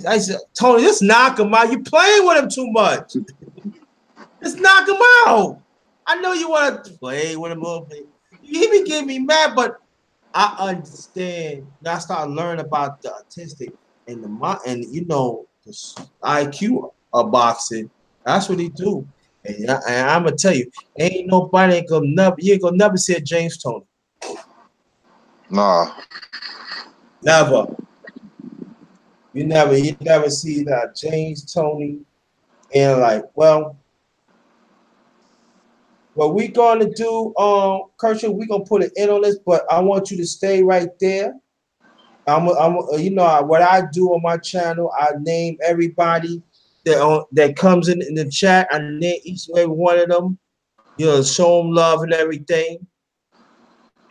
I said, Tony, just knock him out. You're playing with him too much. Just knock him out. I know you want to play with him a little bit. He be getting me mad, but I understand. Now I start learning about the artistic and the you know the IQ of boxing. That's what he do. And I'm gonna tell you, ain't nobody gonna never you ain't gonna never see a James Tony. Nah. Never. You never see that James Tony and like, well, what we gonna do, Kershaw, we gonna put an end on this, but I want you to stay right there. You know what I do on my channel. I name everybody that comes in the chat. I name each and every one of them. You know, show them love and everything.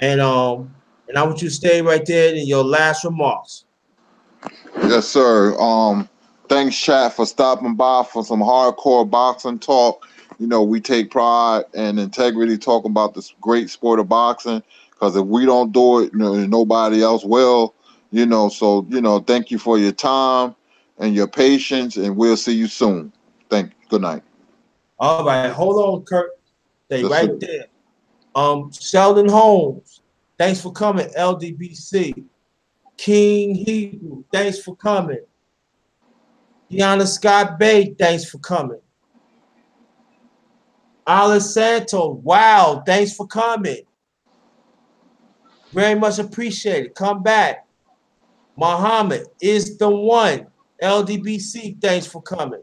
And I want you to stay right there in your last remarks. Yes, sir. Thanks, chat, for stopping by for some hardcore boxing talk. You know, we take pride and integrity talking about this great sport of boxing. Because if we don't do it, you know, nobody else will. You know, so thank you for your time and your patience, and we'll see you soon. Thank you. Good night. All right, hold on, Kurt. Stay Yes, right sir. there. Sheldon Holmes, thanks for coming. LDBC. King Hebrew, thanks for coming. Deanna Scott Bay, thanks for coming. Alice Santos, wow, thanks for coming. Very much appreciated. Come back. Muhammad is the one. LDBC, thanks for coming.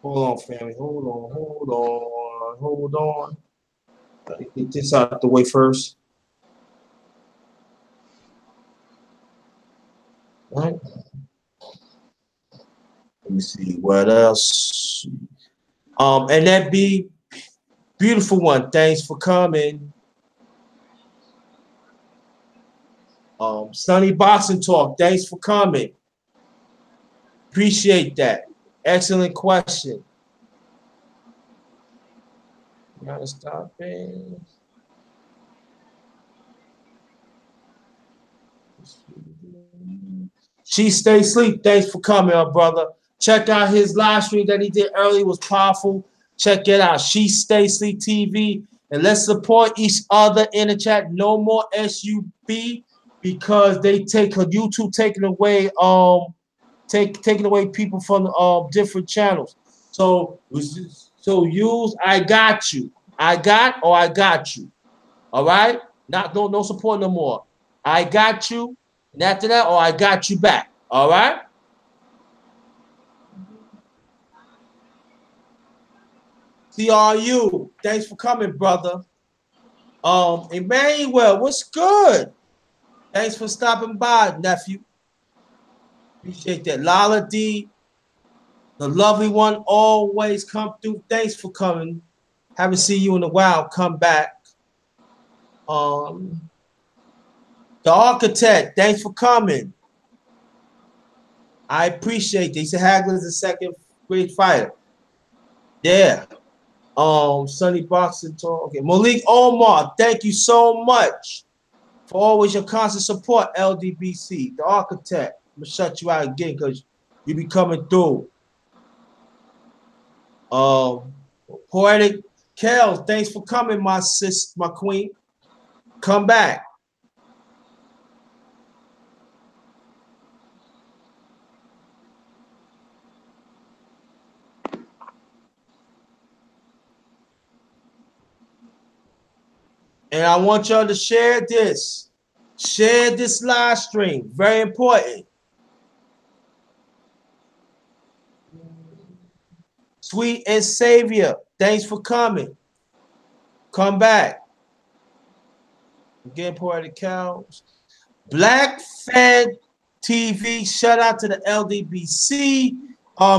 Hold on, family. Hold on. Get this out the way first. All right. Let me see what else. And that be beautiful one. Thanks for coming. Sunny Boxing Talk. Thanks for coming. Appreciate that. Excellent question. Gotta stop it. She Stay Sleep. Thanks for coming, our brother. Check out his live stream that he did earlier. It was powerful. Check it out. She Stay Sleep TV. And let's support each other in the chat. No more SUB because they take YouTube taking away taking away people from different channels. So use I got you. I got you. All right? No support no more. I got you. And after that, I got you back. All right? CRU. Thanks for coming, brother. Emmanuel, what's good? Thanks for stopping by, nephew. Appreciate that. Lala D, the lovely one, always come through. Thanks for coming. Haven't seen you in a while. Come back. The architect, thanks for coming. I appreciate it. He said Hagler's the second great fighter. Yeah. Sunny Boxing Talk. Okay. Malik Omar, thank you so much for always your constant support, LDBC, the architect. I'm gonna shut you out again because you be coming through. Poetic Kel, thanks for coming, my sis, my queen. Come back. And I want y'all to share this. Share this live stream. Very important. Sweet and Savior, thanks for coming. Come back. Again, Poetic Cows. Black Fan TV, shout out to the LDBC.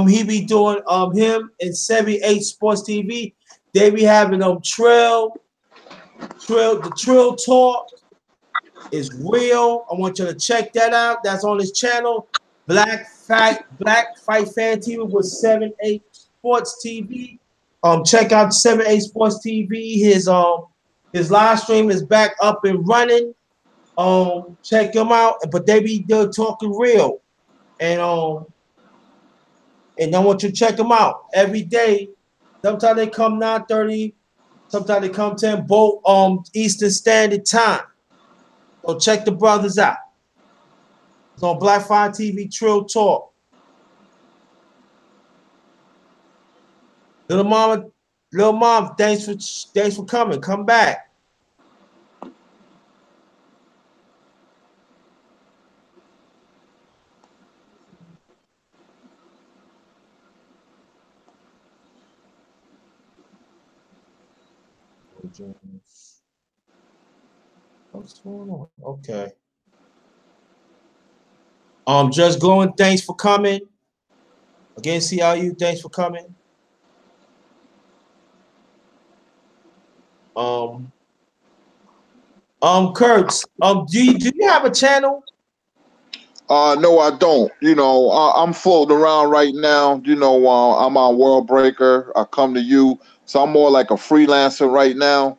He be doing him and 78 Sports TV. They be having Trill the Trill Talk is real. I want you to check that out. That's on his channel. Black Fight Fan TV with 78 Sports TV. Check out 78 Sports TV. His live stream is back up and running. Check him out. But they're talking real. And I want you to check them out every day. Sometimes they come 9:30, sometimes they come 10, both Eastern Standard Time. So check the brothers out. It's on Black Fire TV Trill Talk. Little mom, thanks for coming. Come back. What's going on? Okay. Just Glowing, thanks for coming. Again, CRU, thanks for coming. Kurtz, do you have a channel? No, I don't. I'm floating around right now. I'm on World Breaker. I come to you, so I'm more like a freelancer right now.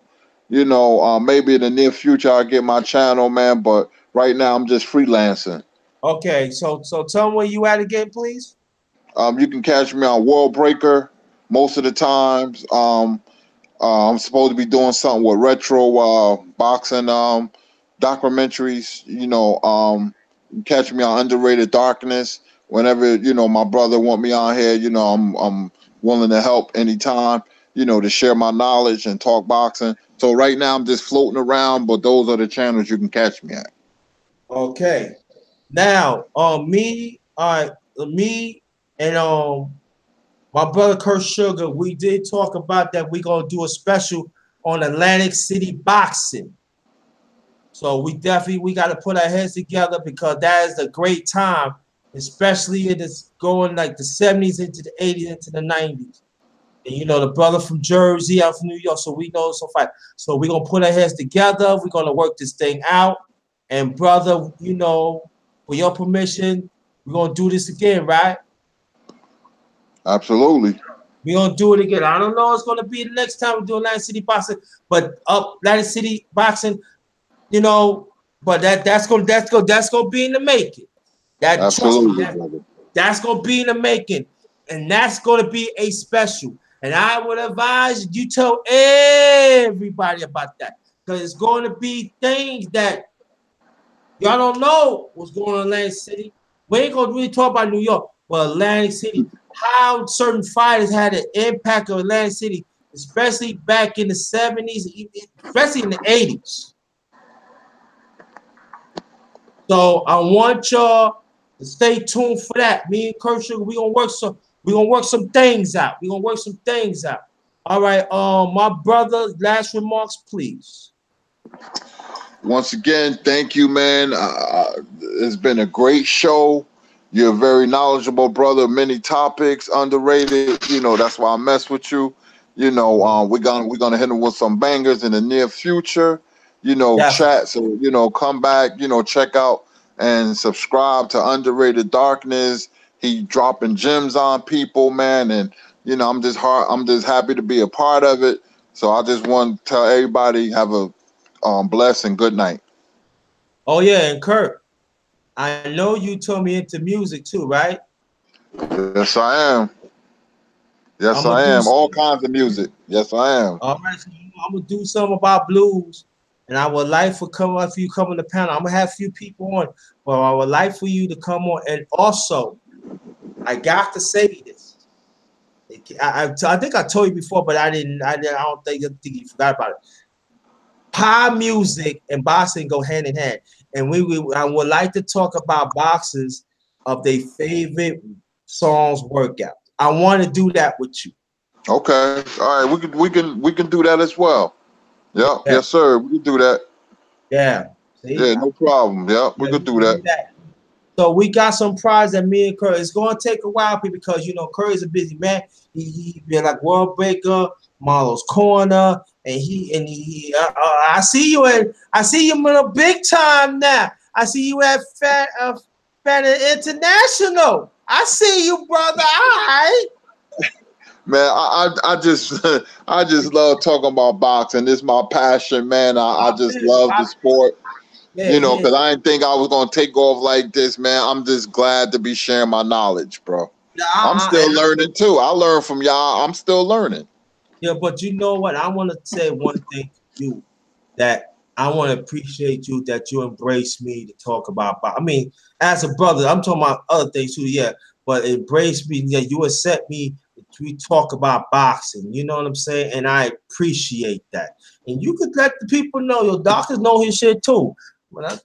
Maybe in the near future I'll get my channel, man. But right now I'm just freelancing. Okay, so tell me where you at again, please. You can catch me on World Breaker most of the times. I'm supposed to be doing something with retro boxing documentaries. Catch me on Underrated Darkness whenever my brother want me on here. I'm willing to help anytime. To share my knowledge and talk boxing. So right now I'm just floating around, but those are the channels you can catch me at. Okay. Now, me and my brother Kurt Sugar, we did talk about that. We're gonna do a special on Atlantic City boxing. So we got to put our heads together because that is a great time, especially in this going like the 70s into the 80s into the 90s. And the brother from Jersey, I'm from New York, so we know so far. So we're gonna put our heads together. We're gonna work this thing out. And brother, with your permission, we're gonna do this again, right? Absolutely. We're gonna do it again. I don't know it's gonna be the next time we do Atlantic City boxing, but Atlantic City boxing, but that's gonna be in the making. Absolutely. That's gonna be in the making, and that's gonna be a special. And I would advise you tell everybody about that because it's going to be things that y'all don't know what's going on in Atlantic City. We ain't gonna really talk about New York, but Atlantic City, how certain fighters had an impact on Atlantic City, especially back in the 70s, especially in the 80s. So I want y'all to stay tuned for that. Me and Kurt Sugar, we're gonna work some things out. All right, my brother, last remarks, please. Once again, thank you, man. It's been a great show. You're a very knowledgeable brother. Many topics, underrated. That's why I mess with you. We're gonna hit him with some bangers in the near future. Chat. So come back. Check out and subscribe to Underrated Darkness. He dropping gems on people, man, and I'm just happy to be a part of it. So I just want to tell everybody have a blessed and good night. Oh yeah, and Kurt, I know you told me into music too, right? Yes, I am. Yes, I am. All kinds of music. Yes, I am. All right, so I'm gonna do something about blues, and I would like for you come on the panel. I'm gonna have a few people on, but I would like for you to come on. And also, I got to say this. I think I told you before, but I don't think you forgot about it. Pop music and boxing go hand in hand, and I would like to talk about boxers of their favorite songs workout. I want to do that with you. Okay. All right. We can do that as well. Yep. Yeah. Yes, sir. We can do that. Yeah. See? Yeah. No problem. Yep. We could do that. So we got some prize that me and Curry. It's going to take a while, people, because you know Curry's a busy man. He been like World Breaker, Marlo's Corner, and he. I see you in a big time now. I see you at Fat International. I see you, brother. All right. Man, I just I just love talking about boxing. It's my passion, man. I just love the sport. Yeah, You know, yeah. because I didn't think I was gonna take off like this, man. I'm just glad to be sharing my knowledge, bro. I'm still learning too. I learn from y'all. I'm still learning. Yeah, but you know what? I want to say one thing to you that I want to appreciate you that you embrace me to talk about. I mean, as a brother, I'm talking about other things too, yeah. But embrace me, yeah. You accept me. We talk about boxing. You know what I'm saying? And I appreciate that. And you could let the people know. Your doctors know his shit too. But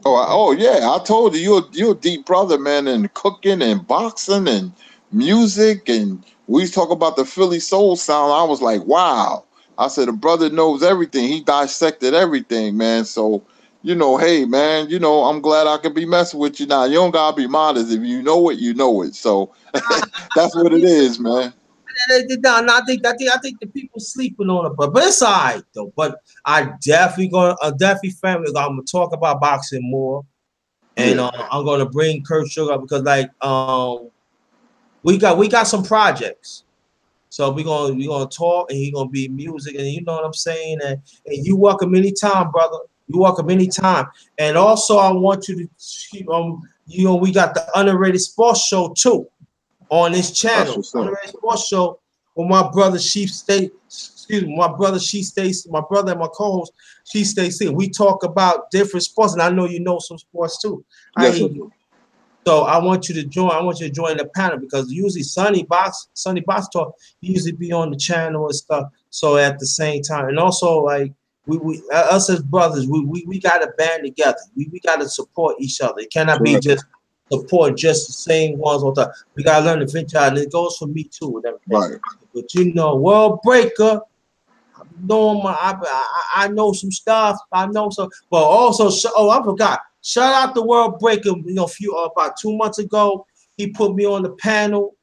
Oh yeah, I told you you're a deep brother, man, and cooking and boxing and music, and we talk about the Philly soul sound. I was like, wow. I said the brother knows everything. He dissected everything, man. So, you know, hey man, you know, I'm glad I can be messing with you now. You don't gotta be modest. If you know it, you know it. So that's what it is, man. I think the people sleeping on it, but it's all right though. But I definitely family. I'm gonna talk about boxing more, and Yeah, I'm gonna bring Kurt Sugar because like we got some projects. So we gonna talk, and he gonna be music, and you know what I'm saying. And you welcome anytime, brother. You welcome anytime. And also, I want you to keep you know, we got the Underrated Sports Show too on this that's channel. what's up. Underrated Sports Show with my brother Chief State. Excuse me, my brother She Stays. My brother and my co-host She Stays here. We talk about different sports, and I know you know some sports too. Yes, I I do. so I want you to join. I want you to join the panel because usually Sunny Box Talk usually be on the channel and stuff. So at the same time, and also like we us as brothers, we got to band together. We got to support each other. It cannot be Correct. just support just the same ones all the time. We got to learn to venture out, and it goes for me too with everything. Right. But you know, World Breaker. I know some stuff. I know some, but also, oh, I forgot. Shout out the World Breaker. You know, about 2 months ago, he put me on the panel,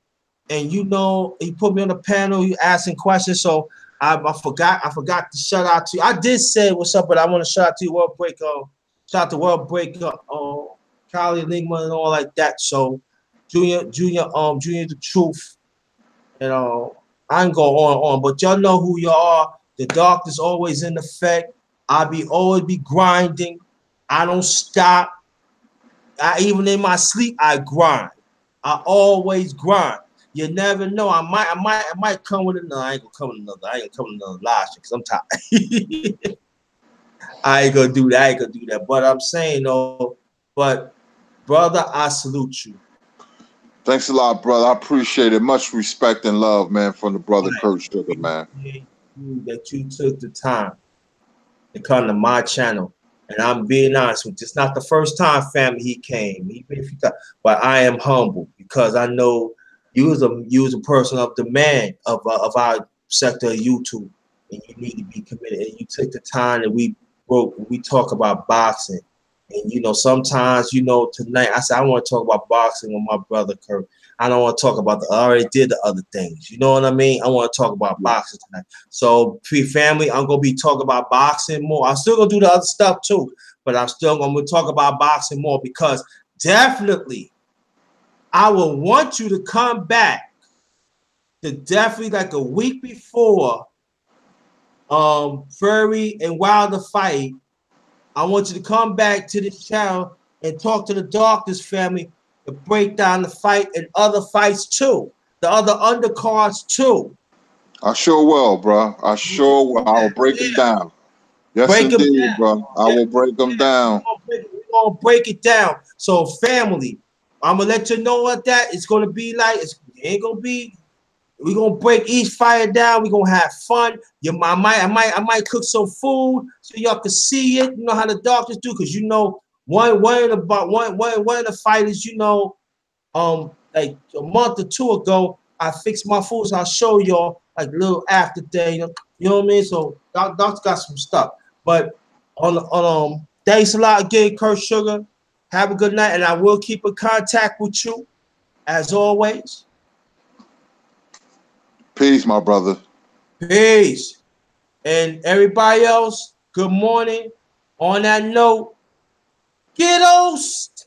and you know, he put me on the panel. You asking questions, so I forgot. I forgot to shout out to you. I did say what's up, but I want to shout out to you, World Breaker. Shout out to World Breaker, Kali Enigma, and all like that. So, Junior, the Truth. And I ain't go on, but y'all know who you are. The doctor's always in effect. I be always be grinding. I don't stop. Even in my sleep, I grind. I always grind. You never know. I might come with another. I ain't gonna come with another. I ain't gonna come with another live because I'm tired. I ain't gonna do that. I ain't gonna do that. But I'm saying though, but brother, I salute you. Thanks a lot, brother. I appreciate it. Much respect and love, man, from the brother I Kurt Sugar, man. appreciate you that you took the time to come to my channel. And I'm being honest with you. It's not the first time, family, he came. Even if he got, but I am humble because I know you was a person of demand of our sector of YouTube, and you need to be committed. And you took the time, and we talk about boxing. And you know, sometimes you know tonight I said I want to talk about boxing with my brother Kurt. I don't want to talk about I already did the other things. You know what I mean? I want to talk about boxing tonight. So, family, I'm gonna be talking about boxing more. I'm still gonna do the other stuff too, but I'm still gonna talk about boxing more because definitely I will want you to come back to definitely like a week before Fury and Wilder fight. I want you to come back to this channel and talk to the Doctors family to break down the fight and other fights too, the other undercards too. I sure will, bro. I sure will. I will break them Yeah, down. Yes, break them indeed, down. bro. I Yeah, will break them down. we're gonna break it down. So, family, I'm gonna let you know what that it's gonna be like. It ain't gonna be. We're gonna break each fire down. We're gonna have fun. I might cook some food so y'all can see it. You know how the doctors do, because you know one of the fighters, you know, like a month or two ago, I fixed my food, so I'll show y'all like a little after day. You know what I mean? So doctor got some stuff. But on thanks a lot again, Kurt Sugar. Have a good night, and I will keep in contact with you as always. Peace, my brother. Peace. And everybody else, good morning. On that note, get host.